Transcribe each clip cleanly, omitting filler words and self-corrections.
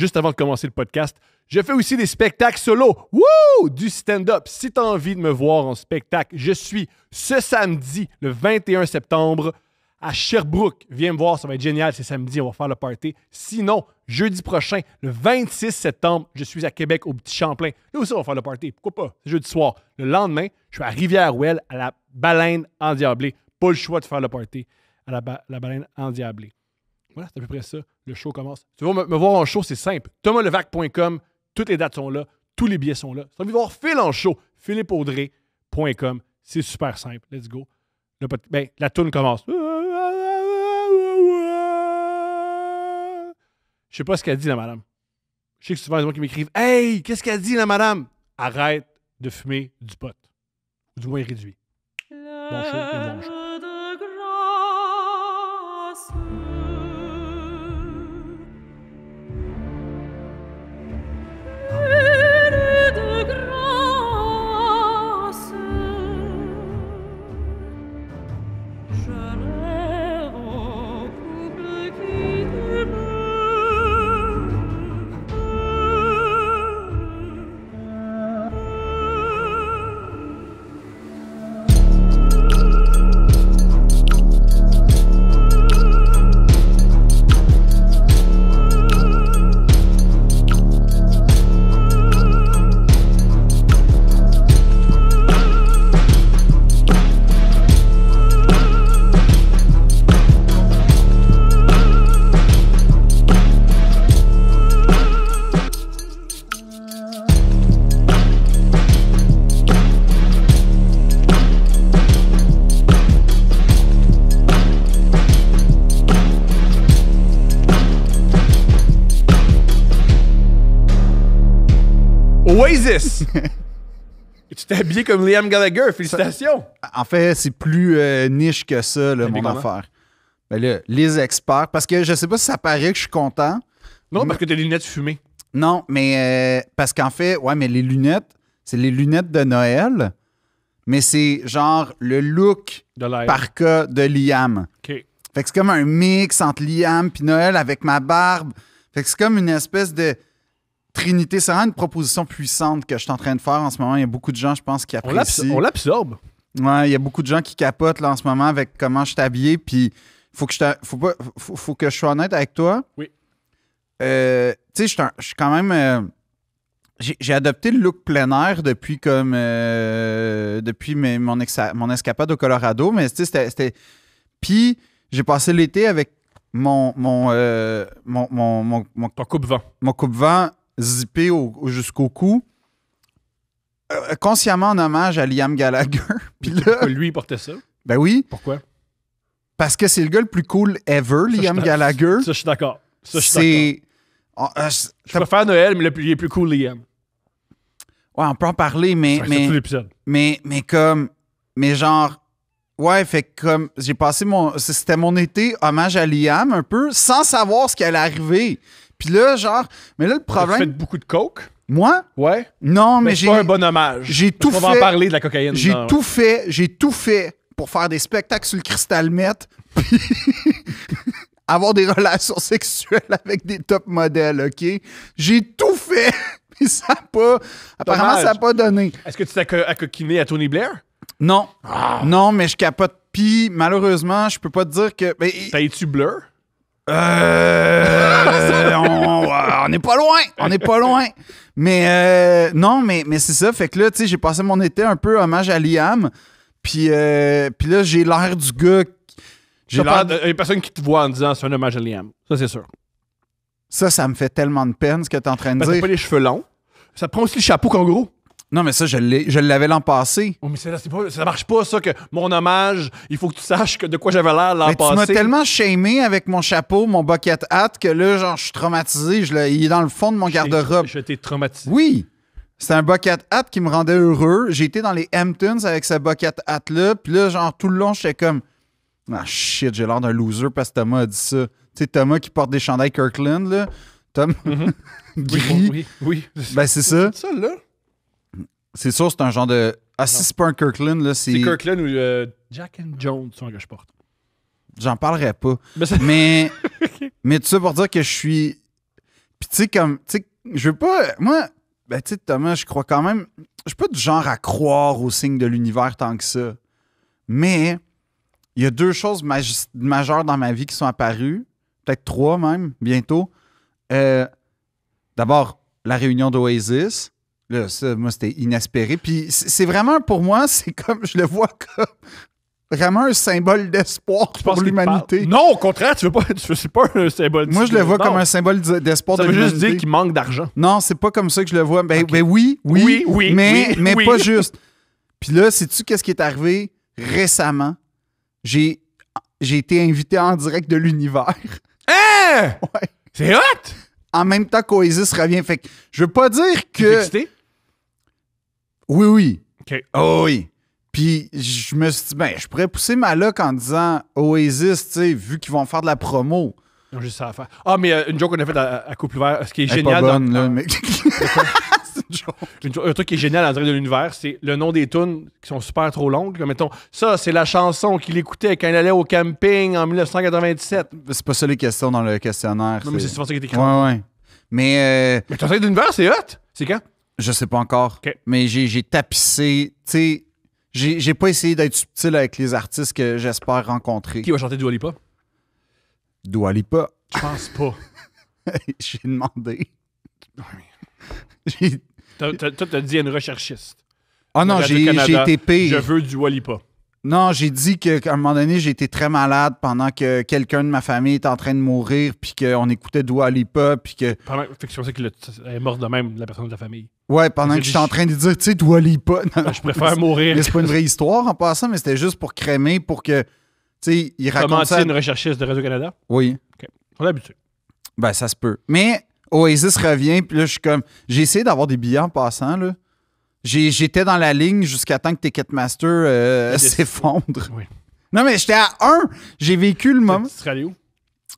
juste avant de commencer le podcast, je fais aussi des spectacles solo. Wouh! Du stand-up. Si tu as envie de me voir en spectacle, je suis ce samedi, le 21 septembre, à Sherbrooke. Viens me voir, ça va être génial. C'est samedi, on va faire le party. Sinon, jeudi prochain, le 26 septembre, je suis à Québec, au Petit Champlain. Là aussi, on va faire le party. Pourquoi pas? C'est jeudi soir. Le lendemain, je suis à Rivière-Ouelle, à la Baleine Endiablée. Pas le choix de faire le party à la Baleine Endiablée. Voilà, c'est à peu près ça. Le show commence. Tu veux me voir en show, c'est simple. thomaslevac.com. Toutes les dates sont là. Tous les billets sont là. Si tu as envie de voir Phil en show, philippeaudrey.com. C'est super simple. Let's go. La toune commence. Je sais pas ce qu'elle dit, la madame. Je sais que souvent, il y a des gens qui m'écrivent « Hey, qu'est-ce qu'elle dit, la madame? » Arrête de fumer du pot. Ou du moins réduit. Bon show et bon show. Oasis! Et tu t'es habillé comme Liam Gallagher, félicitations! En fait, c'est plus niche que ça, là, mon affaire. Ben là, les experts, parce que je sais pas si ça paraît que je suis content. Non, parce que t'as des lunettes fumées. Non, mais parce qu'en fait, ouais, mais les lunettes, c'est les lunettes de Noël, mais c'est genre le look parka de Liam. OK. Fait que c'est comme un mix entre Liam puis Noël avec ma barbe. Fait que c'est comme une espèce de Trinité. C'est vraiment une proposition puissante que je suis en train de faire en ce moment. Il y a beaucoup de gens, je pense, qui apprécient. On l'absorbe. Ouais, il y a beaucoup de gens qui capotent là, en ce moment avec comment je suis habillé. Puis faut que je sois honnête avec toi. Oui. Tu sais, je suis quand même... j'ai adopté le look plein air depuis mon escapade au Colorado. Mais tu sais, c'était... Puis j'ai passé l'été avec mon coupe-vent. Mon coupe-vent zippé jusqu'au cou. Consciemment en hommage à Liam Gallagher. Puis là, lui, il portait ça. Ben oui. Pourquoi? Parce que c'est le gars le plus cool ever, Liam Gallagher. Ça, je suis d'accord. Je préfère Noël, mais il est plus cool, Liam. Ouais, on peut en parler, mais tout l'épisode. Mais genre... Ouais, fait que comme j'ai passé c'était mon été hommage à Liam un peu, sans savoir ce qui allait arriver. Puis là, genre... Mais là, le problème... Tu fais beaucoup de coke? Moi? Ouais. Non, mais c'est pas un bon hommage. J'ai tout fait... On va en parler de la cocaïne. J'ai tout fait pour faire des spectacles sur le cristal meth, puis avoir des relations sexuelles avec des top modèles, OK? J'ai tout fait, puis ça n'a pas... Apparemment, ça n'a pas donné. Est-ce que tu t'es accoquiné à Tony Blair? Non. Non, mais je capote. Puis, malheureusement, je peux pas te dire que... T'as-tu Blur? On n'est pas loin. On n'est pas loin. Mais non, mais c'est ça. Fait que là, tu sais, j'ai passé mon été un peu hommage à Liam. Puis là, j'ai l'air du gars... Il y a une personne qui te voit en disant c'est un hommage à Liam. Ça, c'est sûr. Ça me fait tellement de peine, ce que t'es en train de dire. T'as pas les cheveux longs. Ça te prend aussi le chapeau kangourou. Non, mais ça, je l'avais l'an passé. Oh, mais ça marche pas, ça, que mon hommage, il faut que tu saches de quoi j'avais l'air l'an passé. Tu m'as tellement shamé avec mon chapeau, mon bucket hat, que là, genre, je suis traumatisé. Il est dans le fond de mon garde-robe. Je t'ai traumatisé. Oui. C'est un bucket hat qui me rendait heureux. J'ai été dans les Hamptons avec ce bucket hat-là. Puis là, genre, tout le long, j'étais comme... Ah, shit, j'ai l'air d'un loser parce que Thomas a dit ça. Tu sais, Thomas qui porte des chandails Kirkland, là. Tom... Gris. Oui. Ben, c'est ça. C'est ça, là. C'est sûr, c'est un genre de... Ah, si c'est pas un Kirkland, là, c'est... C'est Kirkland ou Jack and Jones, que je porte. J'en parlerai pas. Mais tout ça pour dire que je suis... Puis tu sais, comme, tu sais, je veux pas... Moi, ben tu sais, Thomas, je crois quand même... Je suis pas du genre à croire aux signes de l'univers tant que ça. Mais il y a 2 choses majeures dans ma vie qui sont apparues. Peut-être 3 même, bientôt. D'abord, la réunion d'Oasis. Là, ça, moi, c'était inespéré. Puis c'est vraiment, pour moi, c'est comme... Je le vois comme... Vraiment un symbole d'espoir pour l'humanité. Non, au contraire, c'est pas un symbole. Moi, je le vois comme un symbole d'espoir de l'humanité. Ça veut juste dire qu'il manque d'argent. Non, c'est pas comme ça que je le vois. Ben, Okay. ben oui, mais oui. pas juste. Puis là, sais-tu qu'est-ce qui est arrivé récemment? J'ai été invité en direct de l'univers. Hein? Ouais. C'est hot! En même temps qu'Oasis revient. Fait que je veux pas dire que... T'es excité? Oui. OK. Oh oui. Puis je me suis dit, ben, je pourrais pousser ma luck en disant Oasis, tu sais, vu qu'ils vont faire de la promo. Ils ont juste ça à faire. Ah, mais une joke qu'on a faite à Couple Ouvert, ce qui est Elle est génial. pas bonne, là, mais... C'est une joke. Un truc qui est génial en direct de l'univers, c'est le nom des tunes qui sont super trop longues. Comme, mettons, ça, c'est la chanson qu'il écoutait quand il allait au camping en 1997. C'est pas ça les questions dans le questionnaire. Non, mais c'est souvent ça qui est écrit. Ouais. Mais Mais ton direct de l'univers, c'est hot! C'est quand? je sais pas encore. OK. Mais j'ai tapissé, tu sais, j'ai pas essayé d'être subtil avec les artistes que j'espère rencontrer. Qui va chanter Dua Lipa? Dua Lipa. Je pense pas. J'ai demandé. Toi, t'as dit à une recherchiste. Ah non, j'ai été pire. Je veux Dua Lipa. Non, j'ai dit qu'à un moment donné, j'ai été très malade pendant que quelqu'un de ma famille était en train de mourir, puis qu'on écoutait Dua Lipa, puis que... Fait que c'est pour ça qu'elle est morte de même, la personne de ta famille. Ouais, pendant que j'étais en train de dire, tu sais, Dua Lipa... Non, je préfère mourir. Mais c'est pas une vraie histoire en passant, mais c'était juste pour crémer, pour que, tu sais, il raconte Comment ça... une recherchiste de Radio-Canada? Oui. OK. On est habitué. Ben, ça se peut. Mais Oasis revient, puis là, je suis comme... J'ai essayé d'avoir des billets en passant, là. J'étais dans la ligne jusqu'à temps que Ticketmaster s'effondre. Oui. Non, mais j'étais à 1. J'ai vécu le moment. Tu serais allé où?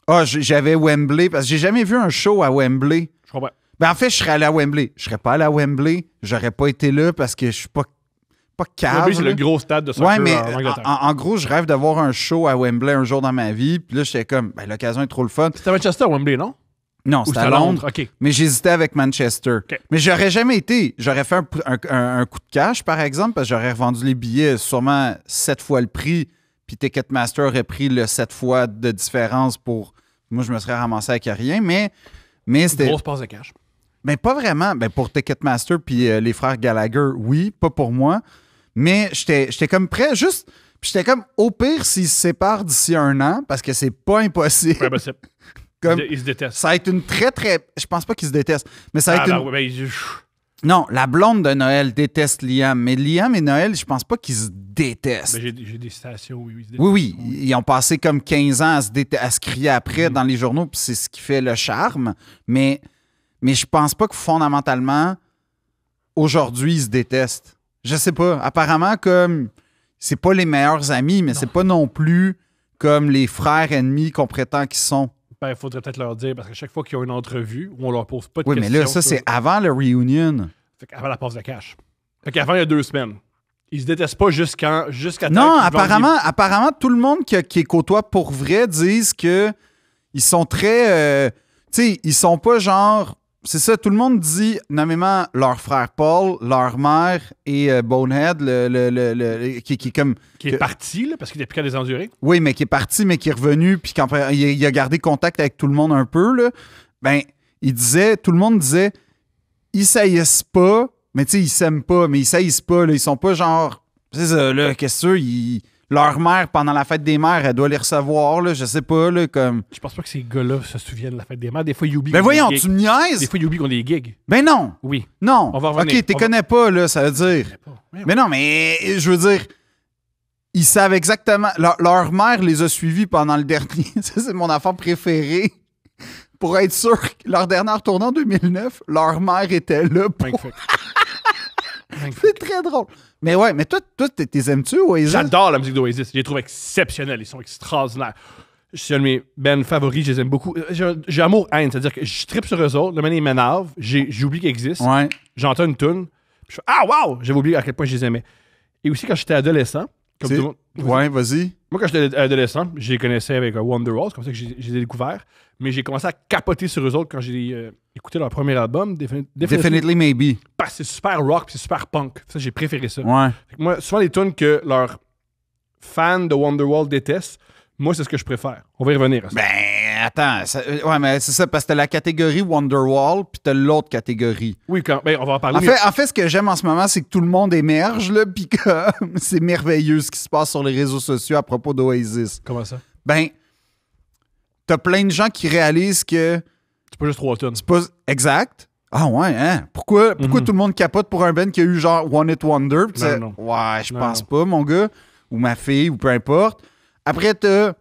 Ah, j'avais Wembley, parce que j'ai jamais vu un show à Wembley. Je comprends. Ben, en fait, je serais allé à Wembley. Je serais pas allé à Wembley. J'aurais pas été là parce que je suis pas cave. Wembley, c'est le gros stade de soccer ouais, mais en Angleterre. en gros, je rêve d'avoir un show à Wembley un jour dans ma vie. Puis là, j'étais comme, ben, l'occasion est trop le fun. C'était à Manchester, Wembley, non? Non, c'était à Londres. OK. Mais j'hésitais avec Manchester. OK. Mais j'aurais jamais été. J'aurais fait un coup de cash, par exemple, parce que j'aurais revendu les billets sûrement 7 fois le prix. Puis Ticketmaster aurait pris le 7 fois de différence pour... Moi, je me serais ramassé avec rien. Mais c'était... Grosse passe de cash. Ben, pas vraiment. Ben, pour Ticketmaster puis les frères Gallagher, oui. Pas pour moi. Mais j'étais comme prêt, juste... Puis j'étais comme, au pire, s'ils se séparent d'ici 1 an, parce que c'est pas impossible. Ouais, ben c'est... Comme, Ils se détestent. ça va être une très, très... Je pense pas qu'ils se détestent, mais ça va être une... Ben, Non, la blonde de Noël déteste Liam, mais Liam et Noël, je pense pas qu'ils se détestent. j'ai des citations, oui. Ils se détestent. Oui, ils ont passé comme 15 ans à se crier après dans les journaux, puis c'est ce qui fait le charme, mais je pense pas que fondamentalement, aujourd'hui, ils se détestent. Je sais pas. Apparemment, comme... C'est pas les meilleurs amis, mais c'est pas non plus comme les frères ennemis qu'on prétend qu'ils sont. Ben, il faudrait peut-être leur dire, parce que chaque fois qu'ils ont une entrevue où on leur pose pas de Oui, questions... mais là, ça, c'est avant le reunion. Fait qu'avant la passe de cash. Fait qu'avant, il y a 2 semaines. Ils se détestent pas jusqu'à Non, apparemment, tout le monde qui côtoie pour vrai disent que ils sont très... tu sais, ils sont pas genre... C'est ça, tout le monde dit, nommément leur frère Paul, leur mère et Bonehead, qui est comme... Qui est parti, là, parce qu'il était plus qu'à les endurer. Oui, mais qui est parti, mais qui est revenu, puis quand il a gardé contact avec tout le monde un peu, là, ben, tout le monde disait, ils saillissent pas, mais tu sais, ils s'aiment pas, mais ils saillissent pas, là, ils sont pas genre, c'est ça, là, qu'est-ce que leur mère, pendant la fête des mères, elle doit les recevoir, là, je sais pas, là, comme... Je pense pas que ces gars-là se souviennent de la fête des mères. Des fois, ils oublient. Ben voyons, tu me niaises! Des fois, ils oublient qu'on a des gigs. Ben non! Oui. Non! On va revenir. OK, t'es connais pas, là, ça veut dire... Mais non, mais je veux dire... Ils savent exactement... Leur mère les a suivis pendant le dernier. Ça, c'est mon affaire préférée. Pour être sûr que leur dernière tournée en 2009, leur mère était là pour... Magnifique. C'est très drôle. Mais ouais, mais toi t'es aimes-tu, Oasis? J'adore la musique d'Oasis. Je les trouve exceptionnels. Ils sont extraordinaires. C'est un de mes bands favoris. Je les aime beaucoup. J'ai amour-haine. C'est-à-dire que je trippe sur eux autres. Le moment, ils m'énervent. J'oublie qu'ils existent. Ouais. J'entends une tune. Je fais « Ah, wow! » J'avais oublié à quel point je les aimais. Et aussi, quand j'étais adolescent, comme tout le monde... Ouais, vas-y. Moi, quand j'étais adolescent, je les connaissais avec Wonderwall, c'est comme ça que je les ai découverts. Mais j'ai commencé à capoter sur eux autres quand j'ai écouté leur premier album, Definitely Maybe. Parce que c'est super rock, puis c'est super punk. Ça, j'ai préféré ça. Ouais. Fait que moi, souvent, les tunes que leurs fans de Wonderwall détestent, moi, c'est ce que je préfère. On va y revenir à ça. Ben, attends. Ouais, mais c'est ça, parce que t'as la catégorie Wonderwall, puis t'as l'autre catégorie. Oui, on va en parler. En fait, ce que j'aime en ce moment, c'est que tout le monde émerge, là, puis comme c'est merveilleux ce qui se passe sur les réseaux sociaux à propos d'Oasis. Comment ça? Ben, t'as plein de gens qui réalisent que... C'est pas juste 3 tunes. C'est pas... Exact. Ah ouais, hein? Pourquoi tout le monde capote pour un band qui a eu genre One Hit Wonder? Non. Ouais, je pense pas, mon gars. Ou ma fille, ou peu importe. Après, t'as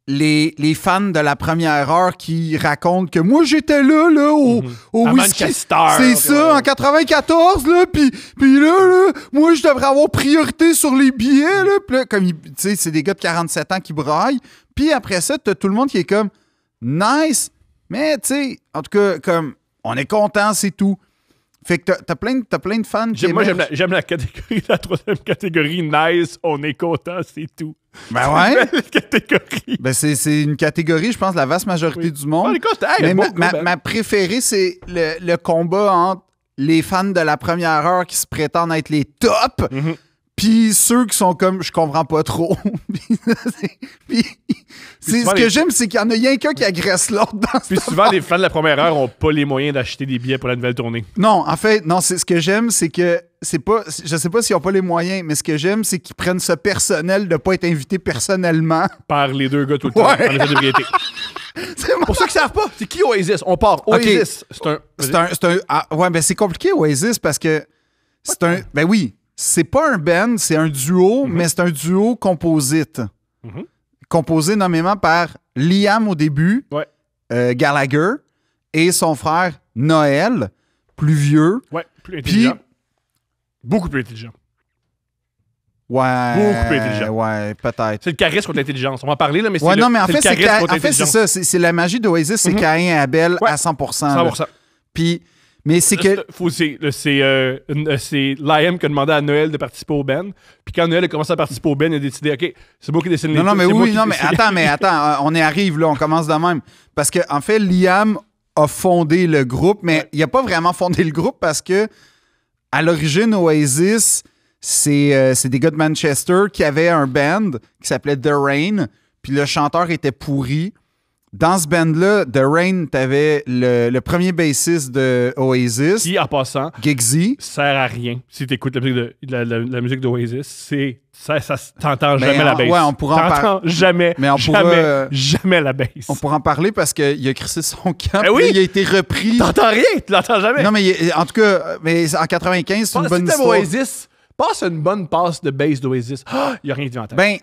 les fans de la première heure qui racontent que moi, j'étais là au à whisky. Manchester. C'est ça, en 94, là, puis là, moi, je devrais avoir priorité sur les billets, là. Puis là, comme, tu sais, c'est des gars de 47 ans qui braillent. Puis après ça, t'as tout le monde qui est comme, nice, mais, tu sais, en tout cas, comme, on est content, c'est tout. Fait que t'as plein de fans qui Moi, j'aime la catégorie, la troisième catégorie. Nice, on est content, c'est tout. Ben ouais. Belle catégorie. Ben c'est une catégorie, je pense, la vaste majorité du monde. Oh, écoute, hey, mais ma préférée, c'est le combat entre les fans de la première heure qui se prétendent être les tops, puis ceux qui sont comme, je comprends pas trop. Puis ce que j'aime, c'est qu'il y en a rien qu'un qui agresse l'autre dans Puis souvent, les fans de la première heure n'ont pas les moyens d'acheter des billets pour la nouvelle tournée. Non, en fait, non, c'est ce que j'aime, c'est que c'est pas, je sais pas s'ils ont pas les moyens, mais ce que j'aime, c'est qu'ils prennent ce personnel de pas être invité personnellement. Par les deux gars tout le temps, en état d'ébriété. C'est pour ceux qui savent pas, c'est qui Oasis? On part. Oasis, ouais, ben c'est compliqué, Oasis, parce que c'est un... Ben oui, c'est pas un band, c'est un duo, mais c'est un duo composite. Composé nommément par Liam au début, Gallagher, et son frère Noël, plus vieux. Ouais, plus intelligent. Beaucoup plus intelligent. Ouais. Beaucoup plus intelligent. Ouais, peut-être. C'est le charisme contre l'intelligence. On va en parler, là, mais c'est non, mais en fait, le charisme contre l'intelligence. c'est ça. C'est la magie d'Oasis, c'est Caïn et Abel à 100%. 100%. Puis, mais c'est que... C'est Liam qui a demandé à Noël de participer au band. Puis quand Noël a commencé à participer au band, il a décidé, OK, c'est moi qui décide les Non, mais oui, non, mais attends, on y arrive, là, on commence de même. Parce que en fait, Liam a fondé le groupe, mais il n'a pas vraiment fondé le groupe parce que à l'origine, Oasis, c'est des gars de Manchester qui avaient un band qui s'appelait The Rain, puis le chanteur était pourri. Dans ce band-là, The Rain, t'avais le premier bassiste de Oasis. Qui, en passant, Giggsy, sert à rien. Si t'écoutes la musique d'Oasis, t'entends jamais la bass. Ouais, on pourra en parler. Jamais, mais jamais la bass. On pourra en parler parce qu'il a crissé son camp. Oui. Il a été repris. T'entends rien, tu l'entends jamais. Non, mais en tout cas, mais en 95, c'est une bonne histoire. Oasis, passe une bonne passe de bass d'Oasis. Il n'y a rien d'inventable. Ben,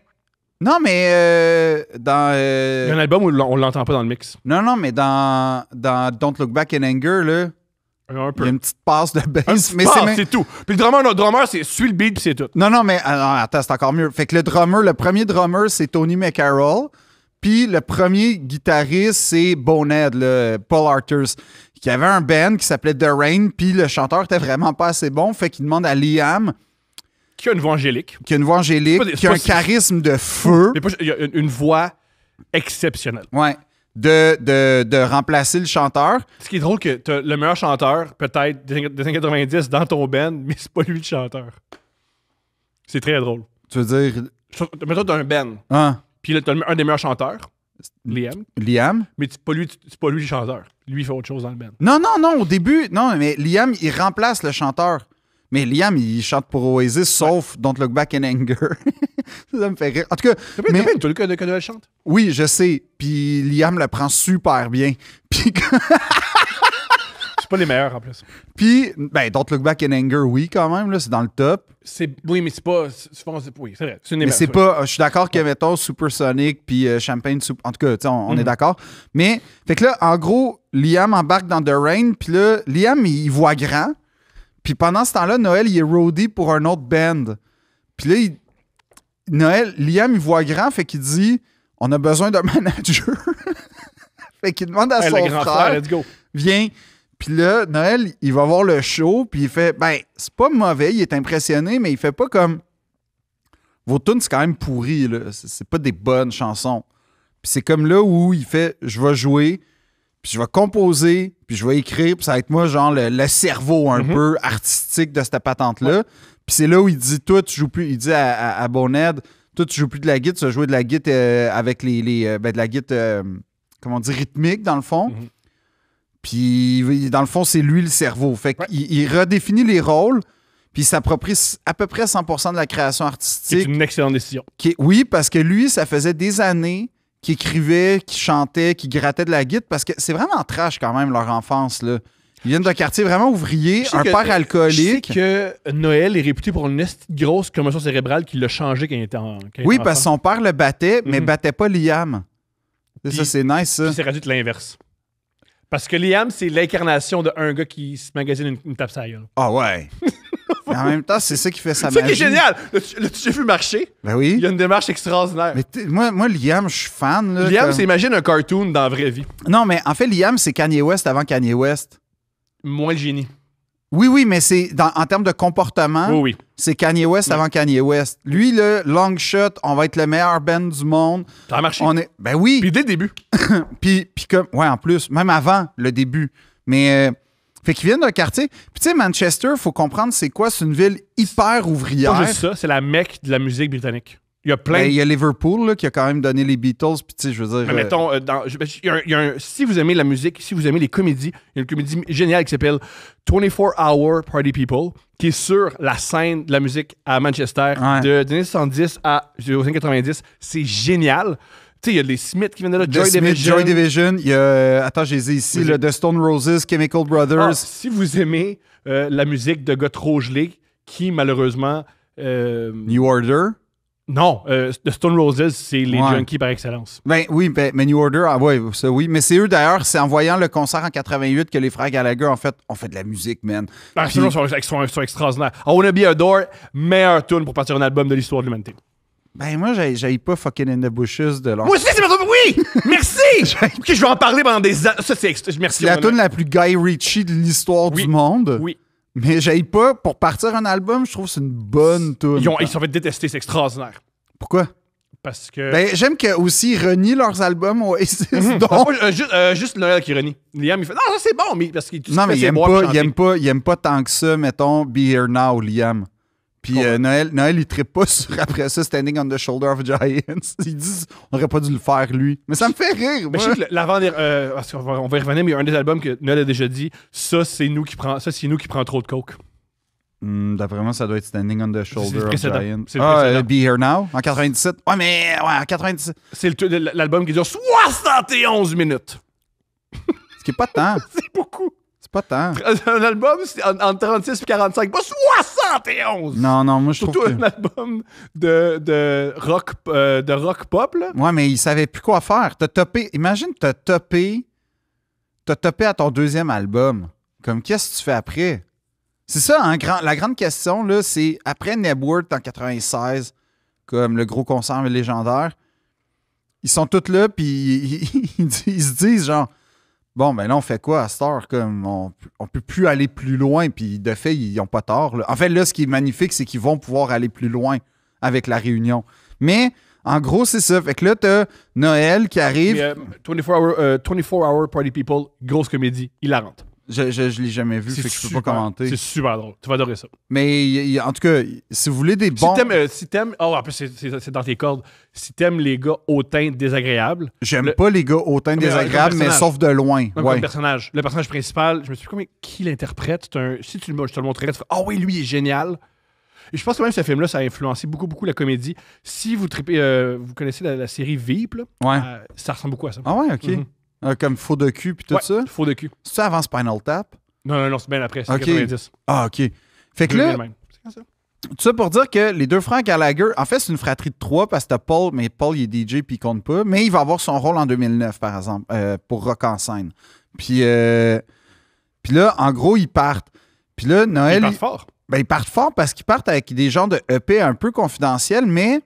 non, mais dans... Il y a un album où on l'entend pas dans le mix. Non, mais dans Don't Look Back in Anger, là, il y a une petite passe de bass. C'est tout. Puis le drummer, c'est suis le beat puis c'est tout. Non, mais attends, c'est encore mieux. Fait que le premier drummer, c'est Tony McCarroll. Puis le premier guitariste, c'est Bonehead, Paul Arthurs, qui avait un band qui s'appelait The Rain. Puis le chanteur était vraiment pas assez bon. Fait qu'il demande à Liam... Qui a une voix angélique. Qui a un charisme de feu. Il y a une voix exceptionnelle. Ouais. De remplacer le chanteur. Ce qui est drôle, que t'as le meilleur chanteur, peut-être, des années 90 dans ton band, mais c'est pas lui le chanteur. C'est très drôle. Tu veux dire... Mettons, t'as un band. Ah. Puis là, t'as un des meilleurs chanteurs, Liam. Mais c'est pas lui le chanteur. Lui, il fait autre chose dans le band. Non, au début... Non, mais Liam, il remplace le chanteur. Mais Liam, il chante pour Oasis, sauf Don't Look Back in Anger. Ça me fait rire. En tout cas... T'as bien que Noël chante? Oui, je sais. Puis Liam le prend super bien. Puis... c'est pas les meilleurs, en plus. Puis, Don't Look Back in Anger, oui, quand même, là, c'est dans le top. Oui, mais c'est pas... Oui, c'est vrai. C'est une des mais c'est pas... Je suis d'accord que, mettons, Supersonic puis Champagne... En tout cas, on est d'accord. Mais, fait que là, en gros, Liam embarque dans The Rain. Puis là, Liam, il voit grand. Puis pendant ce temps-là, Noël, il est roadie pour un autre band. Puis là, Liam, il voit grand, fait qu'il dit « On a besoin d'un manager. » Fait qu'il demande à son frère, let's go. Viens. Puis là, Noël, il va voir le show, puis il fait « c'est pas mauvais, il est impressionné, mais il fait pas comme... vos tunes, c'est quand même pourri, là. C'est pas des bonnes chansons. Puis c'est comme là où il fait, je vais jouer, puis je vais composer, puis je vais écrire, puis ça va être moi, genre, le cerveau un peu artistique de cette patente-là. Ouais. Puis c'est là où il dit, toi, tu joues plus, il dit à Bonehead, toi, tu joues plus de la guitare, tu vas jouer de la guitare avec de la guitare, comment on dit, rythmique, dans le fond. Puis, dans le fond, c'est lui le cerveau. Fait qu'il redéfinit les rôles, puis il s'approprie à peu près 100% de la création artistique. C'est une excellente décision. Oui, parce que lui, ça faisait des années qu'il écrivait, qu'il chantait, qu'il grattait de la guitare, parce que c'est vraiment trash quand même, leur enfance, là. Ils viennent d'un quartier vraiment ouvrier, un père alcoolique. Je sais que Noël est réputé pour une grosse commotion cérébrale qui l'a changé quand il était Oui, parce que son père le battait, mais battait pas Liam. Puis, ça, c'est nice, ça. Puis c'est réduit de l'inverse. Parce que Liam, c'est l'incarnation d'un gars qui se magasine une tape sa gueule. Ah ouais. Mais en même temps, c'est ça qui fait sa magie. C'est ça qui est génial. L'as-tu déjà vu marcher? Ben oui. Il y a une démarche extraordinaire. Mais moi, Liam, je suis fan. Là, Liam, c'est imagine un cartoon dans la vraie vie. Non, mais en fait, Liam, c'est Kanye West avant Kanye West. Moins le génie. Oui, mais c'est en termes de comportement, oui. C'est Kanye West avant Kanye West. Lui, le long shot, on va être le meilleur band du monde. Ça a marché. Ben oui. Puis dès le début. puis comme, ouais, en plus, même avant le début. Mais, fait qu'ils viennent d'un quartier. Puis tu sais, Manchester, faut comprendre, c'est quoi? C'est une ville hyper ouvrière. Pas juste ça, c'est la mecque de la musique britannique. Il y a plein. Il y a Liverpool là, qui a quand même donné les Beatles. Puis tu sais, je veux dire. Mais mettons, si vous aimez la musique, si vous aimez les comédies, il y a une comédie géniale qui s'appelle 24 Hour Party People, qui est sur la scène de la musique à Manchester des années 70 aux années 90. C'est génial. Tu sais, il y a les Smiths qui viennent de là, Joy Division. Il y a, attends, j'ai ici, le The Stone Roses, Chemical Brothers. Si vous aimez la musique de gars trop gelés, qui malheureusement... New Order. Non, The Stone Roses, c'est les junkies par excellence. Ben oui, mais New Order, ça oui. Mais c'est eux d'ailleurs, c'est en voyant le concert en 88 que les frères Gallagher ont fait de la musique, man. Puis, ils sont extraordinaires. I Wanna Be Adored, meilleure tune pour partir un album de l'histoire de l'humanité. Ben moi, j'aille pas Fucking in the Bushes de leur... Moi aussi, c'est ma tune. Oui! Merci! Ok, je vais en parler pendant des ans. Ça, merci. C'est la tune la plus Guy Ritchie de l'histoire du monde. Oui. Mais j'aille pas, pour partir un album, je trouve que c'est une bonne tune. Ils sont fait détester, c'est extraordinaire. Pourquoi? Parce que... Ben, j'aime qu'ils aussi renient leurs albums au Oasis. Donc... juste Noël qui renie. Liam, il fait « Non, ça c'est bon, mais parce qu'il non, mais il aime pas tant que ça, mettons, Be Here Now, Liam. Puis Noël, il trippe pas sur après ça, Standing on the Shoulder of Giants. Ils disent on aurait pas dû le faire, lui. Mais ça me fait rire, moi. Mais je sais que l'avant-dernier... parce qu'on va y revenir, mais il y a un des albums que Noël a déjà dit, ça, c'est nous qui prend trop de coke. D'après moi, ça doit être Standing on the Shoulder of Giants. Be Here Now, en 97. Ouais, mais en 97. C'est l'album qui dure 71 minutes. Ce qui est pas tant. C'est beaucoup. C'est pas tant. Un album, c'est entre 36 et 45, pas 71! Non, moi, je trouve que... Surtout un album de rock pop, là. Ouais, mais il savait plus quoi faire. Imagine, t'as topé à ton deuxième album. Comme, qu'est-ce que tu fais après? C'est ça, hein, la grande question, là, c'est après Nebworth en 96, comme le gros concert légendaire, ils sont tous là, puis ils se disent, genre, bon, ben là, on fait quoi à cette heure? Comme, on peut plus aller plus loin, puis de fait, ils n'ont pas tort. Là. En fait, là, ce qui est magnifique, c'est qu'ils vont pouvoir aller plus loin avec la réunion. Mais, en gros, c'est ça. Fait que là, t'as Noël qui arrive. 24 Hour Party People, grosse comédie, hilarante. Je l'ai jamais vu, fait que je peux pas commenter. C'est super drôle. Tu vas adorer ça. Mais en tout cas, si vous voulez des bons... Si t'aimes... Oh, en plus, c'est dans tes cordes. Si t'aimes les gars hautains désagréables... J'aime pas les gars hautains désagréables, mais sauf de loin. Le personnage principal, je me suis dit, qui l'interprète? Si je te le montrerais, tu fais « Ah oui, lui, il est génial! » Et je pense que même ce film-là, ça a influencé beaucoup la comédie. Si vous tripez... vous connaissez la série Veep, là, ça ressemble beaucoup à ça. Ah ouais, OK. Comme faux de cul puis tout ça? Faux de cul. C'est ça avant Spinal Tap? Non, c'est bien après, c'est 90. Ah, OK. Fait que là, tout ça pour dire que les deux frères Gallagher, en fait, c'est une fratrie de 3 parce que t'as Paul, mais Paul, il est DJ puis il compte pas, mais il va avoir son rôle en 2009, par exemple, pour Rock en scène. Puis là, en gros, ils partent. Puis là, Noël... Ils partent fort. Ben, ils partent fort parce qu'ils partent avec des genres de EP un peu confidentiels, mais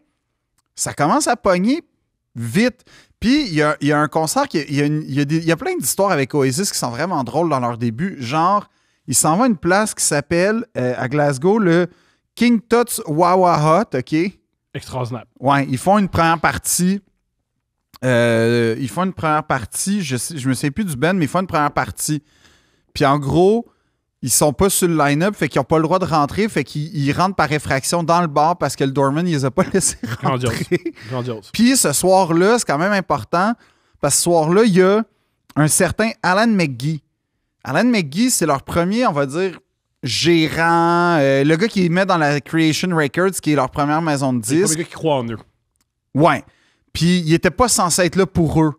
ça commence à pogner vite. Puis, il y a un concert, il y a plein d'histoires avec Oasis qui sont vraiment drôles dans leur début. Genre, ils s'en vont à une place qui s'appelle, à Glasgow, le King Tut's Wawa Hut, OK? Extraordinaire. Ouais, ils font une première partie. Je me souviens plus du band, mais ils font une première partie. Puis en gros, ils sont pas sur le line-up, fait qu'ils n'ont pas le droit de rentrer, fait qu'ils rentrent par effraction dans le bar parce que le doorman, il les a pas laissés rentrer. Grandiose. Puis ce soir-là, c'est quand même important, parce que ce soir-là, il y a un certain Alan McGee. Alan McGee, c'est leur premier, on va dire, gérant, le gars qui met dans la Creation Records, qui est leur première maison de C'est pas disques. les gars qui croient en eux. Ouais. Puis il était pas censé être là pour eux.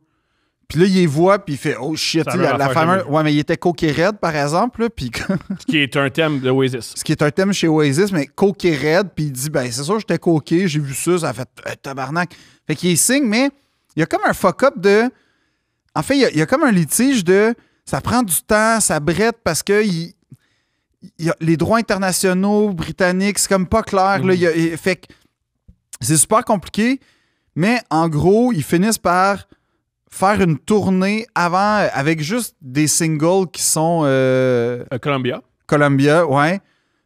Puis là, il les voit, puis il fait « Oh shit! » Ça a l'air La à faire fameuse... jamais. Ouais, mais il était coke et raide, par exemple, là, puis... Ce qui est un thème de Oasis. Ce qui est un thème chez Oasis, mais coke et raide, puis il dit « Ben, c'est sûr, j'étais coqué, j'ai vu ça, ça a fait tabarnak. » Fait qu'il signe, mais il y a comme un fuck-up de... En fait, il y a comme un litige de... Ça prend du temps, ça brette, parce que les droits internationaux britanniques, c'est comme pas clair, là. Fait que c'est super compliqué, mais en gros, ils finissent par faire une tournée avant avec juste des singles qui sont Columbia. Columbia, ouais.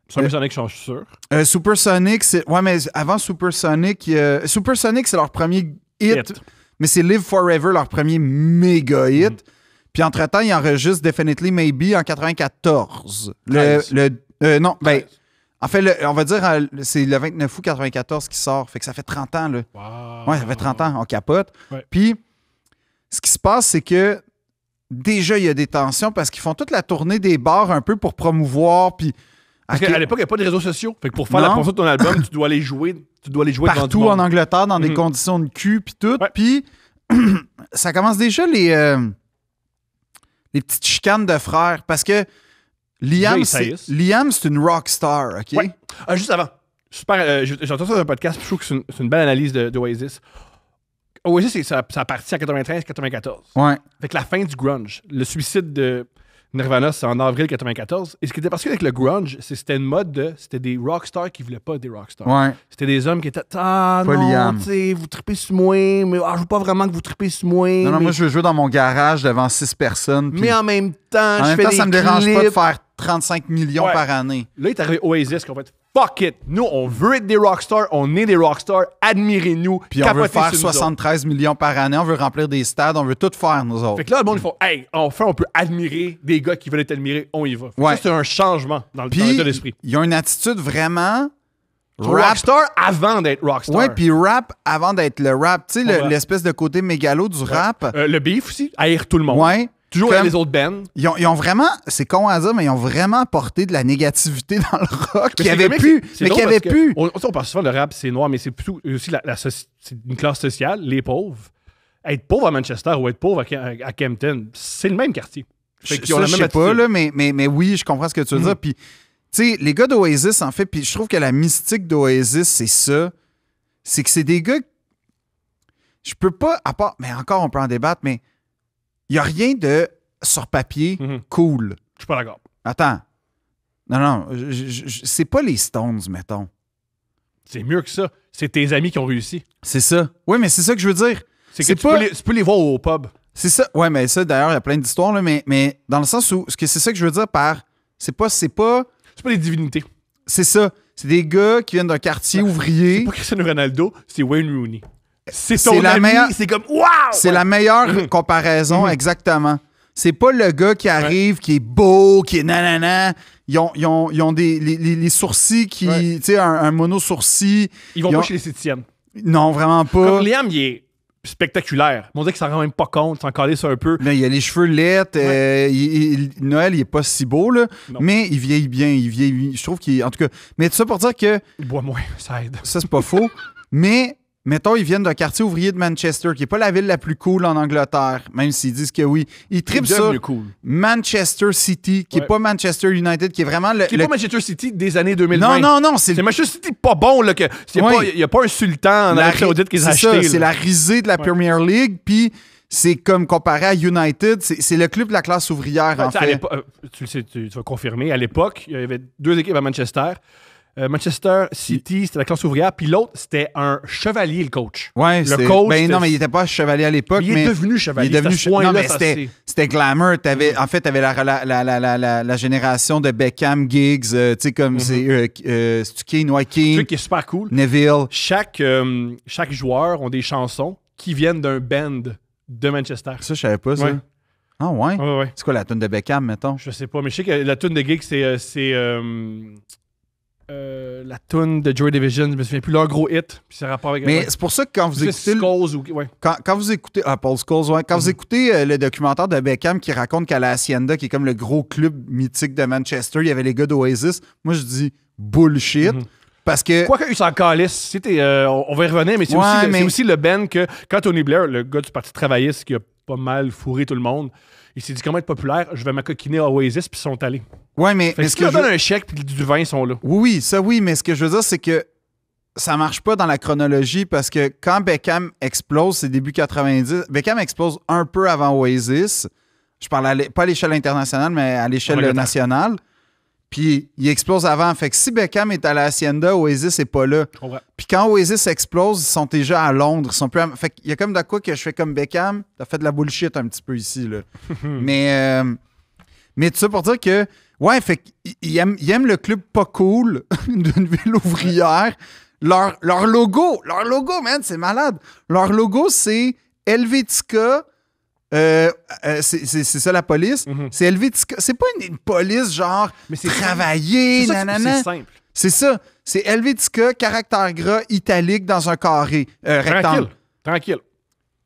Supersonic, je suis sûr. Supersonic, c'est... Ouais, mais avant Supersonic, Supersonic, c'est leur premier hit, mais c'est Live Forever, leur premier méga hit. Puis entre-temps, ils enregistrent Definitely Maybe en 94. Non, ben... En fait, on va dire, c'est le 29 août 94 qui sort. Fait que ça fait 30 ans, là. Wow. Ouais, ça fait 30 ans, on capote. Ouais. Puis, ce qui se passe, c'est que déjà, il y a des tensions parce qu'ils font toute la tournée des bars un peu pour promouvoir. Puis, Parce qu'à l'époque, il n'y a pas de réseaux sociaux. Fait que pour faire la promotion de ton album, tu dois aller jouer devant partout en Angleterre, dans des conditions de cul, puis tout. Ouais. Puis, ça commence déjà les petites chicanes de frères parce que Liam, c'est une rock star, OK? Ouais. Juste avant. Super, j'ai entendu ça dans un podcast, puis je trouve que c'est une belle analyse d'Oasis. Oasis, ça a parti en 93-94. Ouais. Fait que la fin du grunge. Le suicide de Nirvana, c'est en avril 94. Et ce qui était particulier avec le grunge, c'était une mode c'était des rockstars qui voulaient pas être des rockstars. Ouais. C'était des hommes qui étaient pas non, Liam. tu sais, vous tripez sur moi, mais je veux pas vraiment que vous tripez sur moi. Non, mais... moi, je veux jouer dans mon garage devant 6 personnes. Mais en même temps, je fais des ça me dérange clips. pas de faire 35 millions par année. Là, il est arrivé Oasis qui ont fait fuck it. Nous, on veut être des rockstars, on est des rockstars, admirez-nous. Puis on veut faire 73 millions par année, on veut remplir des stades, on veut tout faire, nous autres. Fait que là, le monde, ils font hey, enfin, on peut admirer des gars qui veulent être admirés, on y va. Ouais. Ça, c'est un changement dans l'état d'esprit. Il y a une attitude vraiment. Rockstar avant d'être rockstar. Ouais, puis rap avant d'être le rap. Tu sais, l'espèce de côté mégalo du rap. Le beef aussi, haïr tout le monde. Ouais. Toujours avec les autres bands. Ils ont vraiment, c'est con à dire, mais ils ont vraiment apporté de la négativité dans le rock Mais qui avait pu. Mais qui avait pu. On parle souvent de rap, c'est noir, mais c'est plutôt aussi c'est une classe sociale, les pauvres. Être pauvre à Manchester ou être pauvre à Kempton, c'est le même quartier. Je sais pas, là, mais oui, je comprends ce que tu veux dire. Puis, tu sais, les gars d'Oasis, en fait, puis je trouve que la mystique d'Oasis, c'est ça. C'est que c'est des gars. Je peux pas, à part. Mais encore, on peut en débattre, mais. Il n'y a rien de, sur papier, cool. Je suis pas d'accord. Attends. Non, c'est pas les Stones, mettons. C'est mieux que ça. C'est tes amis qui ont réussi. C'est ça. Oui, mais c'est ça que je veux dire. C'est que tu peux les voir au pub. C'est ça. Ouais, mais ça, d'ailleurs, il y a plein d'histoires, là, mais dans le sens où, c'est ça que je veux dire par... C'est pas des divinités. C'est ça. C'est des gars qui viennent d'un quartier ouvrier. C'est pas Cristiano Ronaldo, c'est Wayne Rooney. C'est ton ami, c'est comme wow! C'est la meilleure comparaison, exactement. C'est pas le gars qui arrive, qui est beau, qui est nanana. Ils ont les sourcils qui. Tu sais, un mono-sourcil. Ils vont pas chez les Citiennes. Non, vraiment pas. Comme Liam, il est spectaculaire. On dirait qu'il s'en rend même pas compte, s'en calisse un peu. Mais il a les cheveux laids. Noël, il est pas si beau, là. Non. Mais il vieillit bien. Je trouve qu'il. En tout cas. Mais tout ça pour dire que. Il boit moins, ça aide. Ça, c'est pas faux. Mais. Mettons, ils viennent d'un quartier ouvrier de Manchester, qui n'est pas la ville la plus cool en Angleterre, même s'ils disent que oui. Ils trippent ça. Cool. Manchester City, qui n'est pas Manchester United, qui est vraiment le... Qui n'est pas Manchester City des années 2020. Non. C'est Manchester City pas bon, là. Il n'y a pas un sultan en Arabie Saoudite qui les a achetés. C'est la risée de la Premier League, puis c'est comme comparé à United, c'est le club de la classe ouvrière, en fait. Tu vas confirmer, à l'époque, il y avait 2 équipes à Manchester. Manchester City, c'était la classe ouvrière. Puis l'autre, c'était un chevalier, le coach. Ouais, le coach. Ben non, mais il était pas chevalier à l'époque. Il est devenu chevalier. Il est devenu non, mais c'était glamour. En fait, t'avais la génération de Beckham, Giggs, tu sais, comme c'est Keane, un truc qui est super cool. Neville. Chaque joueur ont des chansons qui viennent d'un band de Manchester. Ça, je savais pas, ça. Ouais. Ah ouais? Ouais. C'est quoi la tune de Beckham, mettons? Je sais pas, mais je sais que la tune de Giggs, c'est la tune de Joy Division. Je me souviens plus leur gros hit. Puis c'est rapport avec. Mais c'est pour ça que quand vous écoutez. Quand vous écoutez. Ah, Paul Scholes, ouais. Quand vous écoutez le documentaire de Beckham qui raconte qu'à la Hacienda, qui est comme le gros club mythique de Manchester, il y avait les gars d'Oasis, moi je dis bullshit. Parce que. Quoi qu'il s'en calisse. On va y revenir, mais c'est aussi le band que quand Tony Blair, le gars du Parti travailliste qui a pas mal fourré tout le monde, il s'est dit comment être populaire, je vais m'acoquiner à Oasis, puis ils sont allés. Ouais, mais ce que je donne un chèque, puis du vin, ils sont là. Oui, ça oui, mais ce que je veux dire, c'est que ça marche pas dans la chronologie parce que quand Beckham explose, c'est début 90, Beckham explose un peu avant Oasis. Je parle pas à l'échelle internationale, mais à l'échelle nationale. Puis il explose avant. Fait que si Beckham est à la Hacienda, Oasis n'est pas là. Puis quand Oasis explose, ils sont déjà à Londres. Ils sont plus Fait qu'il y a comme de quoi que je fais comme Beckham. T'as fait de la bullshit un petit peu ici, là. mais tout ça pour dire que, ouais, fait qu'il aime le club pas cool d'une ville ouvrière. Leur logo, man, c'est malade. Leur logo, c'est Helvetica. C'est ça la police. C'est Helvetica. C'est pas une police genre travailler, nanana. C'est simple. C'est ça. C'est Helvetica, caractère gras, italique dans un carré. Rectangle. Tranquille.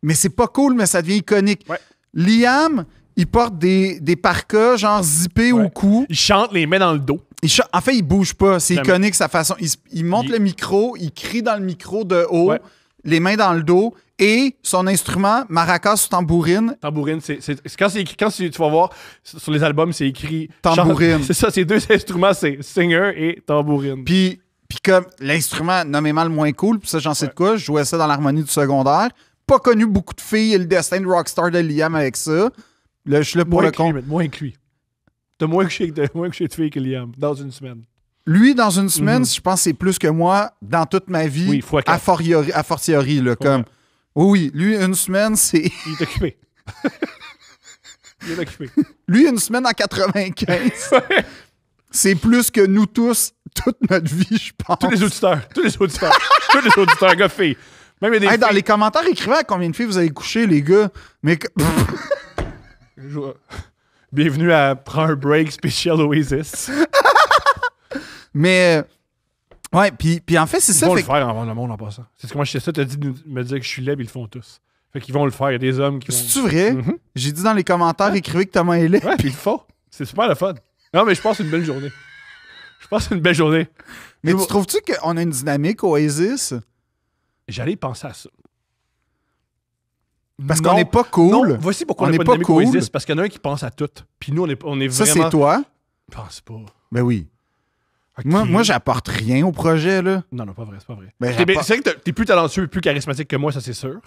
Mais c'est pas cool, mais ça devient iconique. Ouais. Liam, il porte des parkas genre zippés au cou. Il chante les mains dans le dos. En fait, il bouge pas. C'est iconique sa façon. Il monte le micro, il crie dans le micro de haut, les mains dans le dos. Et son instrument, maracas ou tambourine. Tambourine, c'est quand tu vas voir sur les albums, c'est écrit tambourine. C'est ça, ces deux instruments, c'est singer et tambourine. Puis comme l'instrument nommément le moins cool, puis ça, j'en sais de quoi, je jouais ça dans l'harmonie du secondaire. Pas connu beaucoup de filles et le destin de rockstar de Liam avec ça. Là, je suis là pour le compte. Moins que lui. T'as moins que chez de filles que Liam, dans une semaine. Lui, dans une semaine, je pense que c'est plus que moi dans toute ma vie. Oui, a fortiori, là, comme... Oui, lui, une semaine, c'est... Il est occupé. Il est occupé. Lui, une semaine en 95, c'est plus que nous tous, toute notre vie, je pense. Tous les auditeurs, gars, filles. Même il y a des dans les commentaires, écrivez à combien de filles vous avez couché, les gars. Mais... Bienvenue à Prends un break spécial Oasis. Mais... Ouais, puis en fait, c'est ça. Ils vont le faire avant le monde en passant. C'est comment je sais ça, t'as dit de me dire que je suis laid, ils le font tous. Fait qu'ils vont le faire. Il y a des hommes qui vont... C'est-tu vrai? J'ai dit dans les commentaires, écrivez que Thomas est laid. Ouais, puis ils le font. C'est super le fun. Non, mais je pense que c'est une belle journée. Mais tu trouves-tu qu'on a une dynamique au Oasis? J'allais penser à ça. Parce qu'on n'est pas cool. Non, voici pourquoi on n'est pas cool. Oasis, parce qu'il y en a un qui pense à tout. Puis nous, on est ça, vraiment... c'est toi? Je pense pas. Ben oui. Okay. Moi, j'apporte rien au projet, là. Non, pas vrai, c'est pas vrai. Ben, c'est vrai que t'es plus talentueux et plus charismatique que moi, ça, c'est sûr.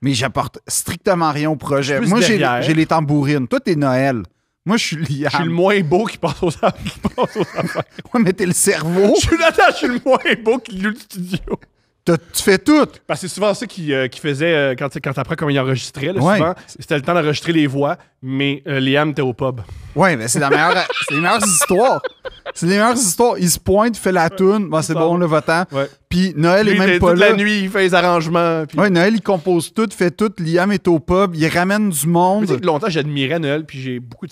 Mais j'apporte strictement rien au projet. Moi, j'ai les tambourines. Toi, t'es Noël. Moi, je suis Liam. Je suis le moins beau qui passe aux affaires. Ouais, mais t'es le cerveau. Je suis le moins beau qui loue le studio. Tu fais tout. Parce que c'est souvent ça qu'il faisait quand t'apprends comment il enregistrait. Là, souvent, c'était le temps d'enregistrer les voix, mais Liam était au pub. Ouais, mais c'est les meilleures histoires. C'est les meilleures histoires. Il se pointe, il fait la toune. Bon, c'est bon, le votant. Ouais. Puis Noël est même pas là. Toute la nuit, il fait les arrangements. Puis... Ouais, Noël, il compose tout, fait tout. Liam est au pub, il ramène du monde. Tu sais que longtemps, j'admirais Noël, puis j'ai beaucoup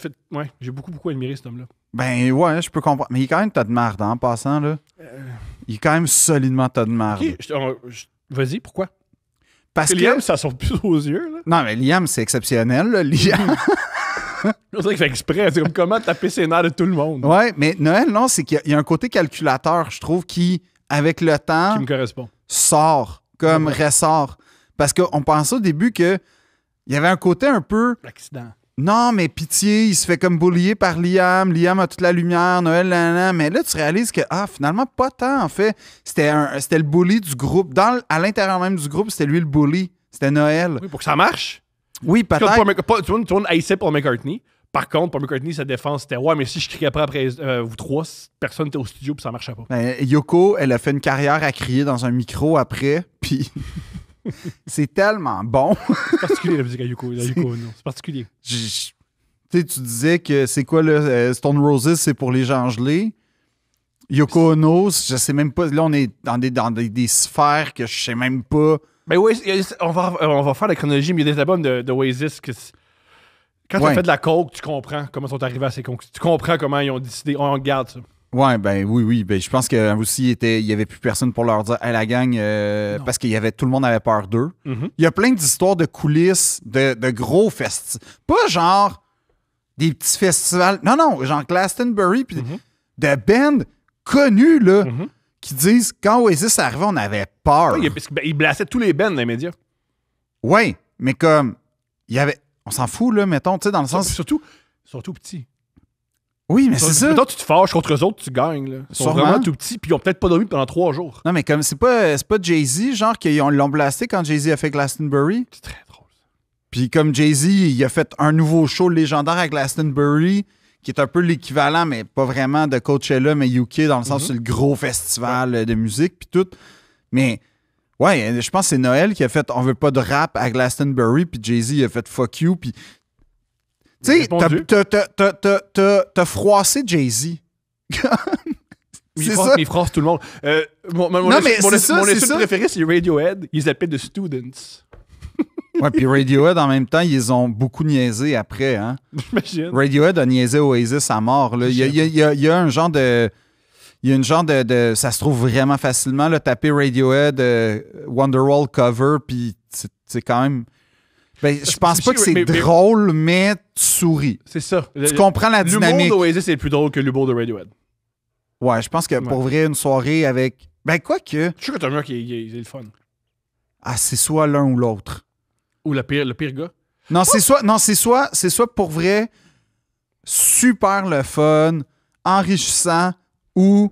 admiré cet homme-là. Ben ouais, je peux comprendre. Mais il est quand même tas de marde, en passant, là. Il est quand même solidement tas de marde. Okay. Vas-y, pourquoi? Parce que Liam, ça saute plus aux yeux, là. Non, mais Liam, c'est exceptionnel, là. Liam... C'est vrai qu'il fait exprès. C'est comme comment taper ses nerfs de tout le monde. Ouais, mais Noël, non, c'est qu'il y a un côté calculateur, je trouve, qui, avec le temps... Qui me correspond. Sort, comme ressort. Parce qu'on pensait au début qu'il y avait un côté un peu... L'accident. Non, mais pitié, il se fait comme bullier par Liam. Liam a toute la lumière, Noël, nanana. Mais là, tu réalises que, finalement, pas tant, en fait. C'était le bully du groupe. À l'intérieur même du groupe, c'était lui le bully. C'était Noël. Oui, pour que ça marche. Oui, peut-être. Tout le monde haïssait Paul McCartney Par contre, Paul McCartney, sa défense, c'était « Ouais, mais si je criais après vous trois, personne n'était au studio puis ça marchait pas. » Ben, Yoko, elle a fait une carrière à crier dans un micro après, puis c'est tellement bon. C'est particulier la musique à Yoko. Non, c'est particulier. Tu sais, tu disais que c'est quoi, là, Stone Roses, c'est pour les gens gelés. Yoko Ono, je sais même pas. Là, on est dans des sphères que je sais même pas. Ben oui, on va faire la chronologie, mais il y a des albums de Oasis que... Quand tu as fait de la coke, tu comprends comment ils sont arrivés à ces conclusions. Tu comprends comment ils ont décidé. On garde ça. Ouais, ben oui. Ben, je pense que aussi il y avait plus personne pour leur dire hey, la gang, parce que tout le monde avait peur d'eux. Mm-hmm. Il y a plein d'histoires de coulisses, de gros festivals. Pas genre des petits festivals. Non, genre Glastonbury, puis de bands connus, là, qui disent quand Oasis arrivait, on avait peur. Oui, ils blassaient tous les bands dans les médias. Ouais, mais comme, il y avait. On s'en fout, là, mettons, tu sais, dans le sens. Surtout petits. Oui, mais c'est ça. Mettons, tu te fâches contre eux autres, tu gagnes. Là. Ils sont vraiment tout petits, puis ils ont peut-être pas dormi pendant 3 jours. Non, mais comme, c'est pas Jay-Z, genre, qu'ils l'ont blasté quand Jay-Z a fait Glastonbury. C'est très drôle. Puis comme Jay-Z, il a fait un nouveau show légendaire à Glastonbury, qui est un peu l'équivalent, mais pas vraiment de Coachella, mais UK, dans le sens c'est le gros festival de musique, puis tout. Mais, ouais, je pense que c'est Noël qui a fait « On veut pas de rap à Glastonbury », puis Jay-Z a fait « Fuck you », puis... Tu sais, t'as froissé Jay-Z. C'est ça. Il froisse tout le monde. Mon insulte préféré, c'est Radiohead. Ils appellent « The Students ». Ouais, puis Radiohead, en même temps, ils ont beaucoup niaisé après, hein. J'imagine. Radiohead a niaisé Oasis à mort, là. Il y a un genre de... Il y a une genre de... Ça se trouve vraiment facilement, là, taper Radiohead, Wonderwall cover, puis c'est quand même... Ben, je pense pas que c'est drôle, mais tu souris. C'est ça. Tu comprends la dynamique. L'humour d'Oasis est plus drôle que l'humour de Radiohead. Ouais, je pense que pour vrai, une soirée avec... Ben, quoi que... Je suis sûr que t'as un mec qui est le fun. Ah, c'est soit l'un ou l'autre. Ou le pire gars. Non, c'est soit pour vrai super le fun, enrichissant, ou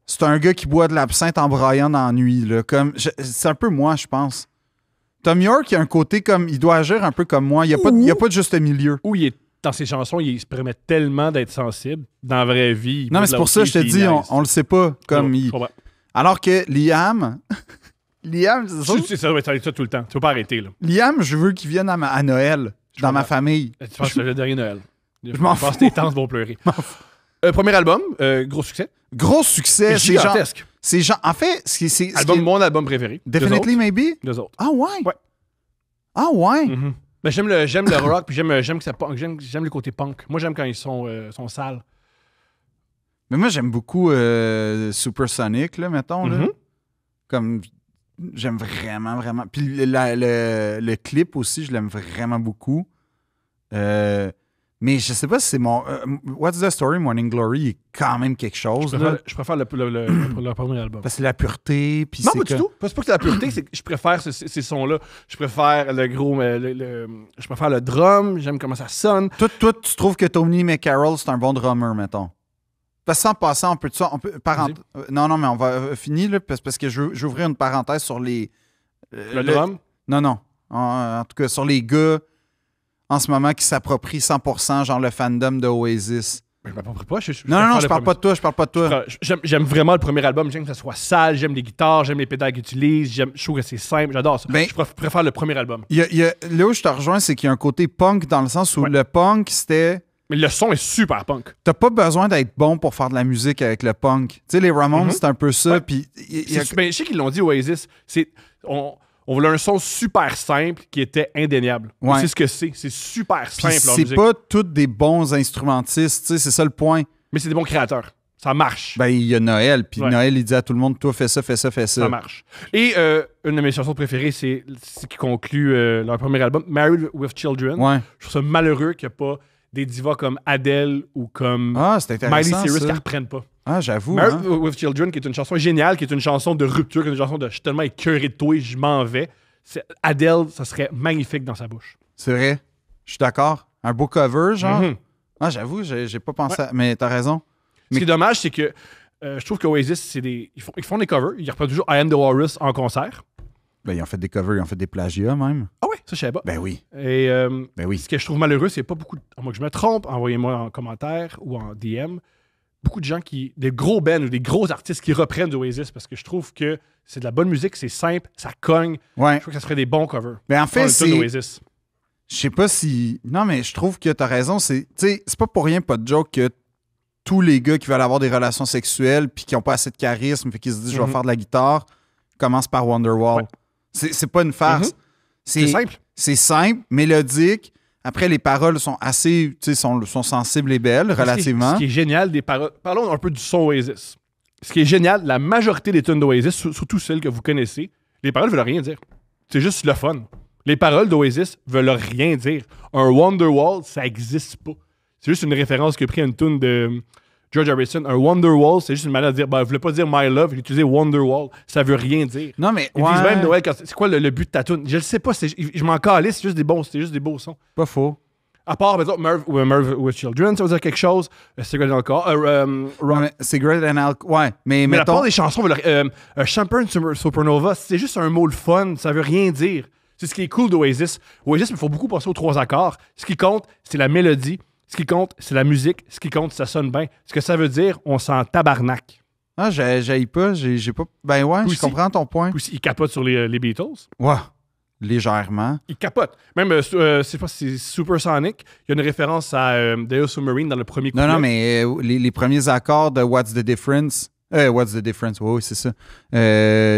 c'est un gars qui boit de l'absinthe en braillant dans la nuit. Là. C'est un peu moi, je pense. Tom York, il a un côté comme... Il doit agir un peu comme moi. Il n'y a pas de juste milieu. Ou il est, dans ses chansons, il se permet tellement d'être sensible. Dans la vraie vie... Non, mais c'est pour ça que je te dis, on le sait pas. Comme Alors que Liam... Liam, c'est ça, ça tout le temps. Tu peux pas arrêter, là. Liam, je veux qu'il vienne à Noël, dans ma famille. Tu penses que c'est le dernier Noël. Je m'en fous. Je pense que tes tantes vont pleurer. Premier album, gros succès. Gros succès. C'est gigantesque. En fait, c'est mon album préféré. Definitely Maybe? Deux autres. Ah ouais? Ouais. Ah ouais? Mm-hmm. Ben, j'aime le rock, puis j'aime le côté punk. Moi, j'aime quand ils sont sales. Mais moi, j'aime beaucoup Supersonic, là, mettons. Là. Comme... J'aime vraiment, vraiment. Puis le clip aussi, je l'aime vraiment beaucoup. Mais je sais pas si c'est mon... What's the Story, Morning Glory, est quand même quelque chose. Je préfère le premier album. Parce que c'est la pureté. Puis non, pas du tout. C'est pas que c'est la pureté, c'est que je préfère ces sons-là. Je préfère le gros... je préfère le drum, j'aime comment ça sonne. Toi, tu trouves que Tony McCarroll, c'est un bon drummer, mettons? Parce que sans passer, on peut... Non, mais on va finir, là, parce que je veux ouvrir une parenthèse sur les... le drum? Non. En tout cas, sur les gars, en ce moment, qui s'approprient 100%, genre le fandom de Oasis. Mais je m'approprie pas. Non, je parle pas de toi, J'aime vraiment le premier album. J'aime que ça soit sale, j'aime les guitares, j'aime les pédales qu'ils utilisent, je trouve que c'est simple, j'adore ça. Je préfère le premier album. Là où je te rejoins, c'est qu'il y a un côté punk dans le sens où le punk, c'était... Mais le son est super punk. T'as pas besoin d'être bon pour faire de la musique avec le punk. Tu sais, les Ramones, c'est un peu ça. Ouais. Puis je sais qu'ils l'ont dit, Oasis. On voulait un son super simple qui était indéniable. Ouais. C'est ce que c'est. C'est super simple. C'est pas tous des bons instrumentistes. Tu sais, c'est ça le point. Mais c'est des bons créateurs. Ça marche. Ben, il y a Noël. Puis Noël, il dit à tout le monde, toi, fais ça, fais ça, fais ça. Ça marche. Et une de mes chansons préférées, c'est ce qui conclut leur premier album, Married with Children. Ouais. Je trouve ça malheureux qu'il n'y ait pas des divas comme Adele ou comme Miley Cyrus qui ne reprennent pas. Ah, j'avoue. Married with Children, qui est une chanson géniale, qui est une chanson de rupture, qui est une chanson de « je suis tellement écœuré de toi et je m'en vais ». Adele, ça serait magnifique dans sa bouche. C'est vrai. Je suis d'accord. Un beau cover, genre. Ah, j'avoue, j'ai pas pensé à... Mais t'as raison. Ce qui est dommage, c'est que je trouve qu'Oasis, ils font des covers. Ils reprennent toujours I Am The Walrus en concert. Ben, ils ont fait des covers, ils ont fait des plagiats même. Ah oui, ça, je savais pas. Ben oui. Et Ben oui. ce que je trouve malheureux, c'est pas beaucoup, à moins que je me trompe, envoyez-moi en commentaire ou en DM, beaucoup de gens des gros bands ou des gros artistes qui reprennent du Oasis parce que je trouve que c'est de la bonne musique, c'est simple, ça cogne. Ouais. Je trouve que ça serait des bons covers. Mais en fait, c'est... Oasis. Je sais pas si... Non, mais je trouve que t'as raison. C'est pas pour rien, pas de joke, que tous les gars qui veulent avoir des relations sexuelles puis qui ont pas assez de charisme fait qu'ils se disent je vais faire de la guitare commencent par Wonderwall. Ouais. C'est pas une farce. C'est simple. C'est simple, mélodique. Après, les paroles sont assez... sont sensibles et belles, relativement. Ce qui est génial des paroles... Parlons un peu du son Oasis. Ce qui est génial, la majorité des tunes d'Oasis, surtout celles que vous connaissez, les paroles veulent rien dire. C'est juste le fun. Les paroles d'Oasis veulent rien dire. Un Wonderwall, ça existe pas. C'est juste une référence qui a pris une tune de George Harrison. Un Wonderwall, c'est juste une manière de dire, il voulait pas dire My Love, il utilisait Wonderwall. Ça veut rien dire. Non, mais... Ils disent même Noël, c'est quoi le but de ta tune? Je le sais pas, je m'en calisse, c'est juste des beaux sons. Pas faux. À part, par exemple, Merv with Children, ça veut dire quelque chose. Cigarette and Alcohol. Cigarette and Alcohol. Ouais, mais la mettons... plupart des chansons, Champagne Supernova, c'est juste un mot le fun, ça veut rien dire. C'est ce qui est cool d'Oasis. Oasis, il faut beaucoup passer aux 3 accords. Ce qui compte, c'est la mélodie. Ce qui compte, c'est la musique. Ce qui compte, ça sonne bien. Ce que ça veut dire, on s'en tabarnak. Ah, j'haïs pas, j'ai pas... Ben ouais, je comprends ton point. Puis ils capotent sur les Beatles. Ouais, légèrement. Ils capotent. Même, c'est pas si c'est Supersonic, il y a une référence à Deo Submarine dans le premier couplet. Non, mais les premiers accords de What's the Difference... What's the Difference? Oui, c'est ça.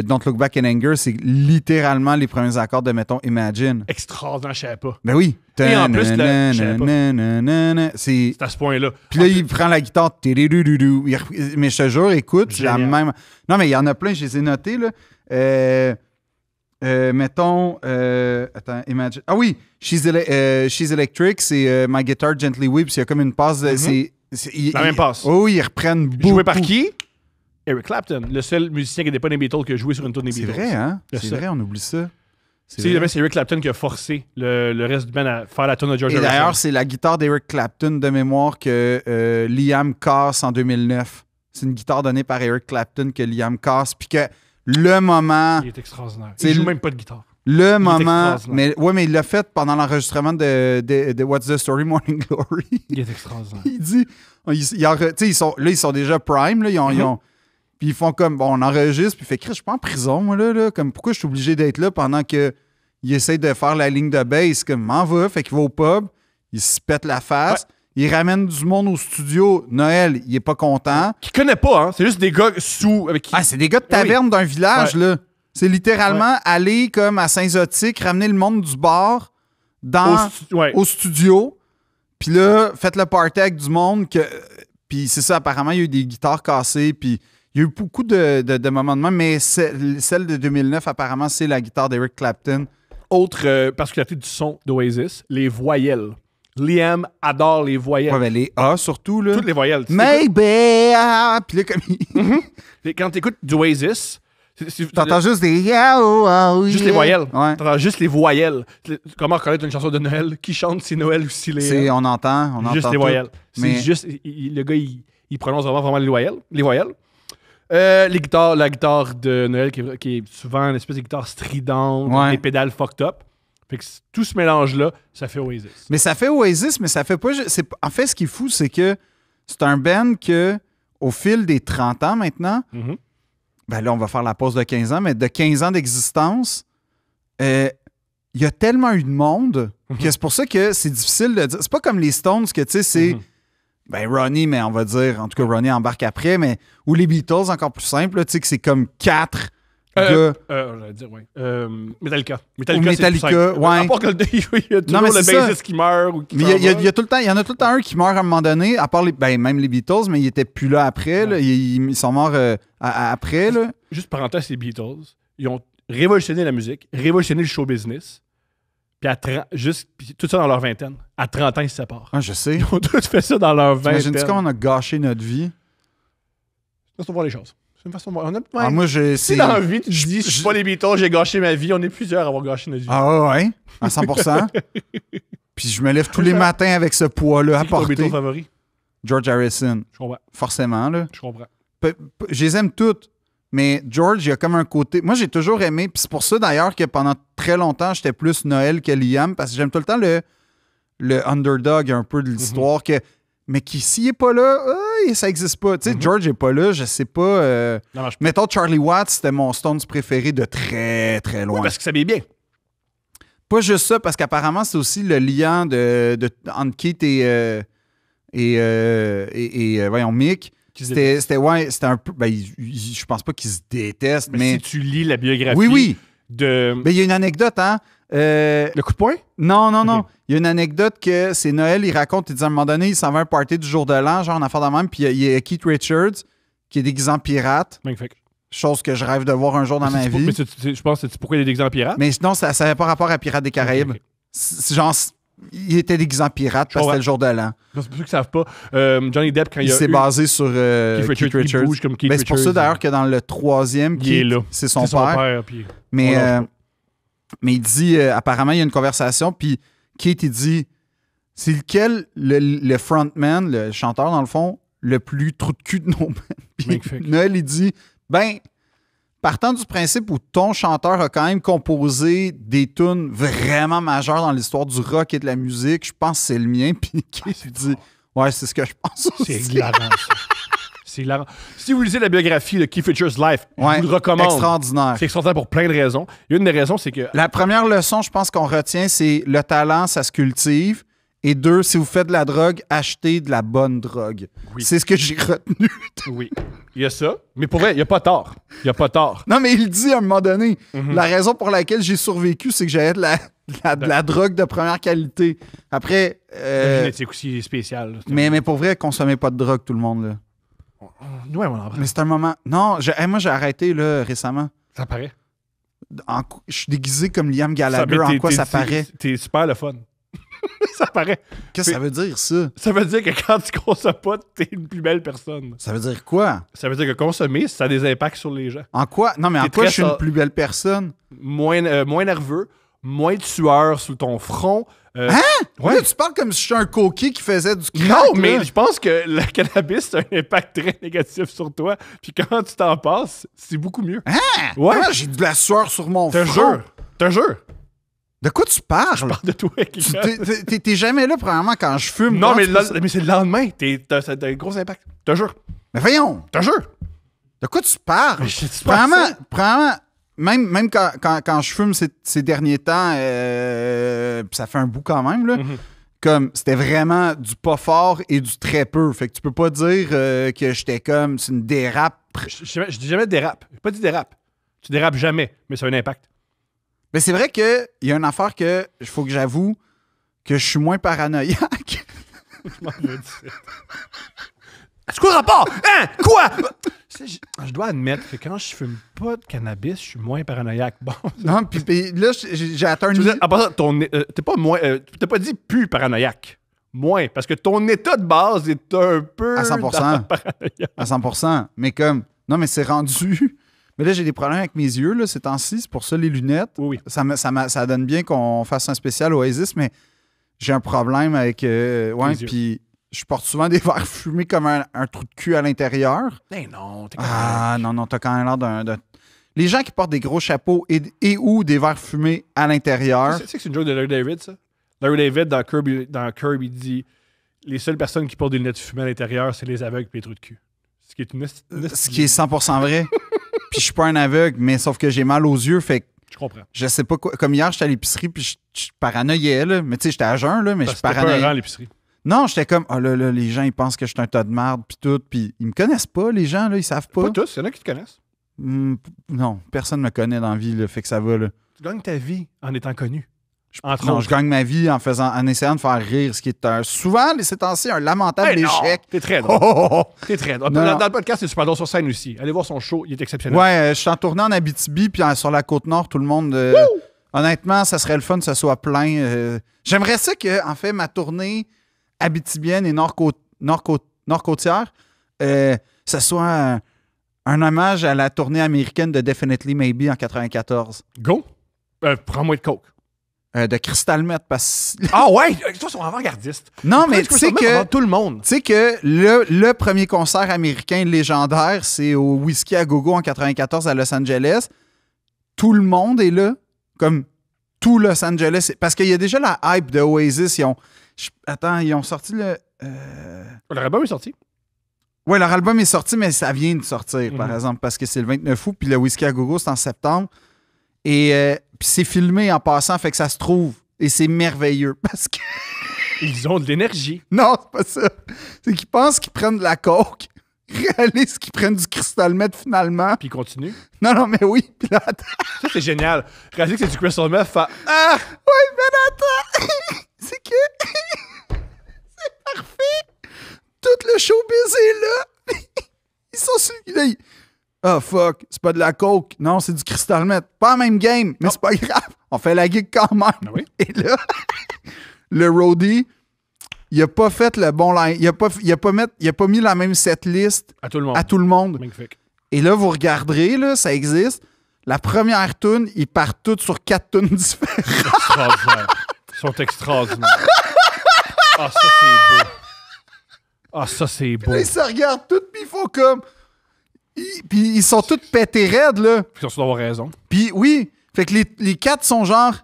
Don't Look Back in Anger, c'est littéralement les premiers accords de, mettons, Imagine. Extraordinaire, je savais pas. Ben oui. Et en plus, je savais pas. C'est à ce point-là. Puis là, il prend la guitare. Mais je te jure, écoute, la même... Non, mais il y en a plein, je les ai notés, là. Mettons... attends, Imagine... Ah oui! She's Electric, c'est My Guitar Gently Weeps. Il y a comme une passe... La même passe. Oh, ils reprennent beaucoup. Joué par qui? Eric Clapton, le seul musicien qui n'était pas des Beatles qui a joué sur une tour des Beatles. C'est vrai, hein? C'est vrai, on oublie ça. C'est Eric Clapton qui a forcé le reste du band à faire la tourne de George Harrison. Et Harrison. d'ailleurs, c'est la guitare d'Eric Clapton de mémoire que Liam casse en 2009. C'est une guitare donnée par Eric Clapton que Liam casse. Puis que le moment... Il est extraordinaire. Il joue même pas de guitare. Le moment... Mais il l'a fait pendant l'enregistrement de What's the Story, Morning Glory. Il est extraordinaire. Il dit... ils sont déjà prime. Là, ils ont puis ils font comme, bon, on enregistre, puis il fait, Chris, je suis pas en prison, moi, là. Comme, pourquoi je suis obligé d'être là pendant qu'il essaie de faire la ligne de bass? Comme, m'en va, fait qu'il va au pub, il se pète la face, il ramène du monde au studio. Noël, il est pas content. Qui connaît pas, hein? C'est juste des gars sous... Avec qui... Ah, c'est des gars de taverne d'un village, là. C'est littéralement aller, comme, à Saint-Zotique, ramener le monde du bar au studio, puis là, faites le party avec du monde. Puis c'est ça, apparemment, il y a eu des guitares cassées, puis... Il y a eu beaucoup de moments de même, mais celle de 2009, apparemment, c'est la guitare d'Eric Clapton. Autre particularité du son d'Oasis, les voyelles. Liam adore les voyelles. Ouais, ben les A surtout, là. Toutes les voyelles. Maybe. Puis là, comme quand tu écoutes d'Oasis, t'entends juste des yeah, juste les voyelles. Ouais. T'entends juste les voyelles. Comment reconnaître une chanson de Noël? Qui chante si Noël ou si les... On entend juste les voyelles. Mais... C'est juste... Le gars, il prononce vraiment les voyelles. La guitare de Noël qui est souvent une espèce de guitare stridente, avec des pédales fucked up. Fait que tout ce mélange-là, ça fait Oasis. Mais ça fait Oasis, mais ça fait pas... En fait, ce qui est fou, c'est que c'est un band que, au fil des 30 ans maintenant, ben là, on va faire la pause de 15 ans, mais de 15 ans d'existence, il y a tellement eu de monde que c'est pour ça que c'est difficile de dire. C'est pas comme les Stones que, tu sais, c'est... Ben, Ronnie, mais on va dire, en tout cas, Ronnie embarque après, mais ou les Beatles, encore plus simple, tu sais, que c'est comme 4 gars. J'allais dire, oui. Metallica. Metallica, ouais. À part que il y a toujours le bassiste qui meurt ou qui mais il y en a tout le temps un qui meurt à un moment donné, à part même les Beatles, mais ils étaient plus là après, là, ils sont morts après, là. Juste parenthèse, les Beatles, ils ont révolutionné la musique, révolutionné le show business. Puis tout ça dans leur vingtaine. À 30 ans, ils se séparent. Ah, je sais. Ils ont tous fait ça dans leur vingtaine. Imagine-tu comment on a gâché notre vie? C'est une façon de voir les choses. C'est une façon de voir. Moi, si dans la vie, tu dis, je suis pas les Beatles, j'ai gâché ma vie, on est plusieurs à avoir gâché notre vie. Ah ouais, à 100%. Puis je me lève tous les matins avec ce poids-là à porter. C'est ton Beatles favori? George Harrison. Je comprends. Forcément, là. Je comprends. Je les aime toutes. Mais George, il y a comme un côté... Moi, j'ai toujours aimé, puis c'est pour ça d'ailleurs que pendant très longtemps, j'étais plus Noël que Liam, parce que j'aime tout le temps le underdog un peu de l'histoire, mais qui, s'il est pas là, ça existe pas. Tu sais, George est pas là, je sais pas... Mettons, Charlie Watts, c'était mon Stones préféré de très, très loin. Oui, parce que ça bien. Pas juste ça, parce qu'apparemment, c'est aussi le lien entre Keith et voyons, Mick. C'était un peu... Ben, je pense pas qu'ils se détestent, mais... Si tu lis la biographie... Oui. De... Ben, il y a une anecdote, hein? Le coup de poing? Non. Il y a une anecdote que c'est Noël, il raconte, il dit à un moment donné, il s'en va à un party du jour de l'an, genre en affaire de même, puis il y a Keith Richards, qui est déguisé en pirate. Magnifique. Chose que je rêve de voir un jour dans ma vie. Mais je pense que c'est pourquoi il est déguisé en pirate? Mais sinon, ça n'avait pas rapport à Pirates des Caraïbes. Okay. C'est genre... Il était déguisé en pirate parce que c'était le jour de l'an. C'est pour ceux qui ne savent pas. Johnny Depp, quand il s'est basé sur Keith Richards. Il bouge comme Keith Richards. C'est pour ça d'ailleurs que dans le troisième, c'est son père. Puis mais il dit, apparemment, il y a une conversation, puis Keith, il dit, c'est lequel le frontman, le chanteur dans le fond, le plus trou de cul de nos bands? Noël, il dit, partant du principe où ton chanteur a quand même composé des tunes vraiment majeures dans l'histoire du rock et de la musique, je pense que c'est le mien. Puis Keith dit, ouais, c'est ce que je pense aussi. C'est hilarant, ça. C'est hilarant. Si vous lisez la biographie de Keith Richards Life, je vous le recommande. Extraordinaire. C'est extraordinaire pour plein de raisons. Il y a une des raisons, c'est que... La première leçon, je pense qu'on retient, c'est le talent, ça se cultive. Et 2, si vous faites de la drogue, achetez de la bonne drogue. Oui. C'est ce que j'ai retenu. Oui. Il y a ça. Mais pour vrai, il n'y a pas tort. Il n'y a pas tort. Non, mais il dit à un moment donné, la raison pour laquelle j'ai survécu, c'est que j'avais de la drogue de première qualité. Après... La génétique aussi spéciale. Mais pour vrai, consommez pas de drogue, tout le monde. Là. Ouais, on en Mais c'est un moment... Non, moi, j'ai arrêté là, récemment. Ça paraît. Je suis déguisé comme Liam Gallagher. En quoi ça paraît? T'es super le fun. Ça paraît. Qu'est-ce que ça veut dire, ça? Ça veut dire que quand tu consommes pas, t'es une plus belle personne. Ça veut dire quoi? Ça veut dire que consommer, ça a des impacts sur les gens. En quoi? Non, mais en quoi je suis une plus belle personne? Moins nerveux, moins de sueur sous ton front. Hein? Ouais. Là, tu parles comme si je suis un coquille qui faisait du crack. Non, mais je pense que le cannabis a un impact très négatif sur toi. Puis quand tu t'en passes, c'est beaucoup mieux. Hein? Ouais. Ah, j'ai de la sueur sur mon front. Te jure. De quoi tu parles? Je parle de toi. T'es jamais là, premièrement, quand je fume. Non, mais c'est le lendemain. Ça a un gros impact. Te jure. Mais voyons. Te jure. De quoi tu parles? Premièrement, même quand je fume ces derniers temps, ça fait un bout quand même, là. Comme, c'était vraiment du pas fort et du très peu. Fait que tu peux pas dire que j'étais comme, c'est une dérape. Je dis jamais dérape. J'ai pas dit dérape. Tu dérapes jamais, mais ça a un impact. Mais c'est vrai qu'il y a une affaire que il faut que j'avoue que je suis moins paranoïaque. Je m'en veux dire. C'est quoi le rapport? Hein? Quoi? Je dois admettre que quand je fume pas de cannabis, je suis moins paranoïaque. Bon. Non, puis là, j'ai atteint t'es pas moins. T'as pas dit plus paranoïaque. Moins. Parce que ton état de base est un peu. À 100%. À 100%. Mais comme. Non, mais c'est rendu. Mais là, j'ai des problèmes avec mes yeux, là, ces temps-ci. C'est pour ça les lunettes. Oui. Ça donne bien qu'on fasse un spécial Oasis, mais j'ai un problème avec. Puis je porte souvent des verres fumés comme un trou de cul à l'intérieur. Ben non, t'es non, t'as quand même l'air d'un. Les gens qui portent des gros chapeaux et ou des verres fumés à l'intérieur. Tu sais que c'est une joke de Larry David, ça? Larry David, dans Curb, il dit les seules personnes qui portent des lunettes fumées à l'intérieur, c'est les aveugles et les trous de cul. Ce qui est 100% vrai. Puis je suis pas un aveugle, mais sauf que j'ai mal aux yeux, fait que je comprends. Je sais pas quoi. Comme hier, j'étais à l'épicerie, puis je paranoïais, là. Mais tu sais, j'étais à jeun, là, mais je paranoïais. Pas à l'épicerie. Non, j'étais comme, oh là, les gens, ils pensent que je suis un tas de merde, puis tout. Puis ils me connaissent pas, les gens, là, ils savent pas. Pas tous, il y en a qui te connaissent. Non, personne me connaît dans la vie, là, fait que ça va, là. Tu gagnes ta vie en étant connu. Je gagne ma vie en essayant de faire rire, ce qui est souvent, ces temps-ci, un lamentable échec. T'es très drôle. T'es très drôle. Dans le podcast, c'est super drôle sur scène aussi. Allez voir son show, il est exceptionnel. Ouais, je suis en tournée en Abitibi, puis sur la Côte-Nord, tout le monde... honnêtement, ça serait le fun que ça soit plein. J'aimerais ça que, en fait, ma tournée abitibienne et nord-côtière, ça soit un hommage à la tournée américaine de Definitely Maybe en 94. Go! Prends-moi de coke. De Crystal Meth, parce que... Ah ouais! Toi, ils sont avant-gardistes. Non, mais tu sais que... Tout le monde. Tu sais que le premier concert américain légendaire, c'est au Whisky à Gogo en 94 à Los Angeles. Tout le monde est là, comme tout Los Angeles. Parce qu'il y a déjà la hype de Oasis. Ils ont sorti le... Leur album est sorti. Ouais, leur album est sorti, mais ça vient de sortir, par exemple, parce que c'est le 29 août, puis le Whisky à Gogo, c'est en septembre. Et puis c'est filmé en passant, fait que ça se trouve. Et c'est merveilleux, parce que... Ils ont de l'énergie. Non, c'est pas ça. C'est qu'ils pensent qu'ils prennent de la coke, réalisent qu'ils prennent du crystal meth finalement. Puis ils continuent. Non, mais oui. Puis là, attends. Ça, c'est génial. Réaliser que c'est du crystal meth, fait ah! Oui, mais attends. C'est que... c'est parfait. Tout le showbiz est là. Ils sont sur... Là, oh fuck, c'est pas de la coke. Non, c'est du crystal meth. Pas la même game, mais c'est pas grave. On fait la gig quand même. Ah oui? Et là, le roadie, il a pas fait le bon line. Il a pas mis la même setlist À tout le monde. à tout le monde. Magnifique. Et là, vous regarderez, là, ça existe. La première tune, ils partent toutes sur 4 tunes différentes. Extraordinaire. Ils sont extraordinaires. Ah, ça, c'est beau. Ah, ça, c'est beau. Là, ils se regardent toutes, puis ils font comme... Puis ils sont tous pétés raides, là. Ils sont d'avoir raison. Puis oui, fait que les 4 sont genre...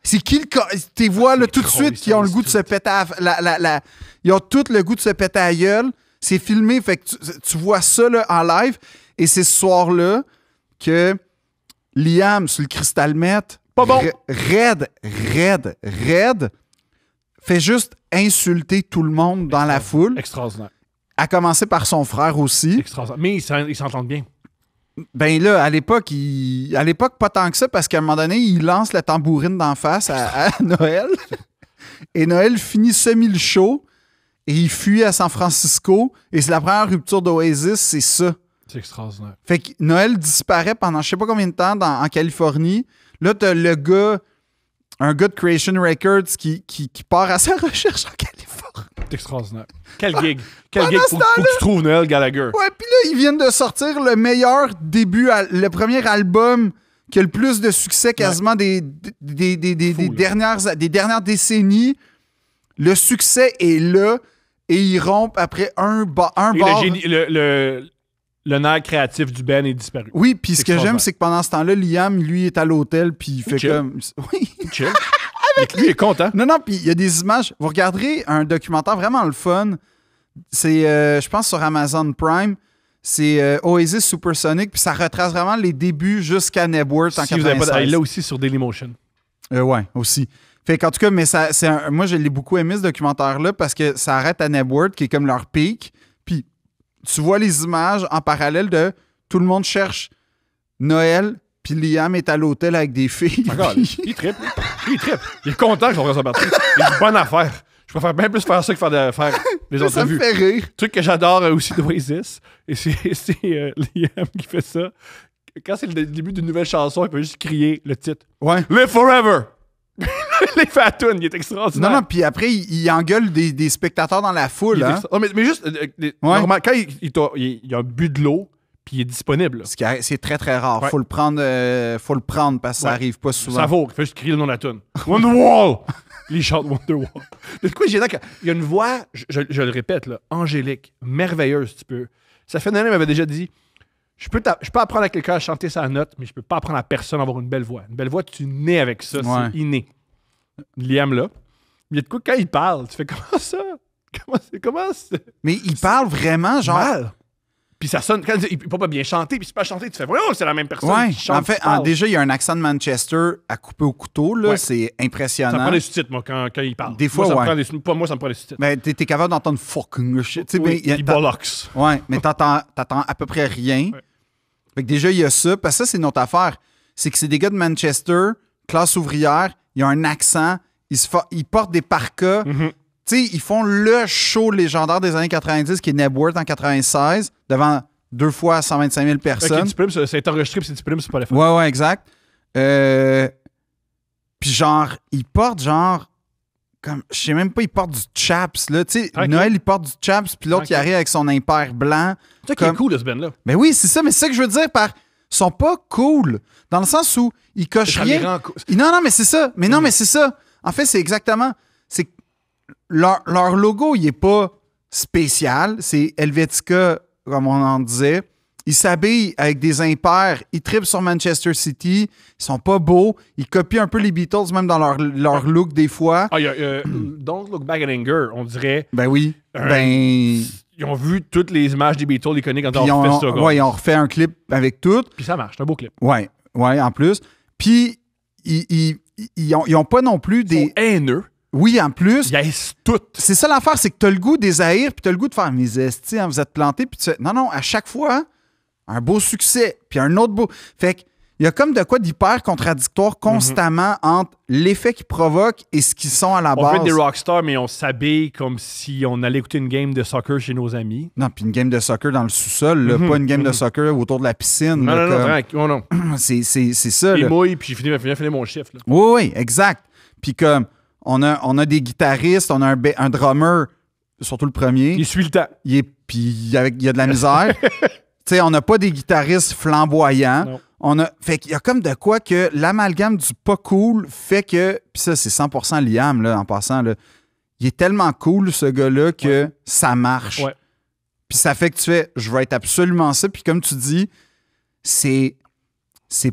C'est qui le... T'es vois, là, tout de suite, qui ont le goût de se péter à... Ils ont tous le goût de se péter à la gueule. C'est filmé, fait que tu vois ça, là, en live. Et c'est ce soir-là que Liam, sur le Crystal Meth... Pas bon. Raide, fait juste insulter tout le monde dans la foule. Extraordinaire. À commencer par son frère aussi. Extraordinaire. Mais ils s'entendent bien. Ben là, à l'époque, pas tant que ça, parce qu'à un moment donné, il lance la tambourine d'en face à Noël. Et Noël finit semi le show et il fuit à San Francisco. Et c'est la première rupture d'Oasis, c'est ça. C'est extraordinaire. Fait que Noël disparaît pendant je sais pas combien de temps en Californie. Là, t'as un gars de Creation Records qui part à sa recherche en Californie. C'est extraordinaire. Quel gig. Quel gig. Faut que tu trouves Noël Gallagher. Ouais, puis là, ils viennent de sortir le meilleur début, le premier album qui a le plus de succès quasiment des dernières décennies. Le succès est là et ils rompent après un bar. Le nerf créatif du Ben est disparu. Oui, puis ce que j'aime, c'est que pendant ce temps-là, Liam, lui, est à l'hôtel, puis il fait chill. comme... Oui. Chill. Lui, il est content. Non, puis il y a des images. Vous regarderez un documentaire vraiment le fun. C'est, je pense, sur Amazon Prime. C'est Oasis Supersonic, puis ça retrace vraiment les débuts jusqu'à Nebworth en Si vous avez 96. pas, il est là aussi sur Dailymotion. Ouais, aussi. Fait qu'en tout cas, mais moi, je l'ai beaucoup aimé, ce documentaire-là, parce que ça arrête à Nebworth, qui est comme leur pic. Puis tu vois les images en parallèle de tout le monde cherche Noël, puis Liam est à l'hôtel avec des filles. Regarde, il trippe. Il trippe. Il est content que son reste parti. Il a une bonne affaire. Je préfère bien plus faire ça que faire les autres Ça me vues. fait rire. Le truc que j'adore aussi d'Oasis, et c'est Liam qui fait ça. Quand c'est le début d'une nouvelle chanson, il peut juste crier le titre. Ouais. Live Forever! Les Fatoun, il est extraordinaire. Non, puis après, il engueule des spectateurs dans la foule. Hein? Non, mais juste, normal, quand il a bu de l'eau, puis il est disponible. Là. C'est très, très rare. Ouais. Faut le prendre parce que ça arrive pas souvent. Ça vaut. Il fait juste crier le nom de la tune. Wonderwall! Il chante Wonderwall. De quoi j'ai il y a une voix, je le répète, là, angélique, merveilleuse, tu peux. Ça fait une année, il m'avait déjà dit, je peux apprendre à quelqu'un à chanter sa note, mais je peux pas apprendre à personne à avoir une belle voix. Une belle voix, tu nais avec ça, Ouais. c'est inné. Liam, là, il y a de quoi, quand il parle, tu fais comment ça? Comment c'est? Mais il parle vraiment, genre... Mal. Puis ça sonne, quand il peut pas bien chanter, puis c'est pas chanter, tu fais, voyons, c'est la même personne Ouais, qui chante. en fait, qui parle. déjà, il y a un accent de Manchester à couper au couteau, là, Ouais. c'est Ça me impressionnant. prend des sous-titres, moi, quand il parle. Des fois, moi, ça me ouais. prend moi, ça me prend des sous-titres. Ben, t'es capable d'entendre fucking shit. Tu sais, Oui, ben, il bollocks. Ouais, mais t'entends à peu près rien. Ouais. Fait que déjà, il y a ça. Parce que ça, c'est notre affaire. C'est que c'est des gars de Manchester, classe ouvrière, ils ont un accent, ils portent des parkas. Mhm. Tu sais, ils font le show légendaire des années 90 qui est Nebworth en 96 devant 2 fois 125 000 personnes. Ok, disponible, ça a été enregistré, puis c'est disponible sur Spotify. Ouais, exact. Puis genre, ils portent genre... Comme, je sais même pas, ils portent du chaps, là. Tu sais, Tranquille. Noël, il porte du chaps, puis l'autre, il Tranquille. arrive avec son impair blanc. C'est ça qui est Comme- cool de ce band-là. Ben oui, c'est ça, mais c'est ça que je veux dire par sont pas cool. Dans le sens où ils cochent Ça les rien. rend Non, mais c'est ça. Mais non, mais c'est ça. En fait, c'est exactement... C'est que leur logo, il est pas spécial. C'est Helvetica, comme on en disait. Ils s'habillent avec des impairs. Ils trippent sur Manchester City. Ils sont pas beaux. Ils copient un peu les Beatles, même dans leur look, des fois. Ah, Don't Look Back in Anger, on dirait. Ben oui. Ils ont vu toutes les images des Beatles iconiques quand Puis on refait ça. Ouais, ils ont refait un clip avec tout. Puis ça marche, c'est un beau clip. Ouais, en plus. Puis, ils ont pas non plus des... Ils sont haineux. Oui, en plus. Ils haïssent tout. C'est ça l'affaire, c'est que t'as le goût des haïr, puis t'as le goût de faire mes estis, hein, vous êtes plantés, puis tu fais... Non, à chaque fois, un beau succès, puis un autre beau... Fait que il y a comme de quoi d'hyper contradictoire constamment entre l'effet qu'ils provoquent et ce qu'ils sont à la base. On fait des rockstars, mais on s'habille comme si on allait écouter une game de soccer chez nos amis. Non, puis une game de soccer dans le sous-sol, là, pas une game de soccer autour de la piscine. Non, là, non, tranquille. Oh, non. C'est ça. Il Là. mouille, puis j'ai fini mon chiffre. Là. Oui, exact. Puis comme, on a des guitaristes, on a un drummer, surtout le premier. Il suit le temps. Puis il y a de la misère. Tu sais, on n'a pas des guitaristes flamboyants. Non. Fait qu'il y a comme de quoi que l'amalgame du pas cool fait que... Puis ça, c'est 100% Liam, là, en passant. Là. Il est tellement cool, ce gars-là, que ça marche. Ouais. Puis ça fait que tu fais, je vais être absolument ça. Puis comme tu dis, c'est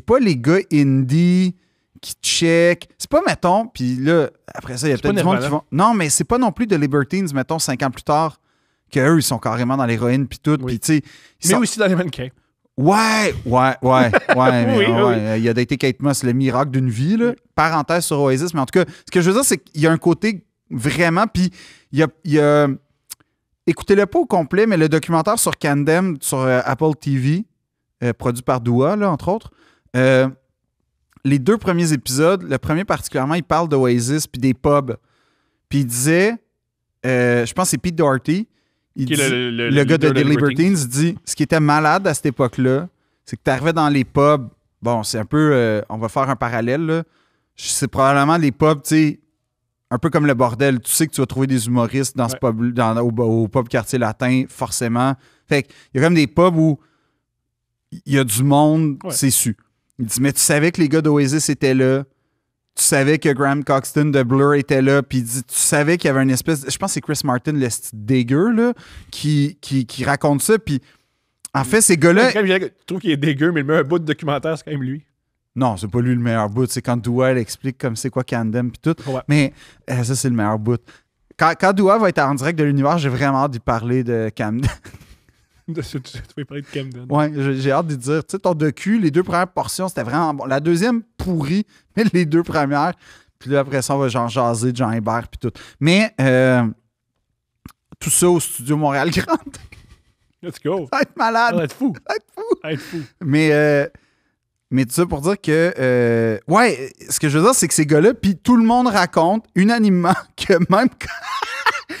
pas les gars indie qui check. C'est pas, mettons, puis là, après ça, il y a peut-être du monde qui vont... Non, mais c'est pas non plus de Libertines, mettons, 5 ans plus tard, qu'eux, ils sont carrément dans l'héroïne, puis tout. Oui. Puis tu sais... Mais aussi dans les mannequins. Ouais. Il a daté Kate Moss, le miracle d'une vie, là. Parenthèse sur Oasis, mais en tout cas, ce que je veux dire, c'est qu'il y a un côté vraiment, puis il y a écoutez-le pas au complet, mais le documentaire sur Candem, sur Apple TV, produit par Dua, là, entre autres, les 2 premiers épisodes, le premier particulièrement, il parle d'Oasis puis des pubs. Puis il disait, je pense que c'est Pete Doherty, le gars de The Libertines, il dit ce qui était malade à cette époque-là, c'est que tu arrivais dans les pubs. Bon, c'est un peu. On va faire un parallèle, là. C'est probablement les pubs, tu sais, un peu comme le bordel. Tu sais que tu vas trouver des humoristes dans ce pub, au pub quartier latin, forcément. Fait qu'il y a comme des pubs où il y a du monde, c'est su. Il dit, mais tu savais que les gars d'Oasis étaient là. Tu savais que Graham Coxon de Blur était là, puis tu savais qu'il y avait une espèce... Je pense que c'est Chris Martin, le style dégueu, là, qui raconte ça, puis en fait, ces gars-là... Je trouve qu'il est dégueu, mais le meilleur bout de documentaire, c'est quand même lui. Non, c'est pas lui le meilleur bout. C'est quand Dua explique comme c'est quoi Candem, puis tout. Ouais. Mais ça, c'est le meilleur bout. Quand Dua va être en direct de l'univers, j'ai vraiment hâte d'y parler de Camden. Tu vas parler de Camden. Ouais, j'ai hâte de dire. Tu sais, ton docu, les 2 premières portions, c'était vraiment bon. La deuxième, pourrie, mais les 2 premières. Puis là, après ça, on va genre jaser de Jean Hébert, puis tout. Mais tout ça au studio Montréal Grande. Let's go. Ça va être malade. Ça va être fou. Ça va être fou. fou. Mais tout ça pour dire que... ouais, ce que je veux dire, c'est que ces gars-là, puis tout le monde raconte unanimement que même quand...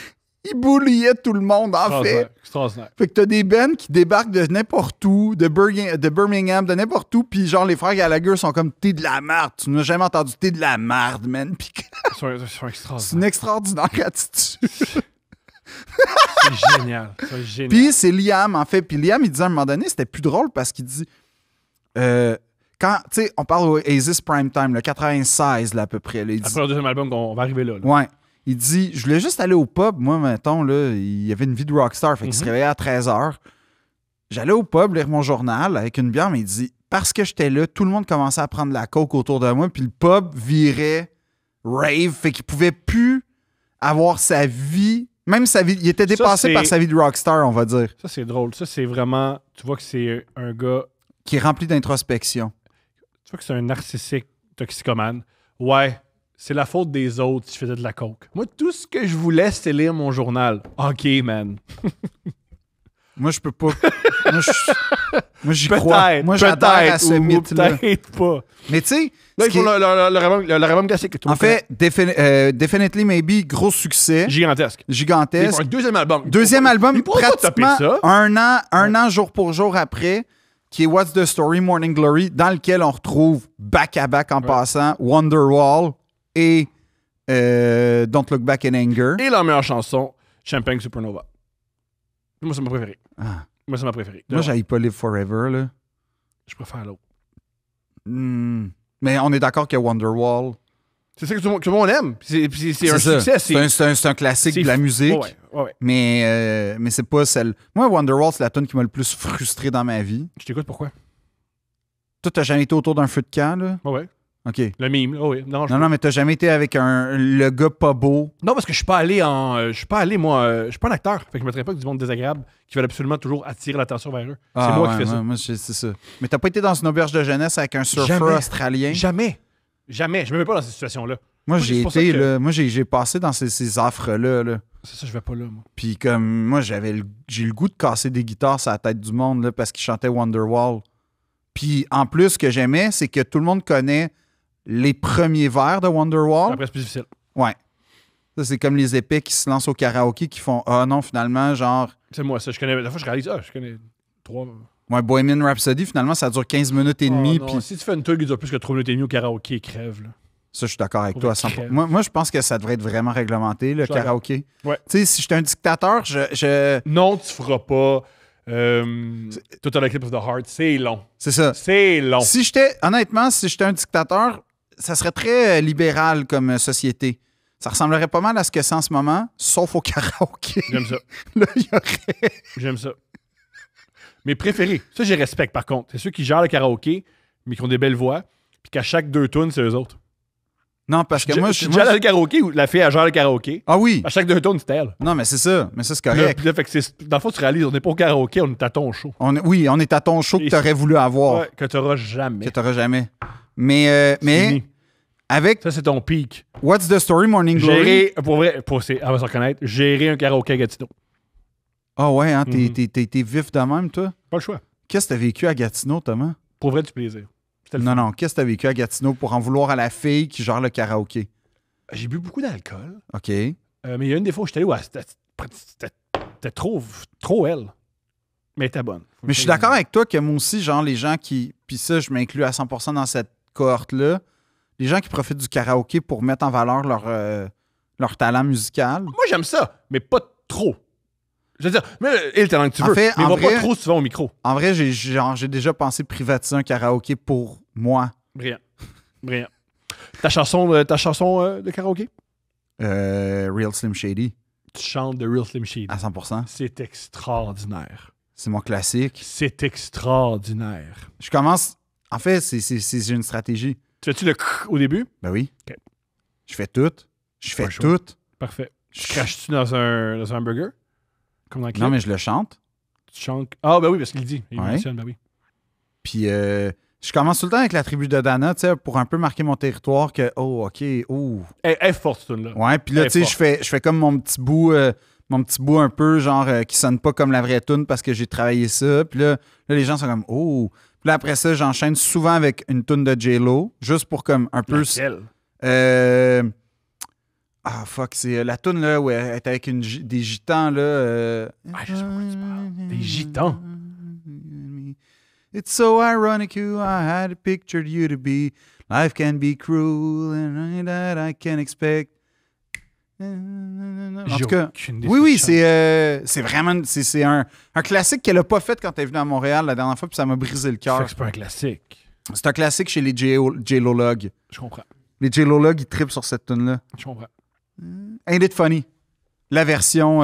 ils boulillaient tout le monde, en fait. Extraordinaire. Fait que t'as des bands qui débarquent de n'importe où, de Birmingham, de n'importe où, puis genre les frères Gallagher sont comme « T'es de la merde, tu n'as jamais entendu, t'es de la merde, man. » Puis Ils sont extraordinaires. C'est une extraordinaire attitude. C'est génial. C'est génial. Puis c'est Liam, en fait. Puis Liam, il disait à un moment donné, c'était plus drôle parce qu'il dit... quand, tu sais, on parle au Oasis Prime Time, le 96, là, à peu près. Là, il dit, après le deuxième album, on va arriver là. Ouais. Il dit, je voulais juste aller au pub. Moi, mettons, là, il y avait une vie de rockstar. Fait qu'il se réveillait à 13h. J'allais au pub lire mon journal avec une bière, mais il dit, parce que j'étais là, tout le monde commençait à prendre la coke autour de moi, puis le pub virait rave. Fait qu'il pouvait plus avoir sa vie. Même sa vie, il était dépassé par sa vie de rockstar, on va dire. Ça, c'est drôle. Ça, c'est vraiment, tu vois que c'est un gars... qui est rempli d'introspection. Tu vois que c'est un narcissique toxicomane. Ouais, c'est la faute des autres si je faisais de la coke. Moi, tout ce que je voulais, c'était lire mon journal. OK, man. Moi, je peux pas. Moi, j'y crois. Moi, j'adhère à ce mythe-là. Peut-être pas. Mais tu sais... Là, il faut le album classique. En fait, Definitely Maybe, gros succès. Gigantesque. Un deuxième album. Deuxième album, pratiquement un an jour pour jour après, qui est What's the Story, Morning Glory, dans lequel on retrouve back-à-back en passant Wonderwall et Don't Look Back in Anger. Et la meilleure chanson, Champagne Supernova. Moi, c'est ma préférée. Moi, c'est ma préférée. Moi, j'haïs pas Live Forever, là. Je préfère l'autre. Mais on est d'accord que Wonderwall... C'est ça que tout le monde aime. C'est un ça. succès. C'est un classique de la musique. Ouais. Mais c'est pas celle... Moi, Wonderwall, c'est la tune qui m'a le plus frustré dans ma vie. Je t'écoute, pourquoi? Toi, t'as jamais été autour d'un feu de camp, là? Ouais. OK. Le mime, là, oui. Non, mais t'as jamais été avec le gars pas beau. Non, parce que je suis pas allé je suis pas un acteur. Fait que je mettrais pas que du monde désagréable qui veulent absolument toujours attirer l'attention vers eux. C'est moi qui fais ça. Moi, c'est ça. Mais t'as pas été dans une auberge de jeunesse avec un surfeur australien? Jamais. Je me mets pas dans cette situation-là. Moi, j'ai passé dans ces affres-là. Là. C'est ça, je vais pas là, moi. Puis comme, moi, j'ai le goût de casser des guitares sur la tête du monde là, parce qu'ils chantaient Wonderwall. Puis en plus, ce que j'aimais, c'est que tout le monde connaît les premiers vers de Wonderwall. Après, c'est plus difficile. Ouais. Ça, c'est comme les épais qui se lancent au karaoké qui font « Ah non, finalement, genre... » C'est moi, ça. La fois, je réalise, je connais 3... Ouais, Bohemian Rhapsody, finalement, ça dure 15 minutes et demie. Puis si tu fais une tune qui dure plus que 3 minutes et demie au karaoké, crève, là. Ça, je suis d'accord avec toi à 100%. Moi, je pense que ça devrait être vraiment réglementé, le karaoké. Ouais. Tu sais, si j'étais un dictateur, Non, tu feras pas... Total Eclipse of the Heart, c'est long. C'est ça. C'est long. Honnêtement, si j'étais un dictateur, ça serait très libéral comme société. Ça ressemblerait pas mal à ce que c'est en ce moment, sauf au karaoké. J'aime ça. Là, il y aurait... J'aime ça. Mes préférés, ça, j'y respecte par contre. C'est ceux qui gèrent le karaoké, mais qui ont des belles voix, puis qu'à chaque 2 tunes, c'est eux autres. Non, parce que moi, je suis déjà dans le karaoké où la fille, elle gère le karaoké. Ah oui. À chaque 2 tunes, c'est elle. Non, mais c'est ça. Mais ça, c'est correct. Là, fait que dans le fond, tu réalises, on n'est pas au karaoké, on est à ton show. Oui, on est à ton show que tu aurais voulu avoir. Ouais, que tu n'auras jamais. Que tu n'auras jamais. Mais avec... Ça, c'est ton peak. What's the Story, Morning Glory? Pour vrai, elle va se reconnaître, gérer un karaoké à Gatineau. Ah ouais, hein? T'es vif de même, toi? Pas le choix. Qu'est-ce que t'as vécu à Gatineau, Thomas? Pour vrai, du plaisir. Non, qu'est-ce que t'as vécu à Gatineau pour en vouloir à la fille qui gère le karaoké? J'ai bu beaucoup d'alcool. OK. Mais il y a une des fois où j'étais allé où c'était trop elle. Mais elle était bonne. Mais je suis d'accord avec toi que moi aussi, genre, les gens qui... Puis ça, je m'inclus à 100% dans cette cohorte-là. Les gens qui profitent du karaoké pour mettre en valeur leur talent musical. Moi, j'aime ça, mais pas trop. Je veux dire, mais le talent que tu veux, mais va pas trop souvent au micro. En vrai, j'ai déjà pensé privatiser un karaoké pour moi. Brillant. Ta chanson de karaoké? Real Slim Shady. Tu chantes de Real Slim Shady. À 100%. C'est extraordinaire. C'est mon classique. C'est extraordinaire. Je commence... En fait, c'est une stratégie. Tu fais-tu le au début? Ben oui. OK. Je fais tout. Parfait. Je crache-tu dans un burger? Comme dans le clip? Non, mais je le chante. Tu chantes... Ah, ben oui, parce qu'il le dit. Il ouais. mentionne, ben oui. Puis, je commence tout le temps avec la tribu de Dana, tu sais, pour un peu marquer mon territoire que, oh, OK, oh. Elle est forte, cette tune-là. Ouais, puis là, tu sais, je fais comme mon petit bout un peu, genre, qui sonne pas comme la vraie tune parce que j'ai travaillé ça. Puis là, les gens sont comme, oh. Puis là, après ça, j'enchaîne souvent avec une tune de J-Lo, juste pour comme un peu... Laquelle? Ah, fuck, c'est la tune là où elle est avec des gitans, là. Je sais pas quoi tu parles. Des gitans? It's so ironic who I had pictured you to be. Life can be cruel and that I can expect. En tout cas, oui, c'est vraiment c'est un classique qu'elle a pas fait quand elle est venue à Montréal la dernière fois, puis ça m'a brisé le cœur. C'est pas un classique. C'est un classique chez les J-Lo-logs. Je comprends. Les J-Lo-logs, ils trippent sur cette tune-là. Je comprends. Ain't it funny? La version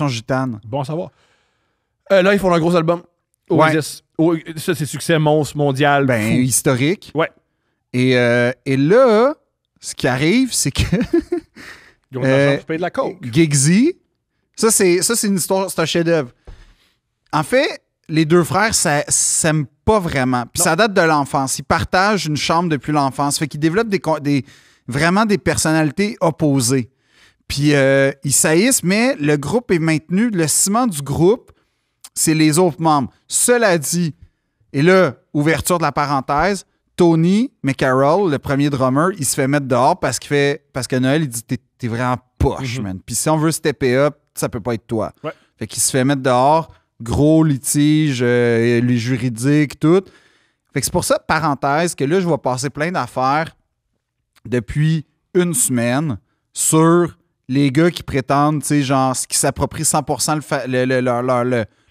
gitane. Bon à savoir. Là, ils font un gros album. Oasis. Ouais. Ça, c'est succès monstre mondial. Ben, fou. historique. Ouais. Et là, ce qui arrive, c'est que... Ils ont l'argent pour payer de la coke. Giggsy, ça c'est une histoire, c'est un chef-d'œuvre. En fait, les deux frères s'aiment pas vraiment. Puis ça date de l'enfance. Ils partagent une chambre depuis l'enfance. Fait qu'ils développent vraiment des personnalités opposées. Puis ils saillissent, mais le groupe est maintenu. Le ciment du groupe, c'est les autres membres. Cela dit, et là, ouverture de la parenthèse, Tony McCarroll, le premier drummer, il se fait mettre dehors parce que Noël, il dit t'es vraiment poche, man. Puis si on veut stepper up, ça peut pas être toi. Ouais. Fait qu'il se fait mettre dehors, gros litige, les juridiques, tout. Fait que c'est pour ça, parenthèse, que là, je vais passer plein d'affaires depuis une semaine sur les gars qui prétendent, tu sais, genre, qui s'approprient 100%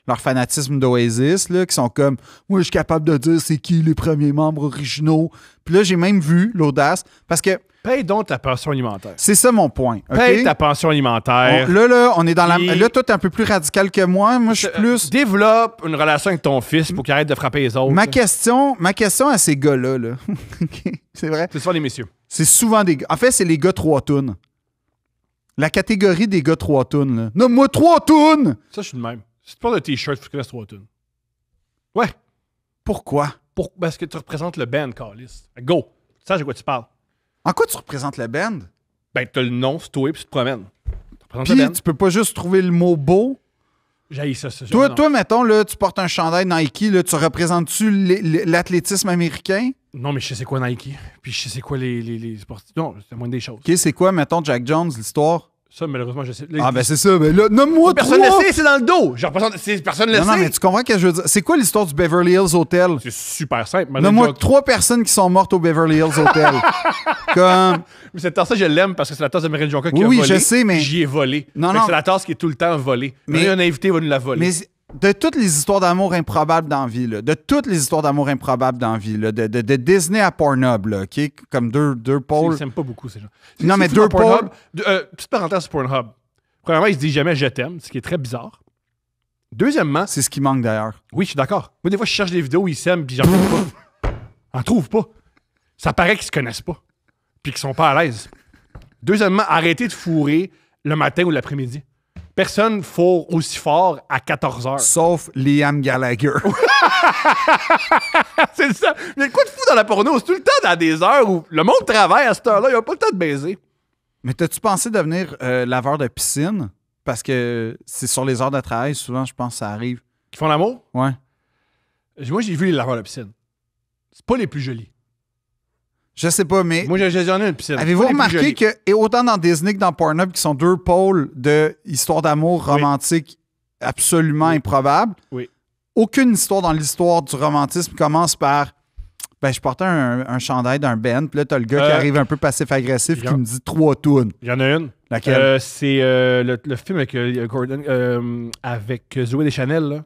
leur fanatisme d'Oasis, là, qui sont comme « Moi, je suis capable de dire c'est qui les premiers membres originaux. » Puis là, j'ai même vu l'audace, parce que Paye donc ta pension alimentaire. c'est ça mon point. OK? Paye ta pension alimentaire. Là, on est dans la... Puis- Là, toi, t'es un peu plus radical que moi. Moi, je suis plus... Développe une relation avec ton fils pour qu'il arrête de frapper les autres. Ma question à ces gars-là, là, OK, c'est vrai, C'est souvent les messieurs. c'est souvent des gars... En fait, c'est les gars 3 tunes. La catégorie des gars 3 tunes, là. Nomme-moi 3 tunes! Ça, je suis de même. Si tu portes un t-shirt, il faut que tu connaisses 3 tunes. Ouais. Pourquoi? Parce que tu représentes le band, Carlis. Go. Tu sais de quoi tu parles. En quoi tu représentes le band? Ben, t'as le nom, c'est toi, puis tu te promènes. Tu représentes le Puis band. tu peux pas juste trouver le mot beau. J'haïs ça. Toi, mettons, là, tu portes un chandail Nike, là, tu représentes-tu l'athlétisme américain? Non, mais je sais c'est quoi Nike. Puis je sais c'est quoi les sportifs. Non, c'est la moindre des choses. OK, c'est quoi, mettons, Jack Jones, l'histoire? Ça, malheureusement, je sais. Ah, ben c'est ça. Ben là, nomme-moi Personne ne 3! le sait, c'est dans le dos. Je représente. Personne ne le Non, sait. non, mais tu comprends ce que je veux dire? C'est quoi l'histoire du Beverly Hills Hotel? C'est super simple. Nomme-moi 3 personnes qui sont mortes au Beverly Hills Hotel. Comme... Mais cette tasse-là, je l'aime parce que c'est la tasse de Mary Jonka qui Oui, a oui, volé. je sais, mais- J'y ai volé. Non, Fait que non. c'est la tasse qui est tout le temps volée. Mais- Mais un invité va nous la voler. Mais de toutes les histoires d'amour improbables dans la vie, là, de toutes les histoires d'amour improbables dans la vie, là, de Disney à Pornhub, là, OK? Comme deux pôles. Ils s'aiment pas beaucoup, ces gens. Non, mais C'est deux fou dans Pornhub. pôles. Petite parenthèse sur Pornhub. Premièrement, ils se disent jamais je t'aime, ce qui est très bizarre. Deuxièmement, C'est ce qui manque d'ailleurs. oui, je suis d'accord. Moi, des fois, je cherche des vidéos où ils s'aiment, puis j'en trouve pas. J'en trouve pas. Ça paraît qu'ils se connaissent pas. Puis qu'ils sont pas à l'aise. Deuxièmement, arrêtez de fourrer le matin ou l'après-midi. Personne fourre aussi fort à 14h. Sauf Liam Gallagher. C'est ça. Il y a quoi de fou dans la porno? C'est tout le temps dans des heures où le monde travaille à cette heure-là. Il a pas le temps de baiser. Mais t'as-tu pensé devenir laveur de piscine? Parce que c'est sur les heures de travail, souvent, je pense que ça arrive. Qui font l'amour? Ouais. Moi, j'ai vu les laveurs de piscine. C'est pas les plus jolis. Je sais pas, mais Moi, j'en ai une piscine. avez-vous C'est pas les plus remarqué jolis. que, et autant dans Disney que dans Pornhub, qui sont deux pôles de histoires d'amour Oui. romantique absolument improbables, Oui. aucune histoire dans l'histoire du romantisme commence par ben, je portais un chandail d'un band, puis là, t'as le gars qui arrive un peu passif-agressif qui me dit 3 tunes. Il y en a une. Laquelle? C'est le film avec Gordon, avec Zoé Deschanel, là.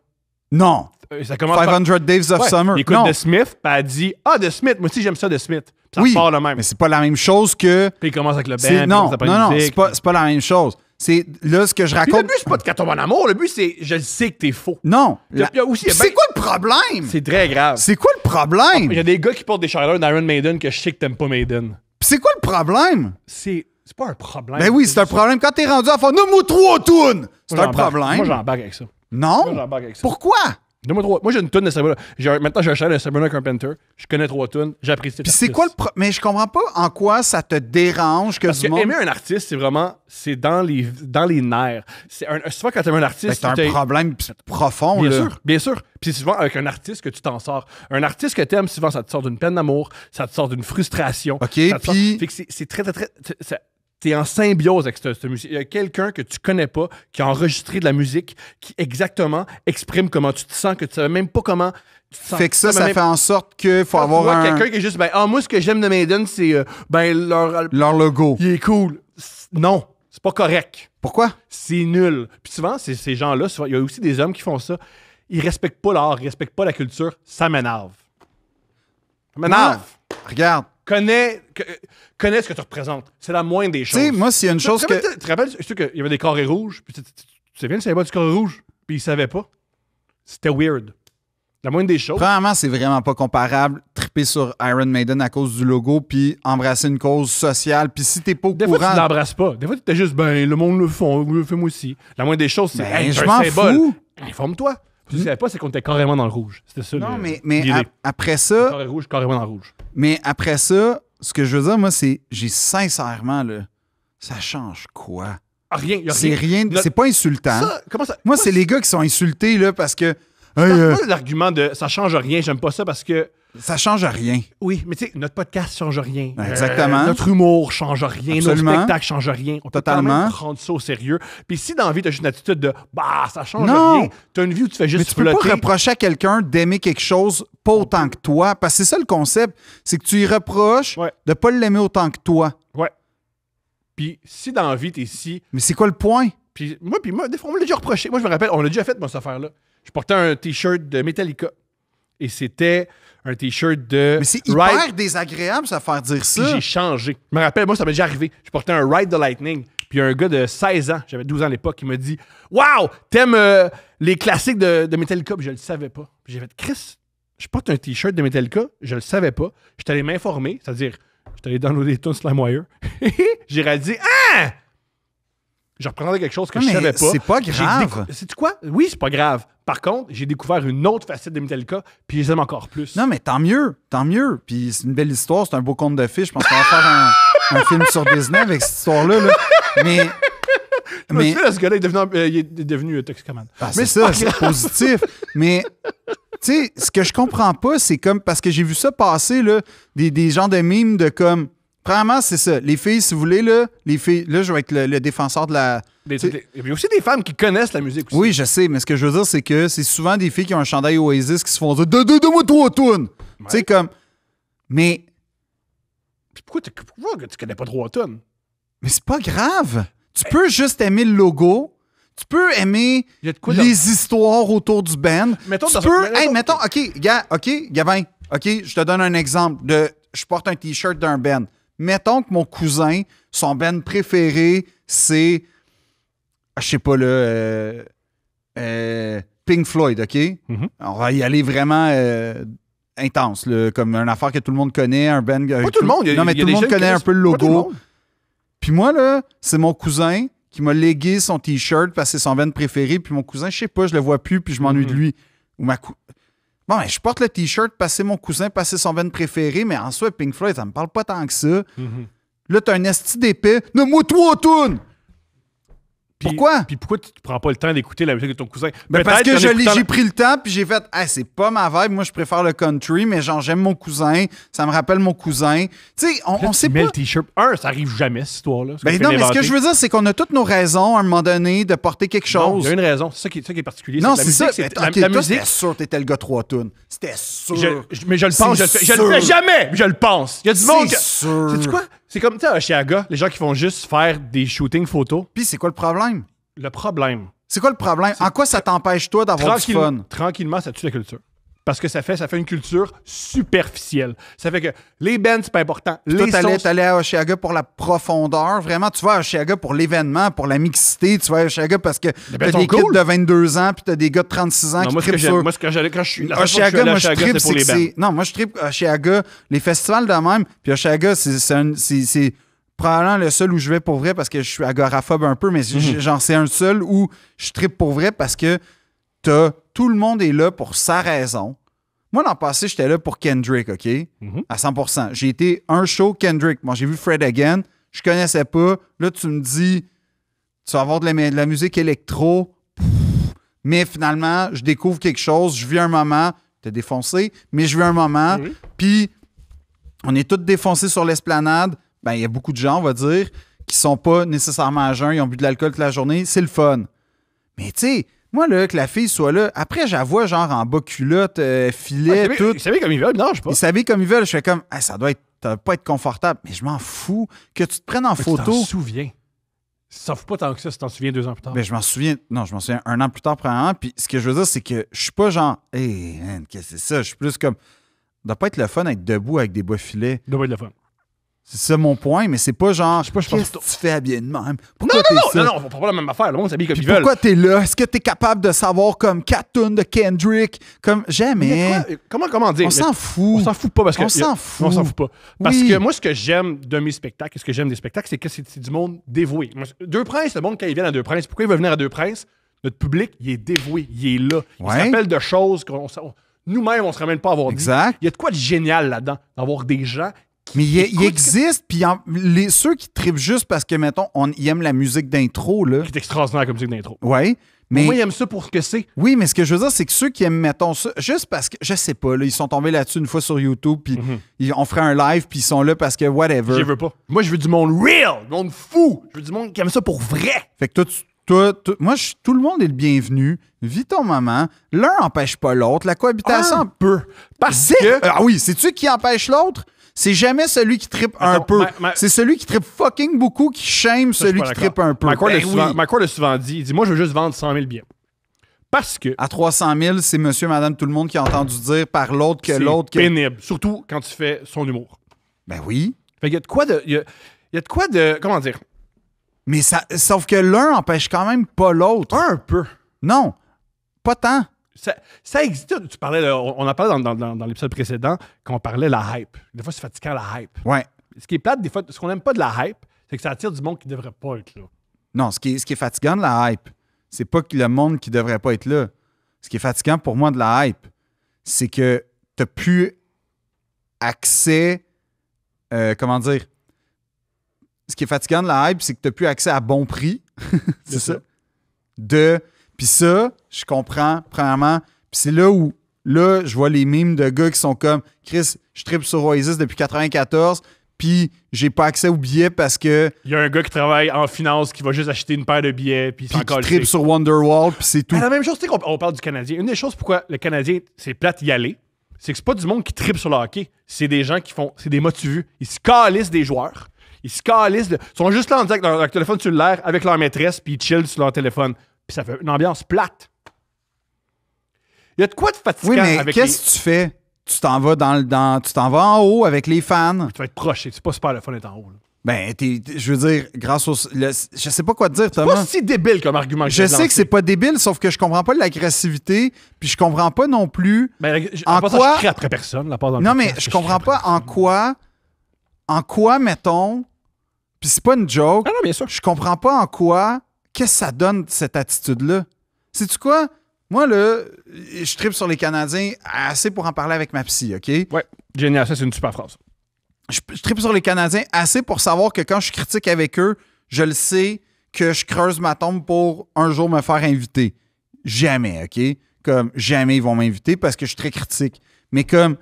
Non! Ça commence par... 500 Days of Ouais, Summer. il écoute Non. de Smith, puis elle dit « Ah, de Smith, moi aussi j'aime ça de Smith. » Puis ça Oui, part le même. mais c'est pas la même chose que... Puis il commence avec le band, c'est- puis non, ça prend non, une non, musique. c'est pas la même chose. C'est là ce que je Puis raconte. le but, c'est pas de qu'elle tombe en amour. Le but, c'est je sais que t'es faux. Non. Il y a aussi- il y a C'est bien- quoi le problème? C'est très grave. C'est quoi le problème? Il y a des gars qui portent des chandails d'Iron Maiden que je sais que t'aimes pas Maiden. C'est quoi le problème? C'est pas un problème. Ben oui, c'est un problème. Quand t'es rendu à faire nomme-moi 3 tunes, c'est Moi, un j'embarque. problème. Moi, j'embarque avec ça. Non? Moi, j'embarque avec ça. Pourquoi? Donne-moi 3. Moi, j'ai une toune de Sabrina. Maintenant, j'ai un chandail de Sabrina Carpenter. Je connais 3 tunes. J'apprécie. Puis c'est quoi le Mais je comprends pas en quoi ça te dérange que Parce du que monde... aimer un artiste, c'est vraiment. C'est dans les nerfs. Souvent, quand t'aimes un Ben, artiste. c'est un problème profond, Bien là. sûr, bien sûr. Puis c'est souvent avec un artiste que tu t'en sors. Un artiste que t'aimes, souvent, ça te sort d'une peine d'amour, ça te sort d'une frustration. OK, ça te sort- puis- Fait que c'est très, très, très. T'es en symbiose avec cette musique. Il y a quelqu'un que tu connais pas qui a enregistré de la musique qui exactement exprime comment tu te sens, que tu savais même pas comment. Tu te sens. Fait que ça même- fait en sorte qu'il faut Quand tu avoir vois un... quelqu'un qui est juste, moi, ce que j'aime de Maiden, c'est, leur logo. il est cool. Non, c'est pas correct. Pourquoi? C'est nul. Puis souvent, ces gens-là, souvent, il y a aussi des hommes qui font ça. Ils respectent pas l'art, ils respectent pas la culture. Ça m'énerve. Ça m'énerve. Ah, regarde. Connais ce que tu représentes. C'est la moindre des Tu choses. sais, moi, s'il y a une chose que... Tu te rappelles, je sais qu'il y avait des carrés rouges. Puis tu sais bien le symbole du carré rouge. Puis ils savaient pas. C'était weird. La moindre des choses. Premièrement, c'est vraiment pas comparable triper sur Iron Maiden à cause du logo puis embrasser une cause sociale. Puis si t'es pas au Des fois, tu courant... l'embrasses pas. Des fois, tu es juste, le monde le fait moi aussi. La moindre des choses, c'est, Ben, c'est je un m'en symbole. fous. Informe-toi. Tu savais pas, c'est qu'on était carrément dans le rouge. C'était ça. Non, mais l'idée. après ça... Carré rouge, carrément dans le rouge. Mais après ça, ce que je veux dire, moi, c'est... J'ai sincèrement, là... Ça change quoi? Ah, rien, y a C'est rien... Notre- C'est pas insultant. Ça, comment ça? Moi, c'est les gars qui sont insultés, là, parce que... Moi, Hey, l'argument de ça change rien, j'aime pas ça parce que. ça change rien. Oui, mais tu sais, notre podcast change rien. Exactement. Notre humour change rien. Absolument. Nos spectacles changent rien. On peut quand Totalement. même prendre ça au sérieux. Puis si dans la vie, t'as juste une attitude de ça change Non. rien, t'as une vie où tu fais Mais juste tu peux pas flotter. reprocher à quelqu'un d'aimer quelque chose pas autant que toi. Parce que c'est ça le concept. C'est que tu y reproches Ouais. de pas l'aimer autant que toi. Ouais. Puis si dans la vie, t'es si. Mais c'est quoi le point? Puis moi, des fois, on me l'a déjà reproché. Moi, je me rappelle, on l'a déjà fait, moi, cette affaire-là. Je portais un T-shirt de Metallica. Et c'était un T-shirt de... Mais c'est hyper désagréable, ça, faire dire Puis ça. j'ai changé. Je me rappelle, moi, ça m'est déjà arrivé. Je portais un Ride the Lightning. Puis un gars de 16 ans, j'avais 12 ans à l'époque, qui m'a dit « Wow! T'aimes les classiques de Metallica? » Puis je le savais pas. Puis j'ai fait « Chris, je porte un T-shirt de Metallica. » Je le savais pas. J'étais allé m'informer, c'est-à-dire, j'étais allé downloader des tunes sur LimeWire. J'ai réalisé « Ah! » Je représentais quelque chose que je savais pas. C'est pas grave. Sais-tu quoi? Oui, c'est pas grave. Par contre, j'ai découvert une autre facette de Metallica, puis je les aime encore plus. Non, mais tant mieux. Puis c'est une belle histoire, c'est un beau conte de fées. Je pense qu'on va faire un film sur Disney avec cette histoire-là. Là. Mais ce gars-là il est devenu toxicomane. C'est ça, c'est positif. Mais, tu sais, ce que je comprends pas, c'est comme... Parce que j'ai vu ça passer, là, des genres de mimes de comme... Premièrement, c'est ça. Les filles, si vous voulez, là, je vais être le défenseur de la... Il y a aussi des femmes qui connaissent la musique aussi. Oui, je sais, mais ce que je veux dire, c'est que c'est souvent des filles qui ont un chandail Oasis qui se font dire « Donne-moi 3 tunes! » Tu sais, comme... Mais... Pourquoi tu connais pas 3 tonnes? Mais c'est pas grave. Tu peux juste aimer le logo. Tu peux aimer les histoires autour du band. Mettons, OK, Gavin, OK, je te donne un exemple de... Je porte un T-shirt d'un band. Mettons que mon cousin, son band préféré, c'est... Je sais pas, là... Pink Floyd, OK? Mm-hmm. On va y aller vraiment intense, là, comme une affaire que tout le monde connaît, un band... Pas tout le monde. Non, mais tout le monde connaît un peu le logo. Puis moi, là, c'est mon cousin qui m'a légué son T-shirt parce que c'est son band préféré. Puis mon cousin, je sais pas, je le vois plus, puis je m'ennuie de lui. Ou Bon, ben, je porte le T-shirt parce que c'est mon cousin, parce que c'est son band préféré, mais en soi, Pink Floyd, ça me parle pas tant que ça. Mm-hmm. Là, t'as un esti d'épais. Donne-moi 3 tunes! Pourquoi? Puis pourquoi tu prends pas le temps d'écouter la musique de ton cousin? Ben parce que j'ai pris le temps, puis j'ai fait « c'est pas ma vibe, moi je préfère le country, mais genre j'aime mon cousin, ça me rappelle mon cousin. » Tu sais, on sait pas... le T-shirt. Ça arrive jamais, cette histoire-là. Ben non, mais ce que je veux dire, c'est qu'on a toutes nos raisons, à un moment donné, de porter quelque chose. Il y a une raison. C'est ça qui est particulier. Non, c'est ça. La musique... C'était sûr que t'étais le gars 3 tunes. C'était sûr. Mais je le pense. Je le fais jamais, mais je le pense. Il y a du monde C'est sûr. Sais-tu quoi? C'est comme, tu sais, à Oshiaga, les gens qui font juste faire des shootings photos. Puis c'est quoi le problème? Le problème. C'est quoi le problème? En quoi ça t'empêche, toi, d'avoir du fun? Tranquillement, ça tue la culture. Parce que ça fait une culture superficielle. Ça fait que les bands, c'est pas important. T'allais à Oshiaga pour la profondeur. Vraiment, tu vas à Oshiaga pour l'événement, pour la mixité. Tu vas à Oshiaga parce que t'as des kids de 22 ans puis t'as des gars de 36 ans qui trippent sur... Moi, quand je suis... Oshiaga, moi, je trippe, c'est pour les bands. Non, moi, je trippe Oshiaga. Les festivals de même. Puis Oshiaga, c'est probablement le seul où je vais pour vrai parce que je suis agoraphobe un peu, mais j'en sais un seul où je trippe pour vrai parce que tout le monde est là pour sa raison. Moi, l'an passé, j'étais là pour Kendrick, OK? À 100%. J'ai été un show Kendrick. Moi, j'ai vu Fred Again. Je connaissais pas. Là, tu me dis, tu vas avoir de la musique électro. Mais finalement, je découvre quelque chose. Je vis un moment. T'es défoncé, mais je vis un moment. Puis, on est tous défoncés sur l'esplanade. Ben, il y a beaucoup de gens, on va dire, qui sont pas nécessairement à jeun. Ils ont bu de l'alcool toute la journée. C'est le fun. Mais, tu sais... Moi, là, que la fille soit là, après, j'avoue, genre en bas culotte, filet, tout. Il savait comme ils veulent, non, je sais pas. Il savait comme ils veulent. Je fais comme, ça doit pas être confortable. Mais je m'en fous. Que tu te prennes en photo. Tu t'en souviens. Ça ne fout pas tant que ça si t'en souviens 2 ans plus tard. Ben, je m'en souviens 1 an plus tard, premièrement. Puis ce que je veux dire, c'est que je suis pas genre, man, qu'est-ce que c'est ça? Je suis plus comme, ça doit pas être le fun d'être debout avec des bas filets. Ça doit pas être le fun. C'est ça mon point, mais c'est pas genre, je pense qu'est-ce que tu fais habillé de même? Non, on va pas la même affaire. Le monde s'habille comme ils veulent. Pourquoi t'es là? Est-ce que t'es capable de savoir comme 4 tunes de Kendrick? Comme, jamais. Comment dire? On s'en fout. On s'en fout pas parce que... On s'en fout. On s'en fout pas. Parce que moi, ce que j'aime de mes spectacles, ce que j'aime des spectacles, c'est que c'est du monde dévoué. Deux Princes, le monde, quand ils viennent à Deux Princes, pourquoi ils veulent venir à Deux Princes? Notre public, il est dévoué, il est là. Il se rappelle de choses qu'on nous-mêmes, on se ramène pas à avoir dit. Exact. Il y a de quoi de génial là-dedans, d'avoir des gens... Mais il existe, puis ceux qui trippent juste parce que, mettons, ils aiment la musique d'intro, là. Qui est extraordinaire comme musique d'intro. Oui, mais... Moi, ils aiment ça pour ce que c'est. Oui, mais ce que je veux dire, c'est que ceux qui aiment, mettons, ça, juste parce que, je sais pas, là, ils sont tombés là-dessus une fois sur YouTube, puis on ferait un live, puis ils sont là parce que whatever. Je veux pas. Moi, je veux du monde real, du monde fou. Je veux du monde qui aime ça pour vrai. Fait que moi, tout le monde est le bienvenu. Vis ton moment. L'un n'empêche pas l'autre. La cohabitation... Un peu. Parce que... Ah oui, c'est-tu qui empêche l'autre? C'est jamais celui qui trippe un peu. C'est celui qui trippe fucking beaucoup qui shame celui qui trippe un peu. Mike Ward l'a souvent dit. Il dit, moi, je veux juste vendre 100 000 billets. Parce que À 300 000, c'est monsieur, madame, tout le monde qui a entendu dire par l'autre que c'est l'autre... Que... pénible. Surtout quand tu fais son humour. Ben oui. Fait qu'il y a de quoi de... Il y a de quoi de... Comment dire? Mais ça, sauf que l'un empêche quand même pas l'autre. Un peu. Non, pas tant. Ça existe. Tu parlais, on en parlait dans l'épisode précédent, quand on parlait de la hype. Des fois, c'est fatigant, la hype. Ouais. Ce qui est plate, des fois, ce qu'on n'aime pas de la hype, c'est que ça attire du monde qui ne devrait pas être là. Non, ce qui est fatigant de la hype, c'est pas que le monde qui devrait pas être là. Ce qui est fatigant pour moi de la hype, c'est que t'as plus accès... comment dire? Ce qui est fatigant de la hype, c'est que t'as plus accès à bon prix. C'est ça. Puis ça, je comprends, premièrement. Puis c'est là où, là, je vois les mimes de gars qui sont comme « Chris, je tripe sur Oasis depuis 94, puis j'ai pas accès aux billets parce que... » Il y a un gars qui travaille en finance qui va juste acheter une paire de billets, puis il s'en Puis qui colle. tripe sur Wonderwall, puis c'est tout. La même chose, tu sais, on parle du Canadien. Une des choses pourquoi le Canadien, c'est plate y aller, c'est que c'est pas du monde qui tripe sur le hockey. C'est des gens qui font... C'est des motivus. Ils se calissent des joueurs. Ils se calissent. Ils sont juste là en direct dans leur téléphone cellulaire avec leur maîtresse, puis ils chillent sur leur téléphone. Puis ça fait une ambiance plate. Il y a de quoi de fatigant Oui, mais avec qu'est-ce que tu fais? Tu t'en vas tu t'en vas en haut avec les fans. Tu vas être proche. C'est pas super le fun d'être en haut. Là. Ben, je veux dire, grâce au... je sais pas quoi te dire, Thomas. Pas si débile comme argument que Je sais que c'est pas débile, sauf que je comprends pas l'agressivité, puis je comprends pas non plus en quoi... je crie après personne. Non, mais je comprends pas en quoi, mettons... Puis c'est pas une joke. Ah non, bien sûr. Je comprends pas en quoi... Qu'est-ce que ça donne, cette attitude-là? Sais-tu quoi? Moi, là, je tripe sur les Canadiens assez pour en parler avec ma psy, OK? Ouais, génial. Ça, c'est une super phrase. Je tripe sur les Canadiens assez pour savoir que quand je critique avec eux, je le sais que je creuse ma tombe pour un jour me faire inviter. Jamais, OK? Comme jamais ils vont m'inviter parce que je suis très critique. Mais comme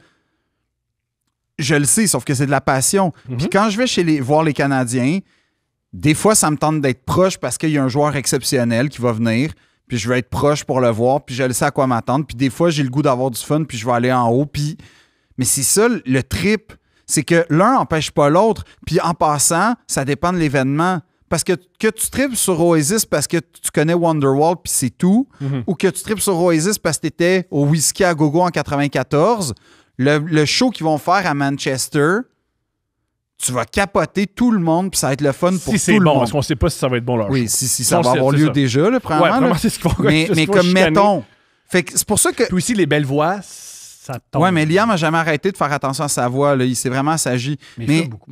je le sais, sauf que c'est de la passion. Puis quand je vais voir les Canadiens, des fois, ça me tente d'être proche parce qu'il y a un joueur exceptionnel qui va venir, puis je vais être proche pour le voir, puis je le sais à quoi m'attendre. Puis des fois, j'ai le goût d'avoir du fun, puis je vais aller en haut. Mais c'est ça, le trip. C'est que l'un n'empêche pas l'autre. Puis en passant, ça dépend de l'événement. Parce que tu tripes sur Oasis parce que tu connais Wonderwall, puis c'est tout, ou que tu tripes sur Oasis parce que tu étais au Whisky à Gogo en 94, le show qu'ils vont faire à Manchester... Tu vas capoter tout le monde, puis ça va être le fun pour tout le monde. Si c'est bon, parce qu'on sait pas si ça va être bon leur Oui, show. si ça va avoir lieu déjà, là, premièrement. Ouais, vraiment, c'est ce qu'ils vont Mais comme mettons... Fait que c'est pour ça que... Puis aussi, les belles voix, ça tombe. Ouais, mais Liam n'a jamais arrêté de faire attention à sa voix. Là. Il s'est vraiment assagi. Mais il fait beaucoup.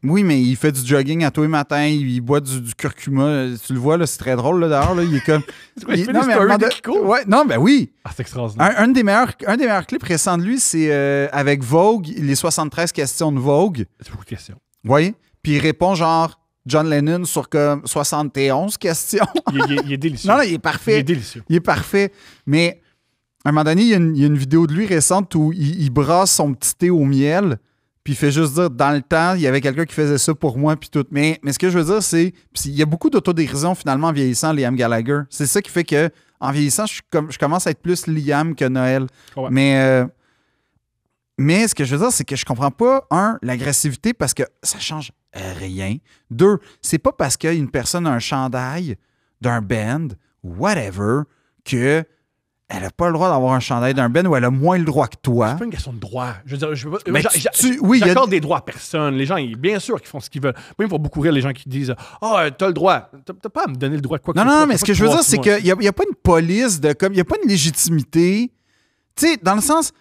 Oui, mais il fait du jogging à tous les matins. Il boit du curcuma. Tu le vois, là, c'est très drôle, là, d'ailleurs. Là. Il est comme... Non, ben oui. Ah, c'est extraordinaire. Un des meilleurs clips récents de lui, c'est avec Vogue, les 73 questions de Vogue. C'est beaucoup de questions. Oui. Puis il répond genre John Lennon sur comme 71 questions. il est délicieux. Non, il est parfait. Il est délicieux. Il est parfait. Mais à un moment donné, il y a une vidéo de lui récente où il brasse son petit thé au miel. Puis il fait juste dire, dans le temps, il y avait quelqu'un qui faisait ça pour moi, puis tout. Mais ce que je veux dire, c'est... Il y a beaucoup d'autodérision, finalement, en vieillissant, Liam Gallagher. C'est ça qui fait que en vieillissant, je commence à être plus Liam que Noël. Ouais. Mais ce que je veux dire, c'est que je comprends pas, l'agressivité, parce que ça change rien. 2, c'est pas parce qu'une personne a un chandail d'un band, whatever, que elle n'a pas le droit d'avoir un chandail d'un band ou elle a moins le droit que toi. C'est pas une question de droit. Je veux dire, oui, j'accorde des droits à personne. Les gens, bien sûr qu'ils font ce qu'ils veulent. Moi, il faut beaucoup rire les gens qui disent « Ah, t'as le droit. » T'as pas à me donner le droit de quoi que ce soit. Non, mais ce que je veux dire, c'est qu'il n'y a pas une police, il n'y a pas une légitimité. Tu sais, dans le sens...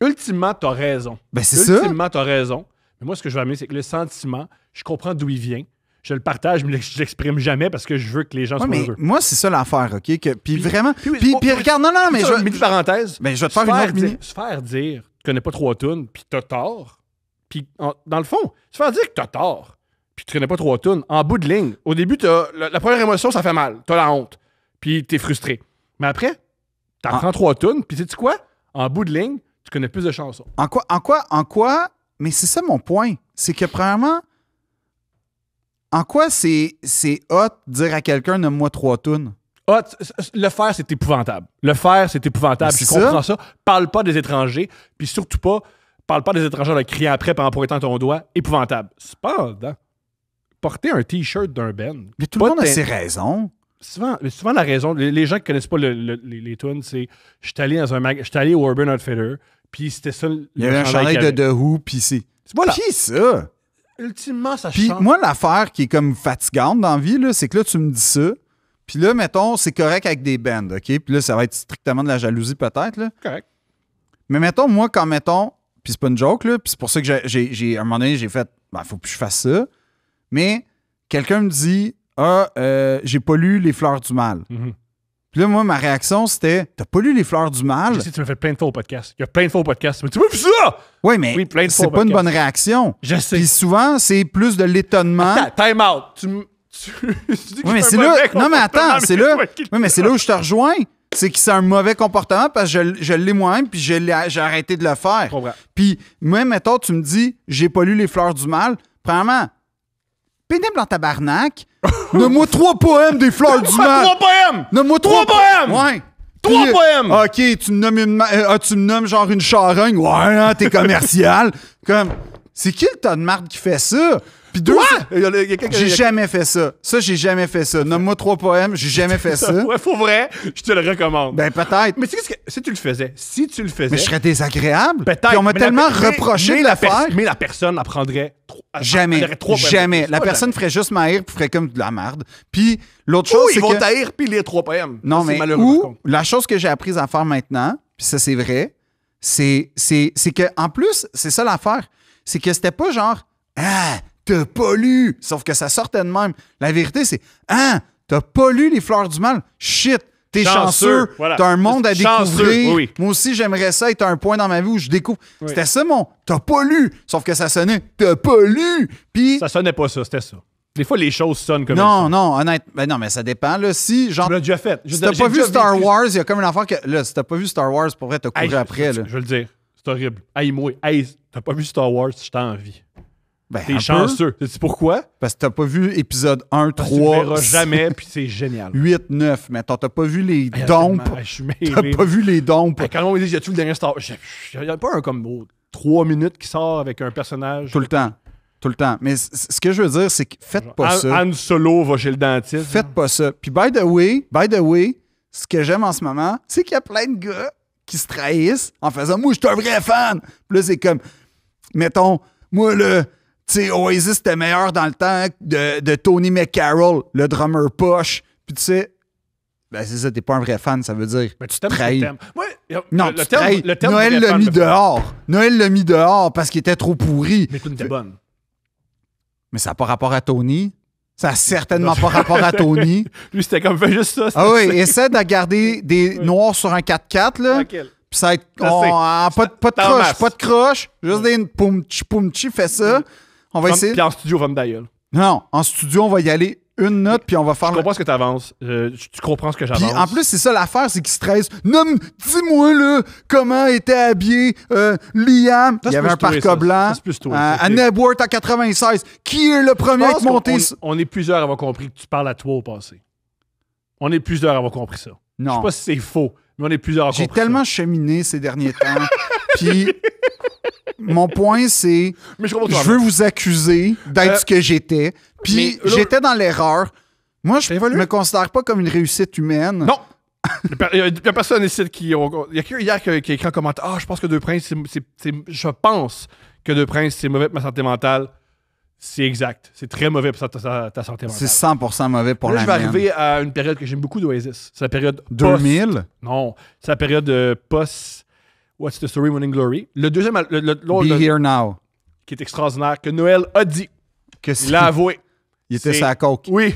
Ultimement, t'as raison. Ben, c'est ça. Ultimement, t'as raison. Mais moi, ce que je veux amener, c'est que le sentiment, je comprends d'où il vient. Je le partage, mais je l'exprime jamais parce que je veux que les gens soient heureux. Moi, c'est ça l'affaire, OK? Puis vraiment... Puis regarde, non, mais je... Mini parenthèse. Ben, je vais te faire une autre mini... Se faire dire tu connais pas 3 tunes, puis t'as tort. Puis, dans le fond, se faire dire que t'as tort, puis tu connais pas 3 tunes, en bout de ligne, au début, la première émotion, ça fait mal. T'as la honte. Puis t'es frustré. Mais après, t'apprends 3 tunes, puis sais-tu quoi? En bout de ligne, tu connais plus de chansons. En quoi? Mais c'est ça mon point. C'est que, premièrement, en quoi c'est hot de dire à quelqu'un « nomme-moi 3 tunes ». Le faire, c'est épouvantable. Je comprends ça. Parle pas des étrangers, puis surtout pas, parle pas des étrangers en le criant après et en pointant ton doigt. Épouvantable. Cependant, porter un T-shirt d'un band... Mais tout le monde a ses raisons. souvent la raison, les gens qui connaissent pas les tunes, c'est j'étais allé dans j'étais allé au Urban Outfitter, puis c'était ça. Il y avait un chandail de The Who, puis c'est. Voilà. Qui ça? Ultimement, ça Puis change. moi, l'affaire qui est comme fatigante dans la vie, là, c'est que là, tu me dis ça. Puis là, mettons, c'est correct avec des bands, OK? Puis là, ça va être strictement de la jalousie peut-être, là. Correct. Mais mettons, moi, quand mettons, puis c'est pas une joke, là, puis c'est pour ça que à un moment donné, j'ai fait, faut que je fasse ça. Mais quelqu'un me dit, j'ai pas lu Les Fleurs du Mal. Mm-hmm. Puis là, moi, ma réaction, c'était, t'as pas lu Les Fleurs du Mal? Je sais, tu m'as fait plein de fois au podcast. Il y a plein de fois au podcast. Mais tu m'as vu ça? Oui, mais plein de fois c'est au pas une podcast. bonne réaction. Je sais. Puis souvent, c'est plus de l'étonnement. Attends, time out. Tu dis que Oui, mais je c'est fais un là. mauvais Non, mais attends, comportement, c'est mais là. toi qui le Oui, mais c'est fais. là où je te rejoins. C'est que c'est un mauvais comportement parce que je l'ai moi-même puis j'ai arrêté de le faire. Je comprends. Puis, moi, mettons, tu me dis, j'ai pas lu Les Fleurs du Mal. Premièrement, pénible en tabarnak. Nomme-moi 3 poèmes des Fleurs du Mal. 3 poèmes! Nomme-moi 3 poèmes! Ouais. 3 Puis, poèmes! OK, tu me nommes genre une charogne. Ouais, hein, t'es commercial. Comme, c'est qui le tas de marde qui fait ça? Puis deux, j'ai jamais fait ça. Ça, j'ai jamais fait ça. Nomme-moi 3 poèmes, j'ai jamais fait ça. Ouais, faut vrai, je te le recommande. Ben, peut-être. Mais tu sais, si tu le faisais, Mais je serais désagréable. peut-être. Puis on m'a mais tellement mais- reproché mais de le faire. Mais la personne apprendrait Jamais. Jamais. La personne ferait juste m'haïr puis ferait comme de la merde. Puis l'autre chose, Ou c'est ils vont que... taire puis lire 3 poèmes. Non, Ça, mais c'est malheureux, par ou contre. la chose que j'ai apprise à faire maintenant, puis ça, c'est vrai, c'est que en plus, c'est ça l'affaire. C'est que c'était pas genre « Ah, t'as pas lu! » Sauf que ça sortait de même. La vérité, c'est « Ah, t'as pas lu Les Fleurs du Mal? Shit! T'es chanceux, voilà. t'as un monde à Chanceux, découvrir. oui. Moi aussi, j'aimerais ça être à un point dans ma vie où je découvre. Oui. C'était ça, mon « T'as pas lu! » Sauf que ça sonnait « T'as pas lu! » Puis... Ça sonnait pas ça, c'était ça. Des fois, les choses sonnent comme Non, non, honnêtement. Ben non, mais ça dépend. Là, si, genre, Tu l'as déjà fait. si t'as pas vu Star Wars, il y a comme une affaire que. Là, si t'as pas vu Star Wars, pour vrai, t'as couru après. Là. Je vais le dire. C'est horrible. Hey, moi, t'as pas vu Star Wars, je t'en envie. Ben, T'es un chanceux. Sais-tu pourquoi? peu, parce que t'as pas vu épisode 1, Parce que tu le 3, verras jamais, puis c'est génial. 8, 9. Mais t'as pas vu les Hey, dompes. tellement, je suis T'as mêlé. pas vu les dompes. Hey, quand on me dit, y a-tu le dernier Star Wars? Il y a pas un comme 3 minutes qui sort avec un personnage. Tout le temps. Tout le temps. Mais ce que je veux dire, c'est que faites pas ça. Han Solo va chez le dentiste. Faites pas ça. Puis, by the way, ce que j'aime en ce moment, c'est qu'il y a plein de gars qui se trahissent en faisant « Moi, je suis un vrai fan! » Puis là, c'est comme, mettons, moi, là, tu sais, Oasis, c'était meilleur dans le temps de Tony McCarroll, le drummer poche. Puis tu sais, ben c'est ça, t'es pas un vrai fan, ça veut dire. Mais tu t'aimes trahis. Non, le tu terme, trahis. le terme Noël vrai l'a fan mis me fait- dehors. Noël l'a mis dehors parce qu'il était trop pourri. Mais tout était bonne. Mais ça n'a pas rapport à Tony. Ça n'a certainement pas rapport à Tony. Lui, c'était comme, fais juste ça. Ah oui, essaie de garder des noirs sur un 4x4, là. Tranquille. Puis ça va être. Je sais. Pas de T'en croche, masse. pas de croche. Juste des poumchi, fais ça. On va essayer. Puis en studio, va me d'ailleurs. Non, en studio, on va y aller une note, puis on va faire Je comprends ce que tu avances. Tu comprends ce que Puis j'avance. en plus, c'est ça l'affaire, c'est qu'ils stressent. Non, dis-moi, là, comment était habillé Liam. Ça, Il y c'est avait plus un toi, parka ça. blanc Ça, c'est plus toi, à ça, c'est- Nebworth en 96. Qui est le premier à Je être pense monté? on est plusieurs à avoir compris que tu parles à toi au passé. On est plusieurs à avoir compris ça. Je sais Non. pas si c'est faux, mais on est plusieurs à avoir J'ai compris tellement cheminé ces derniers temps. Puis mon point, c'est ça. Mais je comprends je veux vous accuser d'être ce que j'étais. Puis mais là- j'étais dans l'erreur. Moi, je T'as évolué? me considère pas comme une réussite humaine. Non! Il y a personne ici qui... Il y a quelqu'un hier qui a écrit en commentaire « Ah, je pense que Deux Princes, je pense que Deux Princes, c'est mauvais pour ma santé mentale. » C'est exact. C'est très mauvais pour ta santé mentale. C'est 100% mauvais pour Là, la je vais mienne. arriver à une période que j'aime beaucoup d'Oasis. C'est la période 2000? Non, c'est la période post What's the Story, Morning Glory. Le deuxième, l'autre, Be Here Now. qui est extraordinaire, que Noël a dit. Que Il l'a avoué. Il était C'est- sa coke. Oui.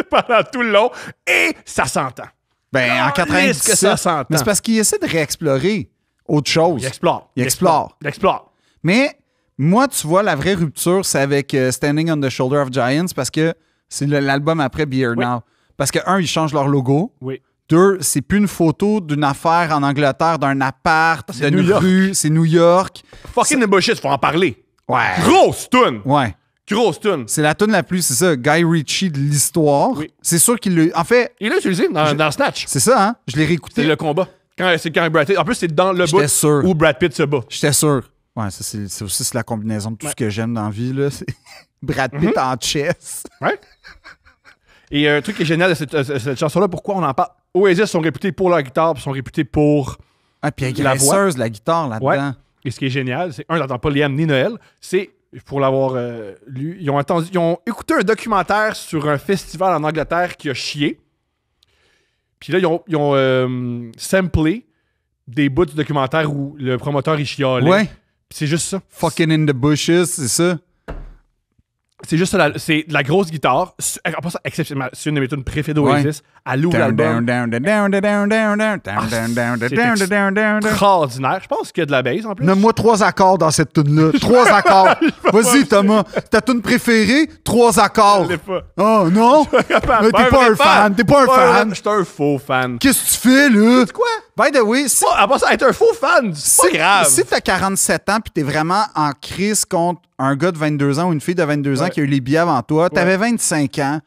Pendant tout le long. Et ça s'entend. Ben, en Calisse 97. que ça s'entend. Mais c'est parce qu'il essaie de réexplorer autre chose. Il explore. Il explore. Il explore. Mais moi, tu vois, la vraie rupture, c'est avec Standing on the Shoulder of Giants parce que c'est l'album après Be Here Oui. Now. Parce que, un, ils changent leur logo. Oui. Deux, c'est plus une photo d'une affaire en Angleterre, d'un appart, c'est d'une New York. rue. C'est New York. Fucking the bullshit, faut en parler. Ouais. Grosse tune. Ouais. Grosse tune. C'est la tune la plus, c'est ça, Guy Ritchie de l'histoire. Oui. C'est sûr qu'il l'a. En fait, Il l'a utilisé dans Snatch. c'est ça, hein? Je l'ai C'est réécouté. le combat. C'est quand Brad Pitt. En plus, c'est dans le J'étais bout sûr. où Brad Pitt se bat. J'étais sûr. Ouais, ça, c'est aussi c'est la combinaison de tout Ouais. ce que j'aime dans la vie, là. C'est Brad Pitt en chess. Ouais. Et un truc qui est génial de cette chanson-là, pourquoi on en parle? Oasis sont réputés pour leur guitare, puis sont réputés pour Ah, puis la voix. agresseuse, la guitare là-dedans. Ouais. Et ce qui est génial, c'est, t'entends pas Liam ni Noël, c'est, pour l'avoir lu, ils ont écouté un documentaire sur un festival en Angleterre qui a chié. Puis là, ils ont samplé des bouts du documentaire où le promoteur, il chialait. Ouais. Puis c'est juste ça. Fucking in the bushes, c'est ça? C'est juste ça, c'est de la grosse guitare. En passant, exceptionnellement, c'est une de mes tunes préférées d'Oasis. Elle ouvre l'album. Extraordinaire. Je pense qu'il y a de la bass en plus. Nomme-moi 3 accords dans cette tune-là. 3 accords. Vas-y, Thomas. Ta tune préférée, 3 accords. Je l'ai pas. Oh non? Mais t'es pas un fan. T'es pas un fan. Je suis un faux fan. Qu'est-ce que tu fais, là? C'est quoi? By the way, si, À part ça, être un faux fan, c'est pas grave. si t'as 47 ans pis t'es vraiment en crise contre un gars de 22 ans ou une fille de 22 ans qui a eu les billets avant toi, t'avais 25 ans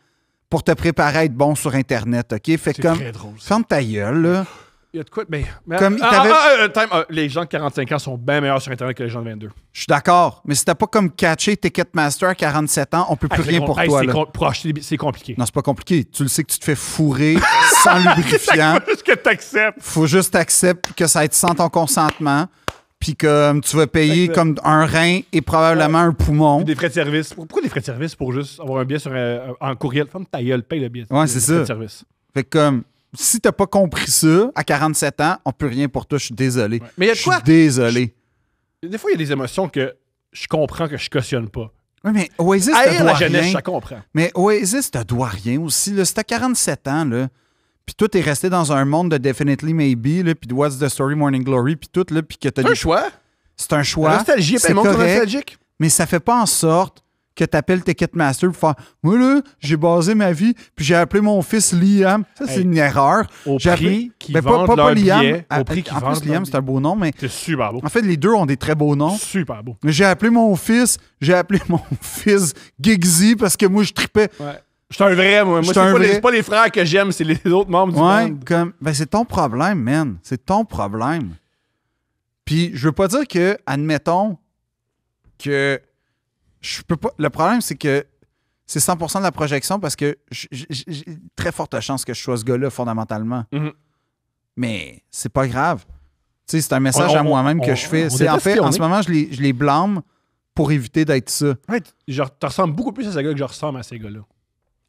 pour te préparer à être bon sur Internet, OK? Fait C'est comme, très drôle, ça. ferme ta gueule, là. Il y a de quoi, mais Comme il t'avait- les gens de 45 ans sont bien meilleurs sur Internet que les gens de 22. Je suis d'accord, mais si t'as pas comme catché Ticketmaster à 47 ans, on peut plus rien pour toi, là. Pour acheter des c'est compliqué. Non, c'est pas compliqué. Tu le sais que tu te fais fourrer sans lubrifiant. Est-ce que t'acceptes? Faut juste accepter que ça va être sans ton consentement, puis que tu vas payer Exact. comme un rein et probablement un poumon. Des frais de service. Pourquoi des frais de service pour juste avoir un billet sur en courriel? Ferme ta gueule, paye le billet. Ouais, c'est des frais ça. de service. Fait que comme, si t'as pas compris ça, à 47 ans, on peut rien pour toi. Je suis désolé. Ouais. Mais il y a de Je suis quoi? désolé. Des fois, il y a des émotions que je comprends que je cautionne pas. Oui, mais Oasis te Haïr doit la jeunesse, rien. ça comprend. Mais Oasis te doit rien aussi. Là. Si t'as 47 ans, là, puis toi, t'es resté dans un monde de Definitely Maybe, là, puis de What's the Story, Morning Glory, puis tout, là, puis que t'as C'est un choix. C'est un choix. La nostalgie, il y a plein C'est de monde qui sont correct, nostalgiques. mais ça fait pas en sorte que t'appelles Ticketmaster pour faire « Moi, là, j'ai basé ma vie, puis j'ai appelé mon fils Liam. » Ça, c'est Hey. une erreur. Au J'ai prix appelé- qu'ils Ben, vendent leur billet, À- au prix qu'ils en vendent plus, Liam, leur c'est un beau nom, mais C'est super beau. en fait, les deux ont des très beaux noms. Super beau. J'ai appelé mon fils Giggsy parce que moi, je tripais. Ouais. Je suis un vrai, moi. Je suis C'est un vrai. c'est pas les frères que j'aime, c'est les autres membres du Ouais, band. comme, ben c'est ton problème, man. C'est ton problème. Puis, je veux pas dire que, admettons, que je peux pas. Le problème, c'est que c'est 100% de la projection parce que j'ai très forte chance que je sois ce gars-là, fondamentalement. Mhm. Mais c'est pas grave. Tu sais, c'est un message à moi-même que je fais. on C'est en déteste fait, qui on en est. ce moment, je les blâme pour éviter d'être ça. Ouais, genre, tu ressembles beaucoup plus à ce gars que je ressemble à ces gars-là.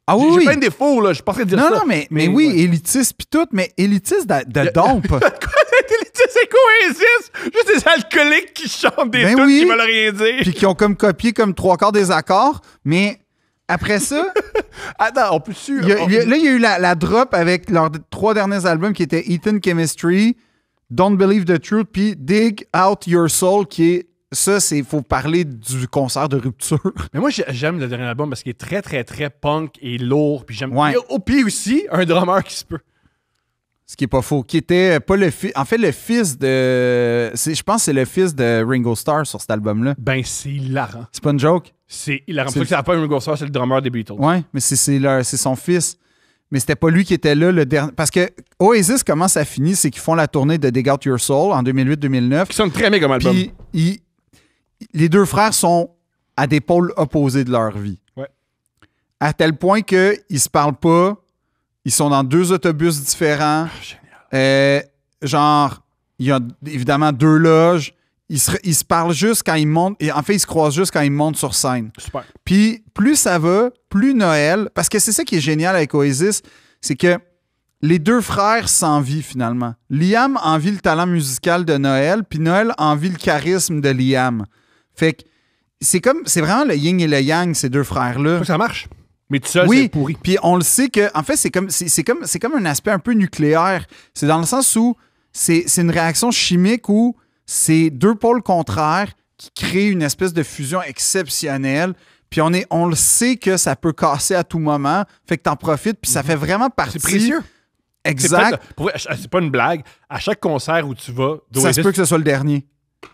Ah J'ai oui, j'ai oui. plein de défauts, là. Je suis pas en train de dire Non, ça. non, mais oui, ouais. élitiste puis tout, mais élitiste de dompe. C'est quoi Oasis? Juste des alcooliques qui chantent des Ben tunes oui. qui veulent rien dire. Puis qui ont comme copié comme 3/4 des accords, mais après ça, Attends, on peut-tu... là, il y a eu la drop avec leurs 3 derniers albums qui étaient Ethan Chemistry, Don't Believe the Truth, puis Dig Out Your Soul, qui est... Ça, c'est faut parler du concert de rupture. Mais moi, j'aime le dernier album parce qu'il est très, très, très punk et lourd. Puis j'aime... Ouais. Il y a au pied aussi, un drummer qui se peut. Ce qui est pas faux. Qui était pas le fils... En fait, le fils de... Je pense que c'est le fils de Ringo Starr sur cet album-là. Ben, c'est hilarant. C'est pas une joke? C'est hilarant. C'est- C'est ça n'a pas un Ringo Starr, c'est le drummer des Beatles. Ouais, mais c'est son fils. Mais c'était pas lui qui était là le dernier. Parce que Oasis, comment ça finit, c'est qu'ils font la tournée de Dig Out Your Soul en 2008-2009. Qui sonne très bien comme album. Puis les deux frères sont à des pôles opposés de leur vie. Ouais. À tel point qu'ils se parlent pas. Ils sont dans 2 autobus différents. Génial. Genre, il y a évidemment 2 loges. Ils se parlent juste quand ils montent. Et en fait, ils se croisent juste quand ils montent sur scène. Super. Puis plus ça va, plus Noël, parce que c'est ça qui est génial avec Oasis, c'est que les 2 frères s'envient finalement. Liam envie le talent musical de Noël, puis Noël envie le charisme de Liam. Fait que c'est vraiment le yin et le yang, ces 2 frères-là. Faut que ça marche. Mais tout seul, c'est Oui, pourri. puis on le sait que, en fait, c'est comme un aspect un peu nucléaire. C'est dans le sens où c'est une réaction chimique où c'est 2 pôles contraires qui créent une espèce de fusion exceptionnelle. Puis on le sait que ça peut casser à tout moment. Fait que t'en profites, puis ça fait vraiment partie. C'est précieux. C'est Exact. peut-être- pour vrai, c'est pas une blague. À chaque concert où tu vas, Ça d'Oasis, se peut que ce soit le dernier.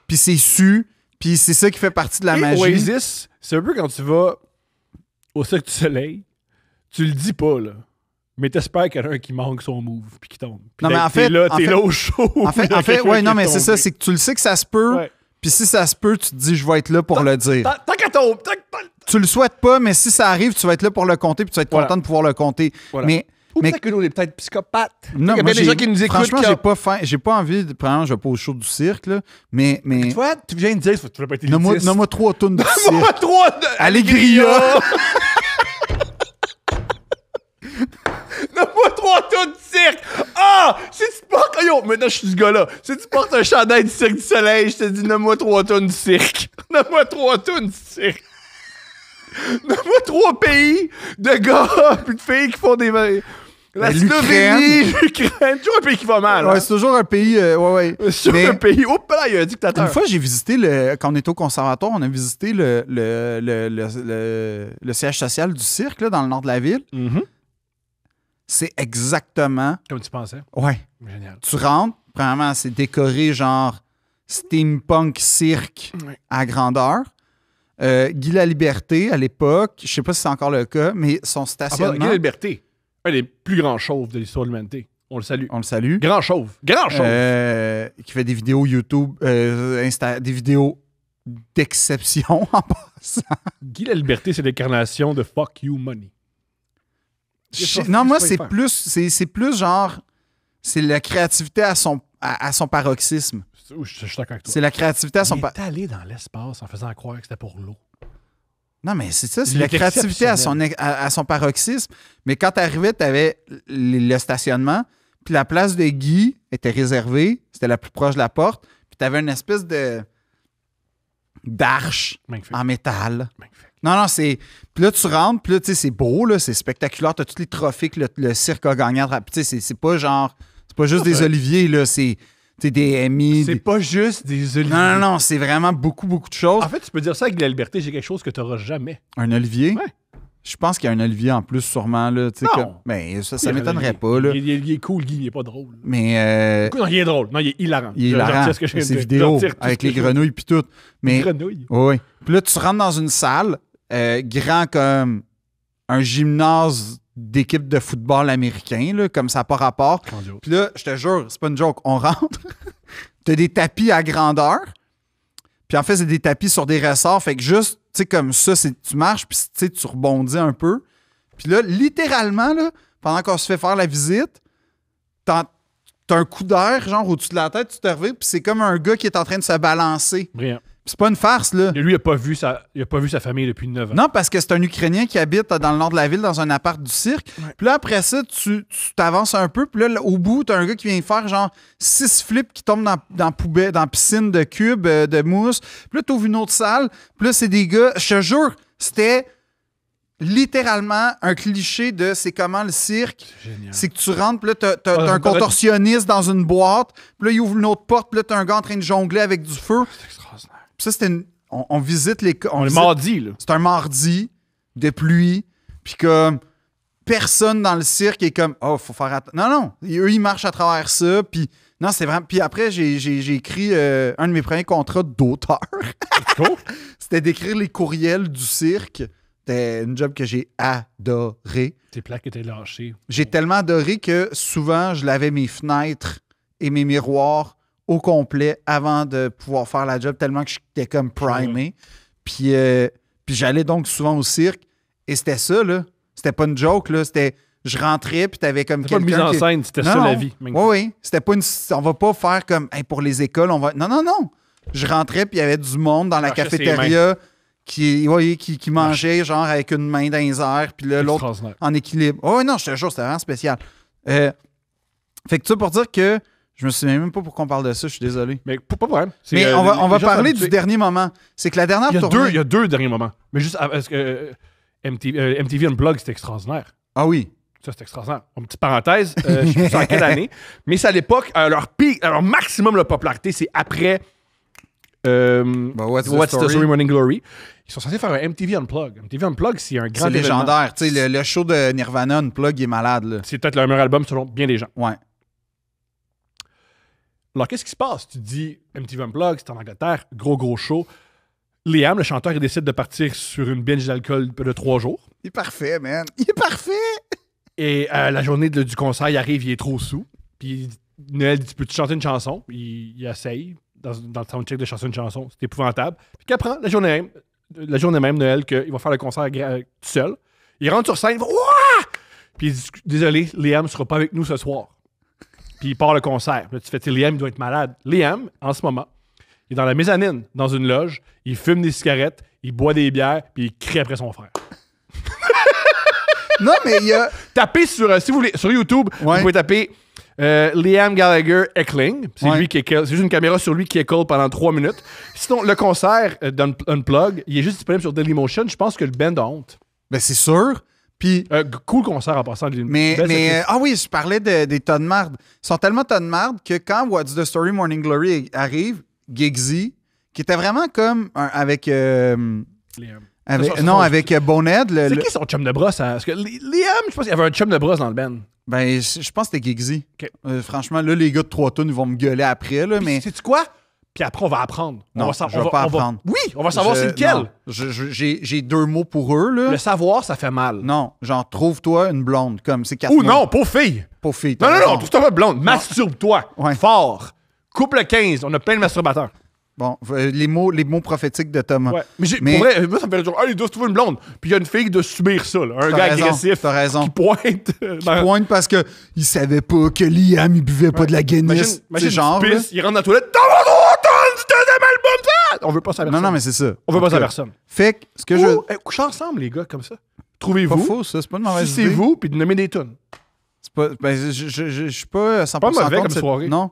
Puis c'est su, puis c'est ça qui fait partie de la et magie. Oasis, c'est un peu quand tu vas au Cirque du Soleil, tu le dis pas, là. Mais t'espères qu'il y en a un qui manque son move puis qui tombe. Puis Non, mais en t'es fait- là, en t'es fait- là au show. En fait, ouais, non, mais c'est ça, c'est que tu le sais que ça se peut. Ouais. Puis si ça se peut, tu te dis, je vais être là pour le dire. Tant qu'à tomber. Tu le souhaites pas, mais si ça arrive, tu vas être là pour le compter, puis tu vas être content de pouvoir le compter. Voilà. Mais peut-être que nous, on est peut-être psychopathes. non, il y a moi, bien des gens qui nous écoutent. franchement, j'ai pas envie de prendre, je vais pas au show du cirque, là, mais Tu vois, tu viens de dire, tu veux pas être nomme-moi élitiste. 3 tonnes de Nomme-moi cirque. 3 Allegria. Nomme-moi 3 tonnes de cirque. Ah! Si tu portes... Yo, maintenant, je suis ce gars-là. Si tu portes un chandail du Cirque du Soleil, je te dis, nomme-moi 3 tonnes de cirque. Nomme-moi 3 tonnes de cirque. Nomme-moi 3 pays de gars puis de filles qui font des... La Slovénie, l'Ukraine, toujours un pays qui va mal. Ouais, Hein? c'est toujours un pays. Ouais. C'est toujours un pays. Oups, là, il y a un dictateur. Une fois, j'ai visité quand on était au conservatoire, on a visité le siège social du cirque là, dans le nord de la ville. Mm-hmm. C'est exactement. Comme tu pensais. Ouais. Génial. Tu rentres, premièrement, c'est décoré genre steampunk cirque Ouais. à grandeur. Guy Laliberté, à l'époque, je sais pas si c'est encore le cas, mais son stationnement. Guy Liberté, un des plus grands chauves de l'histoire de l'humanité. On le salue. On le salue. Grand chauve. Grand chauve. Qui fait des vidéos YouTube, des vidéos d'exception en passant. Guy la Liberté, c'est l'incarnation de fuck you money. Non, moi, c'est plus genre. C'est la créativité à son paroxysme. Je suis d'accord avec toi. C'est la créativité à son Il est allé dans l'espace en faisant croire que c'était pour l'eau. Non, mais c'est ça, c'est Il la est créativité à son paroxysme. Mais quand t'arrivais, t'avais le stationnement, puis la place de Guy était réservée, c'était la plus proche de la porte, puis t'avais une espèce d'arche Magnifique. en métal. Magnifique. Non, c'est... Puis là, tu rentres, puis là, tu sais, c'est beau, là, c'est spectaculaire, t'as tous les trophées que le cirque a gagné. Puis tu sais, c'est pas genre... C'est pas juste des oliviers, là, c'est des Emmy. C'est pas juste des oliviers. Non, c'est vraiment beaucoup, beaucoup de choses. En fait, tu peux dire ça avec la liberté, j'ai quelque chose que tu n'auras jamais. Un olivier? Ouais. Je pense qu'il y a un olivier en plus, sûrement. Là, Non. Mais ça m'étonnerait pas. Là. Il est cool, Guy, il est pas drôle. Mais. Non, il est drôle. Non, il est hilarant. Il est hilarant. Ses vidéos avec les grenouilles puis tout. Mais, grenouilles? Oui. Puis là, tu rentres dans une salle grand comme un gymnase d'équipe de football américain, là, comme ça n'a pas rapport. Puis là, je te jure, c'est pas une joke, on rentre, t'as des tapis à grandeur, puis en fait, c'est des tapis sur des ressorts, fait que juste, tu sais, comme ça, tu marches, puis tu rebondis un peu. Puis là, littéralement, là, pendant qu'on se fait faire la visite, t'as un coup d'air, genre, au-dessus de la tête, tu te reviens, puis c'est comme un gars qui est en train de se balancer. Brillant. C'est pas une farce, là. Et lui, il a pas vu sa famille depuis 9 ans. Non, parce que c'est un Ukrainien qui habite dans le nord de la ville, dans un appart du cirque. Ouais. Puis là, après ça, tu t'avances un peu. Puis là, au bout, t'as un gars qui vient faire genre 6 flips qui tombent dans la piscine de cubes, de mousse. Puis là, t'ouvres une autre salle. Puis là, c'est des gars... Je te jure, c'était littéralement un cliché de c'est comment le cirque. C'est génial. C'est que tu rentres, puis là, t'as un contorsionniste dans une boîte. Puis là, il ouvre une autre porte. Puis là, t'as un gars en train de jongler avec du feu. C'est extraordinaire. Puis ça, c'était on visite les... On est mardi, là. C'est un mardi de pluie, puis comme personne dans le cirque est comme oh, faut faire attention. Non, eux ils marchent à travers ça, puis non, c'est vraiment. Puis après j'ai écrit un de mes premiers contrats d'auteur. Cool. C'était d'écrire les courriels du cirque. C'était une job que j'ai adoré. Tes plaques étaient lâchées. J'ai tellement adoré que souvent je lavais mes fenêtres et mes miroirs au complet avant de pouvoir faire la job, tellement que j'étais comme primé. Puis j'allais donc souvent au cirque et c'était ça, là. C'était pas une joke, là. C'était... Je rentrais, puis t'avais comme quelqu'un... C'était pas une mise en scène, c'était ça la vie. Oui. C'était pas une... On va pas faire comme hey, pour les écoles, on va... Non. Je rentrais, puis il y avait du monde dans la cafétéria qui mangeait genre avec une main dans les airs, puis là, l'autre en équilibre. Oh non, je te jure, c'était vraiment spécial. Fait que ça pour dire que je me souviens même pas pourquoi on parle de ça, je suis désolé. Mais pas de problème. Mais on va parler du dernier moment. C'est que la dernière tournée... Il y a deux derniers moments. Mais juste parce que MTV Unplugged, c'était extraordinaire. Ah oui. Ça, c'est extraordinaire. Une petite parenthèse, je sais pas en quelle année, mais c'est à l'époque, leur maximum de popularité, c'est après What's the Story Morning Glory. Ils sont censés faire un MTV Unplugged. MTV Unplugged, c'est un grand événement. C'est légendaire. Tu sais, le show de Nirvana Unplugged, il est malade. Là. C'est peut-être leur meilleur album selon bien des gens. Ouais. Alors, qu'est-ce qui se passe? Tu dis MTV Unplugged, c'est en Angleterre, gros show. Liam, le chanteur, il décide de partir sur une binge d'alcool de 3 jours. Il est parfait, man. Il est parfait! Et la journée du concert, il arrive, il est trop sous. Puis Noël dit, peux-tu chanter une chanson? Il essaye. dans le soundcheck de chanson une chanson. C'est épouvantable. Puis qu'apprend la journée même, Noël, qu'il va faire le concert tout seul. Il rentre sur scène, il va Ouah! Puis il dit désolé, Liam ne sera pas avec nous ce soir. Puis il part le concert. Puis là, tu fais Liam, il doit être malade. Liam, en ce moment, il est dans la mezzanine, dans une loge, il fume des cigarettes, il boit des bières, puis il crie après son frère. Non, mais il y a. Tapez sur, si vous voulez, sur YouTube, vous pouvez taper Liam Gallagher heckling. C'est lui qui c'est juste une caméra sur lui qui heckle pendant 3 minutes. Sinon, le concert d'Unplug, il est juste disponible sur Dailymotion. Je pense que le band a honte. Ben, c'est sûr. Puis. Cool concert en passant. Mais oui, je parlais des tas de marde. Ils sont tellement tas de marde que quand What's the Story Morning Glory arrive, Giggsy, qui était vraiment comme avec. Liam. Avec Bonehead. C'est qui son chum de brosse? Parce que Liam, je pense qu'il y avait un chum de brosse dans le band. Ben, je pense que c'était Giggsy. Okay. Franchement, là, les gars de 3 tonnes, ils vont me gueuler après. Là, mais sais-tu quoi? Puis après, on va apprendre. Non, je vais pas apprendre. Oui, on va savoir c'est lequel. J'ai 2 mots pour eux. Là. Le savoir, ça fait mal. Non, genre, trouve-toi une blonde. Comme c'est 4 Ou mots. non, pour fille. Pour fille. Non, trouve-toi pas blonde. Masturbe-toi. Ouais. Fort. Couple 15. On a plein de masturbateurs. Bon, les mots prophétiques de Thomas. Ouais. Mais pour vrai, moi, ça me fait le genre, il doit se trouver une blonde. Puis il y a une fille qui doit subir ça. Là. Un gars agressif qui pointe. Qui pointe parce qu'il savait pas que Liam, il buvait pas de la Guinness. Imagine genre. Pisse, il rentre dans la toilette. T'as pas entendu du deuxième album, on veut pas ça à personne. Non, mais c'est ça. On veut pas ça à personne. Fait que ce que je. Couchez ensemble, les gars, comme ça. Trouvez-vous. C'est pas faux, ça. C'est pas une mauvaise idée. C'est vous, puis de nommer des tunes. C'est pas. Ben, je suis pas 100% pas mauvais contre comme soirée. Non.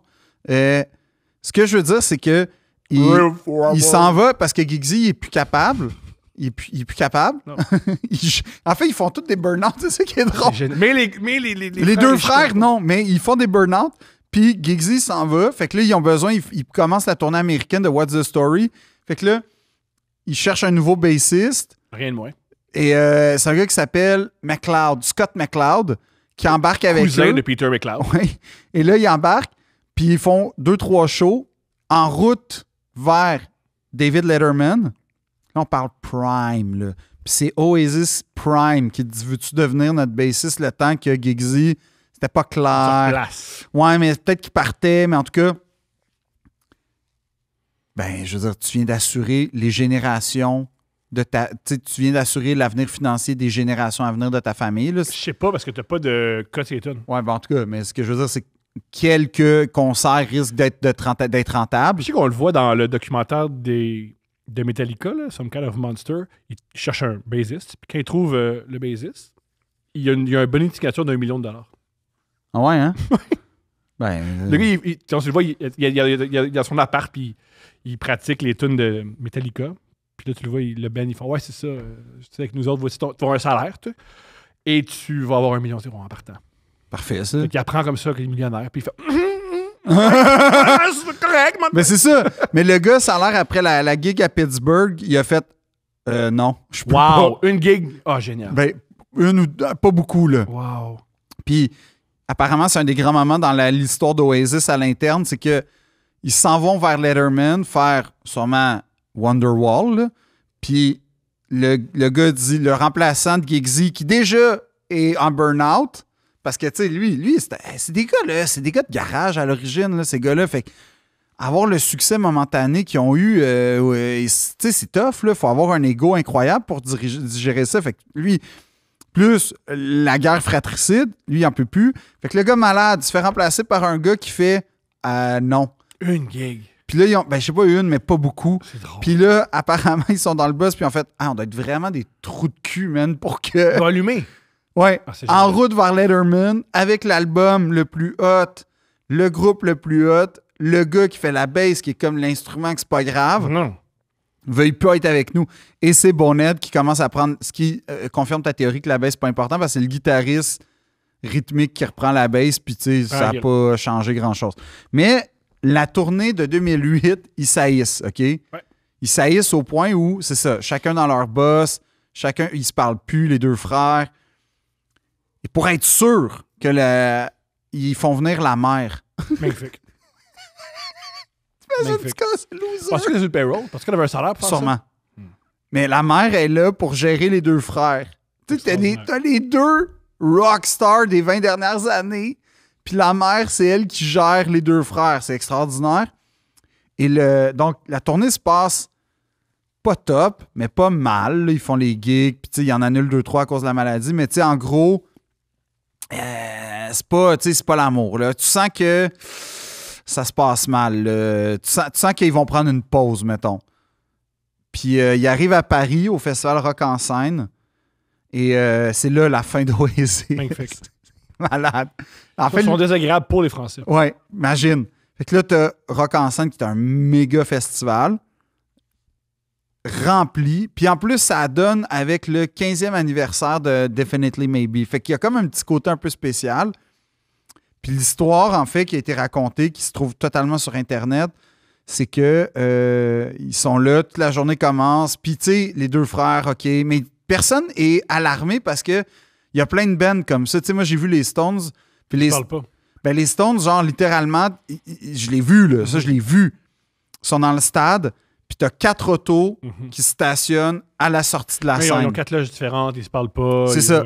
Ce que je veux dire, c'est que. Il s'en va parce que Giggsy, il est plus capable. Il est plus capable. En fait, ils font tous des burn-out. C'est ça qui est drôle. Mais les deux frères, non. Mais ils font des burn-out. Puis Giggsy s'en va. Fait que là, ils ont besoin. Ils commencent la tournée américaine de What's the Story. Fait que là, ils cherchent un nouveau bassiste. Rien de moins. Et c'est un gars qui s'appelle Scott McLeod, qui embarque avec eux. Cousin de Peter McLeod. Oui. Et là, ils embarquent. Puis ils font 2-3 shows en route vers David Letterman. Là, on parle Prime, là. Puis c'est Oasis Prime qui dit « Veux-tu devenir notre bassiste le temps que Giggsy... » C'était pas clair. Ouais, mais peut-être qu'il partait, mais en tout cas... Ben, je veux dire, tu viens d'assurer les générations de ta... Tu viens d'assurer l'avenir financier des générations à venir de ta famille, là. Je sais pas, parce que t'as pas de cut et tout. Ouais, ben en tout cas, mais ce que je veux dire, c'est que quelques concerts risquent d'être rentables. Je sais qu'on le voit dans le documentaire de Metallica, là, Some Kind of Monster. Il cherche un bassiste. Puis quand il trouve le bassiste, il y a une bonne indication d'1 million de dollars. Ah ouais, hein? Ben, le gars, on se le voit, il a son appart, puis il pratique les tunes de Metallica. Puis là, tu le vois, le band, ils font « Ouais, c'est ça. Tu sais, avec nous autres, voici tu vas avoir un salaire, tu sais, et tu vas avoir 1 million d'euros en partant. » Parfait, ça. Il apprend comme ça qu'il est millionnaire, puis il fait c'est correct, man. Mais c'est ça. Mais le gars, ça a l'air, après la gig à Pittsburgh, il a fait non, je peux pas. Une gig. Ah, génial. Ben, une ou deux, pas beaucoup, là. Wow. Puis, apparemment, c'est un des grands moments dans l'histoire d'Oasis à l'interne, c'est que ils s'en vont vers Letterman faire sûrement Wonderwall, là. Puis, le gars dit, le remplaçant de Giggsy, qui déjà est en burn-out. Parce que, tu sais, lui c'est des gars, là, c'est des gars de garage à l'origine, là, ces gars-là. Fait que avoir le succès momentané qu'ils ont eu, tu sais, c'est tough, là. Faut avoir un ego incroyable pour digérer ça. Fait que lui, plus la guerre fratricide, lui, il en peut plus. Fait que le gars malade se fait remplacer par un gars qui fait non. Une gig. Puis là, ils ont, ben, je sais pas une, mais pas beaucoup. C'est drôle. Puis là, apparemment, ils sont dans le bus, puis en fait, on doit être vraiment des trous de cul, man, pour que. Ils vont allumer. Ouais, en route vers Letterman, avec l'album le plus hot, le groupe le plus hot, le gars qui fait la bass, qui est comme l'instrument que c'est pas grave, non, veuille pas être avec nous. Et c'est Bonehead qui commence à prendre, ce qui confirme ta théorie que la bass c'est pas important, parce que c'est le guitariste rythmique qui reprend la bass, puis tu sais, ça n'a pas changé grand-chose. Mais la tournée de 2008, ils saillissent, OK? Ouais. Ils saillissent au point où, c'est ça, chacun dans leur boss, chacun, ils se parlent plus, les deux frères. Et pour être sûr que ils font venir la mère. Magnifique. Magnifique. C'est loser. Parce que c'est le payroll? Parce qu'elle avait un salaire pour faire sûrement. Ça? Mais la mère est là pour gérer les deux frères. Tu sais, t'as les deux rockstars des 20 dernières années, puis la mère, c'est elle qui gère les deux frères. C'est extraordinaire. Et donc, la tournée se passe pas top, mais pas mal. Là. Ils font les gigs, puis ils en annulent 2-3 à cause de la maladie. Mais en gros, c'est pas l'amour. Là. Tu sens que ça se passe mal. Tu sens qu'ils vont prendre une pause, mettons. Puis ils arrivent à Paris, au Festival Rock en scène. Et c'est là la fin d'Oasis. Magnifique. Malade. En Ils sont désagréables pour les Français. Ouais, imagine. Fait que là, t'as Rock en scène qui est un méga festival rempli. Puis en plus, ça donne avec le 15e anniversaire de Definitely Maybe. Fait qu'il y a comme un petit côté un peu spécial. Puis l'histoire, en fait, qui a été racontée, qui se trouve totalement sur Internet, c'est que ils sont là, toute la journée commence. Puis tu sais, les deux frères, OK, mais personne est alarmé parce que il y a plein de bands comme ça. Tu sais, moi, j'ai vu les Stones. Puis Je parle pas. Ben, les Stones, genre, littéralement, je l'ai vu, là. Ça, je l'ai vu. Ils sont dans le stade, puis t'as 4 autos qui stationnent à la sortie de la Mais scène. ils ont 4 loges différentes, ils se parlent pas. C'est ça.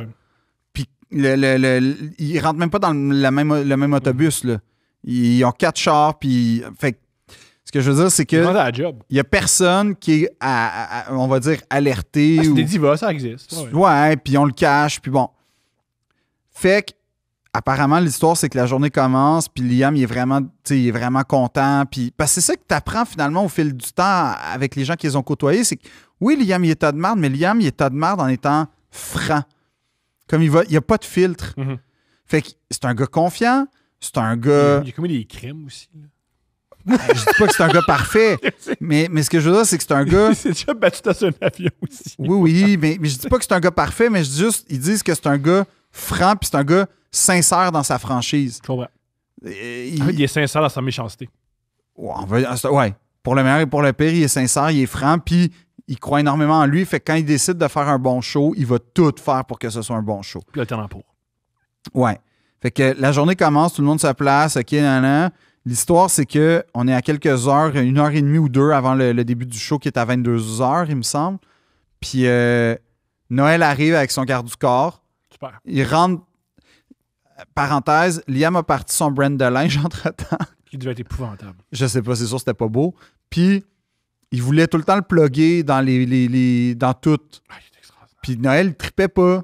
Puis ils rentrent même pas dans le même autobus, là. Ils ont 4 chars, puis... Fait que, ce que je veux dire, c'est que... Ils rendent à la job. Il y a personne qui est, on va dire, alerté. C'est ou... des divas, ça existe. Ouais, puis on le cache, puis bon. Fait que, apparemment, l'histoire, c'est que la journée commence, puis Liam, il est vraiment content. Puis, parce que c'est ça que tu apprends finalement au fil du temps avec les gens qui les ont côtoyés. C'est que, oui, Liam, il est tas de merde, mais Liam, il est tas de merde en étant franc. Comme il n'y a pas de filtre. Mm-hmm. Fait que c'est un gars confiant, c'est un gars... Il a commis des crimes aussi. Je dis pas que c'est un gars parfait, mais ce que je veux dire, c'est que c'est un gars... Il s'est déjà battu dans un avion aussi. Oui, mais je dis pas que c'est un gars parfait, mais je dis juste, ils disent que c'est un gars franc, puis c'est un gars sincère dans sa franchise. Je comprends. Il est sincère dans sa méchanceté. Ouais. Pour le meilleur et pour le pire, il est sincère, il est franc, puis il croit énormément en lui. Fait que quand il décide de faire un bon show, il va tout faire pour que ce soit un bon show. Puis le talent pour. Ouais. Fait que la journée commence, tout le monde se place, OK, nan. L'histoire, c'est qu'on est à quelques heures, 1h30 ou 2 avant le début du show qui est à 22h, il me semble. Puis Noël arrive avec son garde du corps. Super. Il rentre... Parenthèse, Liam a parti son brand de linge entre-temps. Qui devait être épouvantable. Je sais pas, c'est sûr, c'était pas beau. Puis, il voulait tout le temps le plugger dans dans tout. Ah, il est extraordinaire. Puis Noël, il tripait pas.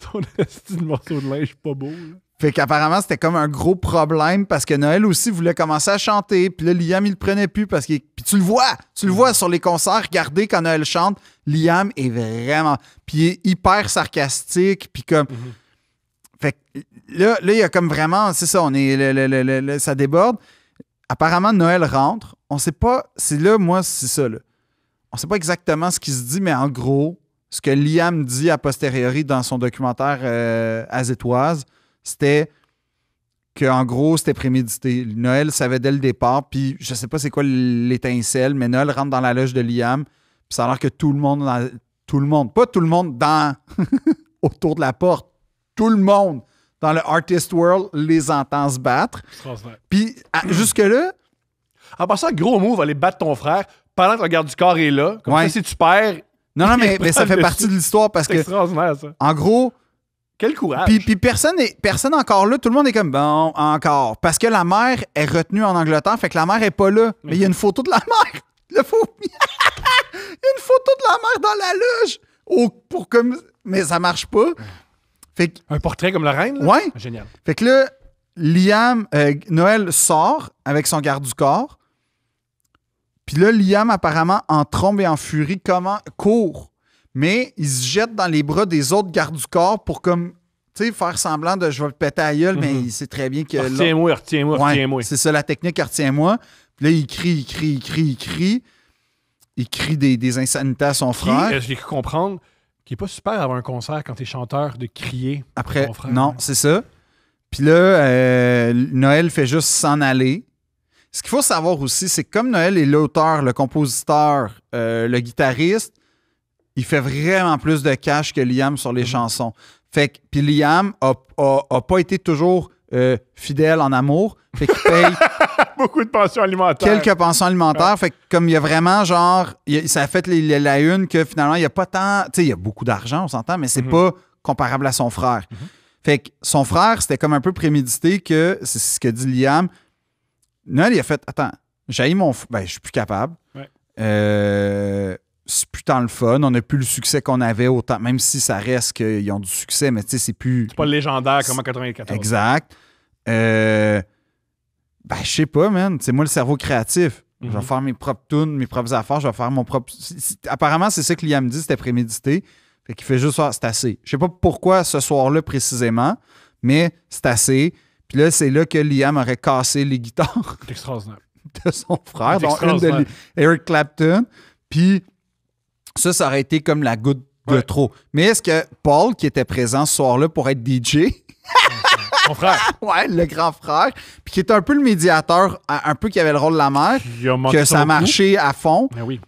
Son petit morceau de linge pas beau. Là. Fait qu'apparemment, c'était comme un gros problème parce que Noël aussi voulait commencer à chanter. Puis là, Liam, il le prenait plus parce qu'il... Puis tu le vois sur les concerts. Regardez quand Noël chante, Liam est vraiment... Puis il est hyper sarcastique. Puis comme... Fait que là, il y a comme vraiment... C'est ça, on est... ça déborde. Apparemment, Noël rentre. On sait pas... C'est là, moi, c'est ça, là. On sait pas exactement ce qui se dit, mais en gros, ce que Liam dit a posteriori dans son documentaire As It Was, c'était qu'en gros, c'était prémédité. Noël savait dès le départ, puis je sais pas c'est quoi l'étincelle, mais Noël rentre dans la loge de Liam, puis ça a l'air que tout le monde, pas tout le monde dans autour de la porte, tout le monde dans le artist world les entend se battre. Puis jusque-là... En passant, gros move, aller battre ton frère pendant que le garde du corps est là. Comme ça, si tu perds... Non, mais ça fait partie de l'histoire parce que... C'est extraordinaire, ça. En gros... Quel courage! Puis personne encore là, tout le monde est comme bon, encore. Parce que la mère est retenue en Angleterre, fait que la mère est pas là. Mais il y a une photo de la mère. Il y a une photo de la mère dans la loge. Mais ça marche pas. Fait que, un portrait comme la reine? Là? Ouais. Génial. Fait que là, Noël sort avec son garde du corps. Puis là, Liam, apparemment, en trombe et en furie, court. Mais il se jette dans les bras des autres gardes du corps pour comme, tu sais, faire semblant de je vais le péter à la gueule, mais il sait très bien que... Retiens-moi. C'est ça la technique, retiens-moi. Puis là, il crie. Il crie des insanités à son frère. J'ai cru comprendre qu'il n'est pas super d'avoir un concert quand t'es chanteur de crier après ton frère. Non, c'est ça. Puis là, Noël fait juste s'en aller. Ce qu'il faut savoir aussi, c'est que comme Noël est l'auteur, le compositeur, le guitariste, il fait vraiment plus de cash que Liam sur les chansons. Fait que, puis Liam a pas été toujours fidèle en amour. Fait qu'il paye beaucoup de pensions alimentaires. Quelques pensions alimentaires. Ouais. Fait que comme il y a vraiment genre... ça a fait la une que finalement, il n'y a pas tant... Tu sais, il y a beaucoup d'argent, on s'entend, mais c'est pas comparable à son frère. Fait que son frère, c'était comme un peu prémédité que, c'est ce que dit Liam, Noël, il a fait, attends, j'ai mon... Ben, je suis plus capable. Ouais. C'est plus tant le fun. On n'a plus le succès qu'on avait autant, même si ça reste qu'ils ont du succès, mais tu sais, c'est plus... C'est pas légendaire comme en 94. Exact. Ben, je sais pas, man. C'est moi le cerveau créatif. Je vais faire mes propres tunes, mes propres affaires. Je vais faire mon propre... Apparemment, c'est ça que Liam dit, c'était prémédité. Fait qu'il fait juste ça, c'est assez. Je sais pas pourquoi ce soir-là précisément, mais c'est assez. Puis là, c'est là que Liam aurait cassé les guitares C'est extraordinaire. de son frère, C'est dont une de extraordinaire. Eric Clapton. Puis ça aurait été comme la goutte de trop. Mais est-ce que Paul, qui était présent ce soir-là pour être DJ... Mon frère. Ouais, le grand frère. Puis qui est un peu le médiateur, un peu qui avait le rôle de la mère, Il a manqué que son ça coup. marchait à fond. Ben oui.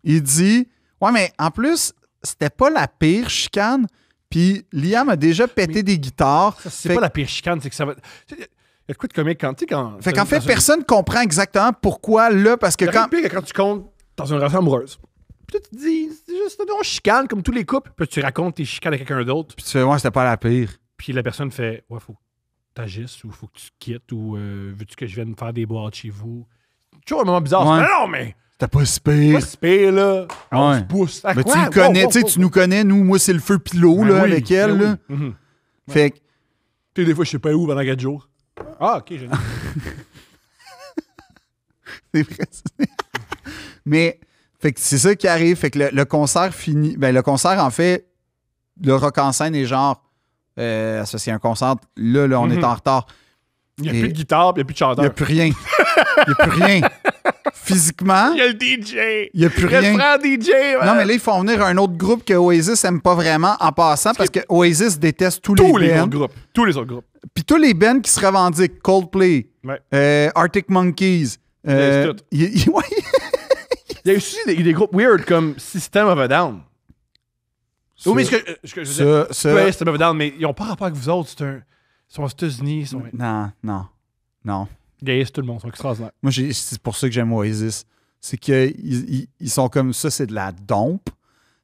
Il dit, ouais, mais en plus, c'était pas la pire chicane. Puis Liam a déjà pété des guitares. Ça, c'est Fait- pas la pire chicane, c'est que ça va. Il y a de quoi de comique quand tu sais, quand. Fait qu'en fait, personne comprend exactement pourquoi là, parce que quand... Pire que quand tu comptes dans une relation amoureuse. Puis là, tu te dis, c'est juste une chicane comme tous les couples. Puis tu racontes tes chicanes à quelqu'un d'autre. Puis tu fais, ouais, c'était pas la pire. Puis la personne fait, ouais, faut que tu agisses ou faut que tu quittes ou veux-tu que je vienne faire des boîtes chez vous. Toujours un moment bizarre. Ouais. Mais non, mais. C'était pas si Pas pire. si pire, là. On Ouais. se pousse. À Mais quoi? tu le connais, Wow, tu sais, wow, tu nous connais, nous, moi, c'est le feu pilot, Ben là, oui, avec elle, ben là. oui. Mhm. Fait que, Tu sais, des fois, je sais pas où pendant 4 jours. Ah, ok, génial. c'est vrai. Mais, fait que c'est ça qui arrive. Fait que le concert finit. Ben, le concert, en fait, le rock en scène est genre. Ça, c'est un concert. Là, on est en retard. Il n'y a Et- plus de guitare, puis il n'y a plus de Il n'y chanteur. a plus rien. Il n'y a plus rien. Physiquement, Il y a le DJ. il n'y a plus Il y a le rien. frère DJ. Non, mais là, ils font venir un autre groupe que Oasis aime pas vraiment en passant parce que Oasis déteste tous les tous les bands. autres groupes. Tous les autres groupes. Puis tous les bands qui se revendiquent, Coldplay, Ouais. Arctic Monkeys. laissent tout. Ouais. Il y a aussi des groupes weird comme System of a Down. Oui, mais ce que je veux dire, Ça, ouais, System of a Down, mais ils n'ont pas rapport avec vous autres. Ils sont aux États-Unis, ils sont Non. gays, tout le monde, ils sont extraordinaires. Moi, c'est pour ça que j'aime Oasis. C'est qu'ils sont comme ça, c'est de la dompe.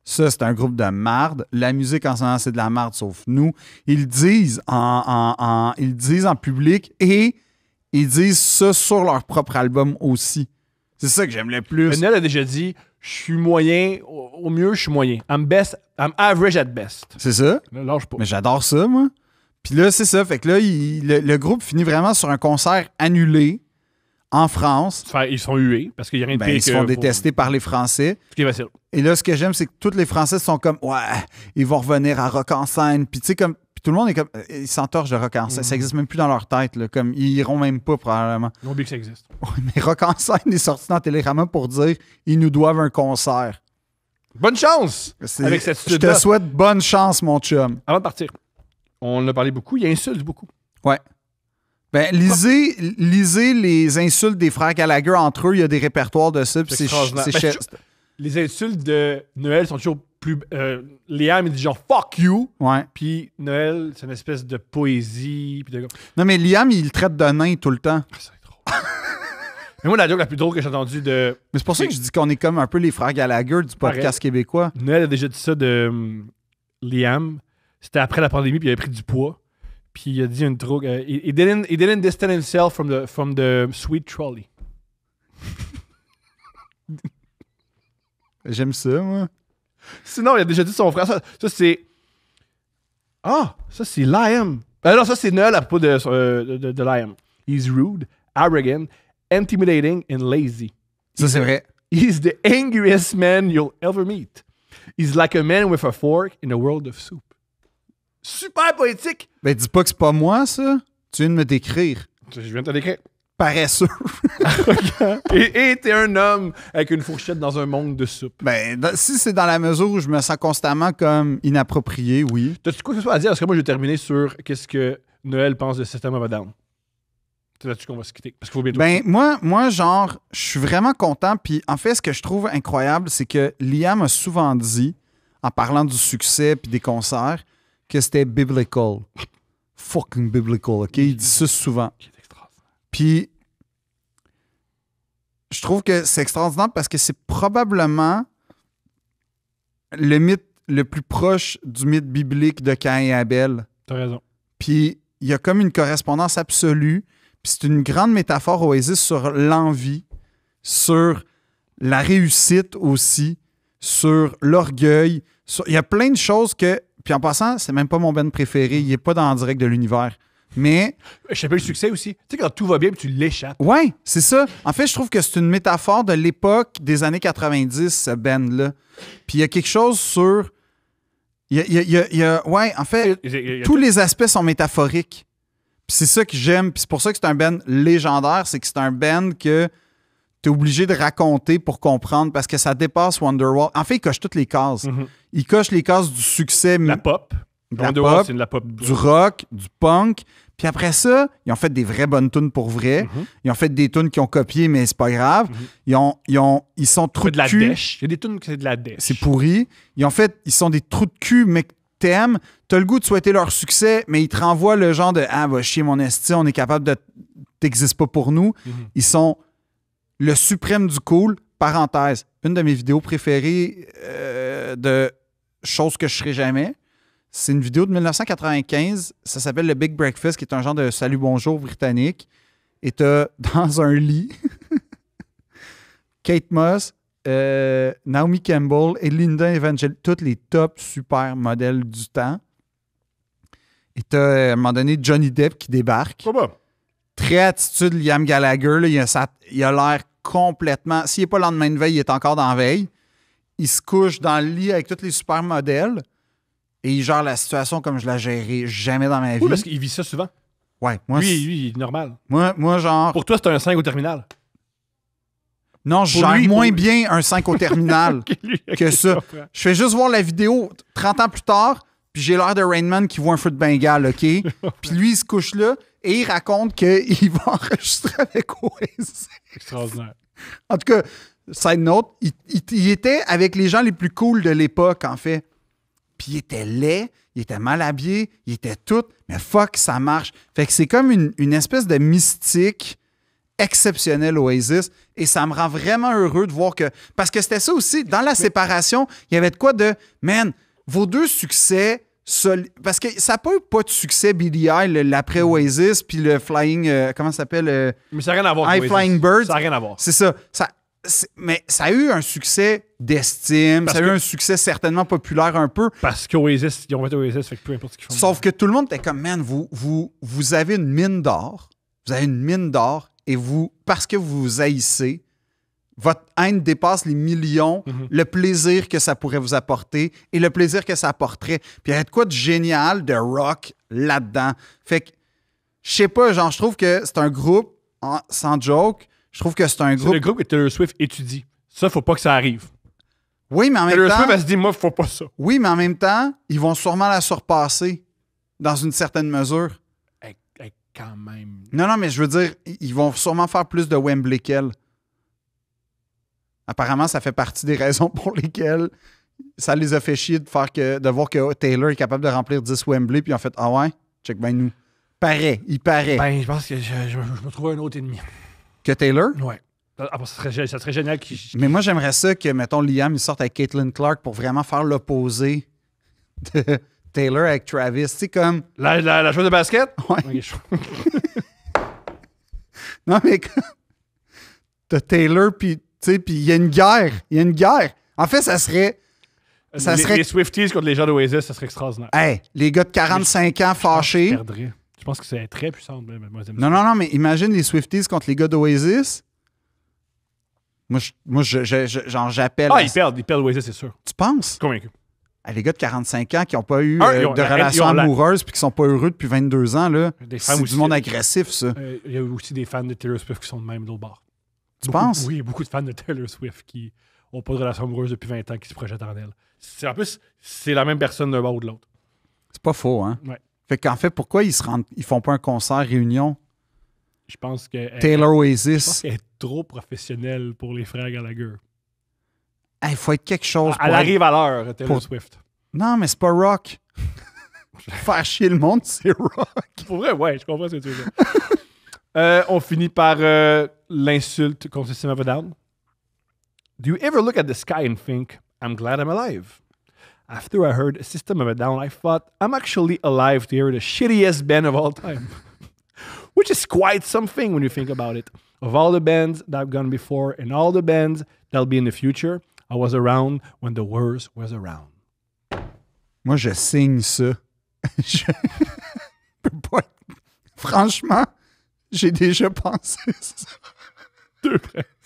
Ça, c'est un groupe de marde. La musique en ce moment, c'est de la marde, sauf nous. Ils le disent ils le disent en public et ils disent ça sur leur propre album aussi. C'est ça que j'aime le plus. Nel a déjà dit, je suis moyen, au mieux, je suis moyen. I'm average at best. C'est ça. Là, lâche pas. Mais j'adore ça, moi. Puis là, c'est ça. Fait que là, le groupe finit vraiment sur un concert annulé en France. Ils sont hués parce qu'il n'y a rien de Ben, pire ils se font détester par les Français. Ce qui est facile. Et là, ce que j'aime, c'est que tous les Français sont comme, ouais, ils vont revenir à Rock en scène. Puis tu sais, comme, puis tout le monde est comme, ils s'entorchent de Rock en scène. Ça n'existe même plus dans leur tête. Là, comme, ils iront même pas, probablement. Ils ont oublié que ça existe. Ouais, mais Rock en scène est sorti dans Télérama pour dire, ils nous doivent un concert. Bonne chance avec cette Je attitude-là. te souhaite bonne chance, mon chum. Avant de partir, on en a parlé beaucoup. Il insulte beaucoup. Ouais. Ben, lisez les insultes des frères Gallagher entre eux. Il y a des répertoires de ça. Puis C'est extraordinaire. Ben, les insultes de Noël sont toujours plus. Liam, il dit genre fuck you. Ouais. Puis Noël, c'est une espèce de poésie. Puis de... Non, mais Liam, il le traite de nain tout le temps. Ah, c'est drôle. Mais moi, la joke la plus drôle que j'ai entendue de. Mais c'est pour ça que je dis qu'on est comme un peu les frères Gallagher du podcast Pareil. québécois. Noël a déjà dit ça de Liam. C'était après la pandémie, puis il avait pris du poids. Puis il a dit une drogue. He didn't distance himself from the sweet trolley. J'aime ça, moi. Sinon, il a déjà dit son frère. Ça c'est. Ah, ça c'est Liam. Non, ça c'est Noël à propos de Liam. He's rude, arrogant, intimidating, and lazy. Ça, c'est vrai. He's the angriest man you'll ever meet. He's like a man with a fork in a world of soup. Super poétique. Ben, dis pas que c'est pas moi, ça. Tu viens de me décrire. Je viens de te décrire. Paresseux. Et t'es un homme avec une fourchette dans un monde de soupe. Ben, si c'est dans la mesure où je me sens constamment comme inapproprié, oui. T'as-tu quoi que ce soit à dire? Parce que moi, je vais terminer sur qu'est-ce que Noël pense de System of a Down. C'est là-dessus qu'on va se quitter. Parce qu'il faut bientôt. Ben, moi, genre, je suis vraiment content. Puis, en fait, ce que je trouve incroyable, c'est que Liam a souvent dit, en parlant du succès puis des concerts, que c'était biblical. Fucking biblical, OK? Il dit ça souvent. Qui est extraordinaire. Puis, je trouve que c'est extraordinaire parce que c'est probablement le mythe le plus proche du mythe biblique de Caïn et Abel. T'as raison. Puis, il y a comme une correspondance absolue. Puis Puis c'est une grande métaphore Oasis sur l'envie, sur la réussite aussi, sur l'orgueil. Il y a plein de choses que... Puis en passant, c'est même pas mon band préféré. Il est pas dans le direct de l'univers. Mais... Je sais pas le succès aussi. Tu sais, quand tout va bien, puis tu l'échappes. Ouais, c'est ça. En fait, je trouve que c'est une métaphore de l'époque des années 90, ce band-là. Puis il y a quelque chose sur... Ouais, en fait, tous les aspects sont métaphoriques. Puis c'est ça que j'aime. Puis c'est pour ça que c'est un band légendaire. C'est que c'est un band que t'es obligé de raconter pour comprendre parce que ça dépasse Wonderwall. En fait, il coche toutes les cases. Il coche les cases du succès. La pop. De la Wonderwall, pop, c'est de la pop. du rock, du punk. Puis après ça, ils ont fait des vraies bonnes tunes pour vrai. Ils ont fait des tunes qui ont copié, mais c'est pas grave. Ils sont trous de cul. Dèche. Il y a des tunes qui c'est de la dèche. C'est pourri. Ils sont des trous de cul, mais que t'aimes. T'as le goût de souhaiter leur succès, mais ils te renvoient le genre de « Ah, va chier mon esti, on est capable de... T'existes pas pour nous. Ils sont le suprême du cool. Parenthèse, une de mes vidéos préférées de choses que je serai jamais, c'est une vidéo de 1995. Ça s'appelle le Big Breakfast, qui est un genre de salut bonjour britannique. Et t'as dans un lit Kate Moss, Naomi Campbell et Linda Evangelista, toutes les top super modèles du temps. Et t'as à un moment donné Johnny Depp qui débarque. Très attitude Liam Gallagher. Là, il a l'air complètement... S'il n'est pas le lendemain de veille, il est encore dans la veille. Il se couche dans le lit avec tous les super modèles et il gère la situation comme je la gérerai jamais dans ma vie. Oui, parce qu'il vit ça souvent. Ouais. Moi, lui, il est normal. Moi, genre... Pour toi, c'est un 5 au terminal. Non, je gère moins bien un 5 au terminal que ça. Je fais juste voir la vidéo 30 ans plus tard, puis j'ai l'air de Rain Man qui voit un feu de Bengale, OK? Puis lui, il se couche là et il raconte qu'il va enregistrer avec Oasis. Extraordinaire. En tout cas, side note, il était avec les gens les plus cool de l'époque, en fait. Puis il était laid, il était mal habillé, il était tout, mais fuck, ça marche. Fait que c'est comme une espèce de mystique exceptionnelle Oasis, et ça me rend vraiment heureux de voir que... Parce que c'était ça aussi, dans la séparation, il y avait de quoi de... Man, vos deux succès... Parce que ça n'a pas eu pas de succès, Billy Eilish, l'après Oasis, puis le Flying... comment ça s'appelle? Mais ça n'a rien à voir avec High Flying Birds. Ça n'a rien à voir. C'est ça. Mais ça a eu un succès d'estime, ça a eu un succès certainement populaire un peu. Parce qu'Oasis, ils ont fait Oasis, fait que peu importe ce qu'ils font. Sauf que tout le monde était comme, man, vous avez une mine d'or. Vous avez une mine d'or et vous, parce que vous vous haïssez, votre haine dépasse les millions, le plaisir que ça pourrait vous apporter et le plaisir que ça apporterait. Puis il y a de quoi de génial, de rock là-dedans. Fait que, je sais pas, genre, je trouve que c'est un groupe, sans joke, je trouve que c'est un groupe... C'est le groupe que Taylor Swift étudie. Ça, faut pas que ça arrive. Oui, mais en même temps... Taylor Swift, elle se dit, moi, faut pas ça. Oui, mais en même temps, ils vont sûrement la surpasser dans une certaine mesure. Quand même. Non, mais je veux dire, ils vont sûrement faire plus de Wembley qu'elle. Apparemment, ça fait partie des raisons pour lesquelles ça les a fait chier de voir que Taylor est capable de remplir 10 Wembley, puis en fait, ah ouais, check ben nous. Il paraît. Ben, je pense que je me trouve un autre ennemi. Que Taylor? Ouais. Ça serait génial qu'il... Mais moi, j'aimerais ça que, mettons, Liam, il sorte avec Caitlin Clark pour vraiment faire l'opposé de Taylor avec Travis. Tu sais, comme... La chose de basket? Ouais. Okay. Non, mais t'as Taylor, puis il y a une guerre. Il y a une guerre. En fait, ça serait... Les Swifties contre les gens d'Oasis, ça serait extraordinaire. Hey, les gars de 45 ans fâchés. Je pense que c'est très puissant. Non, mais imagine les Swifties contre les gars d'Oasis. Moi, j'appelle... Ah, ils perdent Oasis, c'est sûr. Tu penses? Convaincu. Les gars de 45 ans qui n'ont pas eu de relation amoureuse puis qui sont pas heureux depuis 22 ans, là, c'est du monde agressif, ça. Il y a aussi des fans de Taylor Swift qui sont de même d'autre bord. Tu penses? Oui, il y a beaucoup de fans de Taylor Swift qui n'ont pas de relation amoureuse depuis 20 ans qui se projettent en elle. En plus, c'est la même personne d'un bord ou de l'autre. C'est pas faux, hein? Ouais. Fait qu'en fait, pourquoi ils font pas un concert réunion? Je pense que... Taylor Oasis. Je pense qu'elle est trop professionnelle pour les frères Gallagher. Il faut être quelque chose. Elle arrive à l'heure, Taylor Swift. Non, mais c'est pas rock. Faire chier le monde, c'est rock. Pour vrai, ouais, je comprends ce que tu veux dire. On finit par l'insulte contre System of a Down. Do you ever look at the sky and think, I'm glad I'm alive? After I heard System of a Down, I thought, I'm actually alive to hear the shittiest band of all time. which is quite something when you think about it. Of all the bands that have gone before and all the bands that'll be in the future, I was around when the worst was around. Moi, je signe ça. Je peux pas. Franchement, j'ai déjà pensé ça. Deux frères.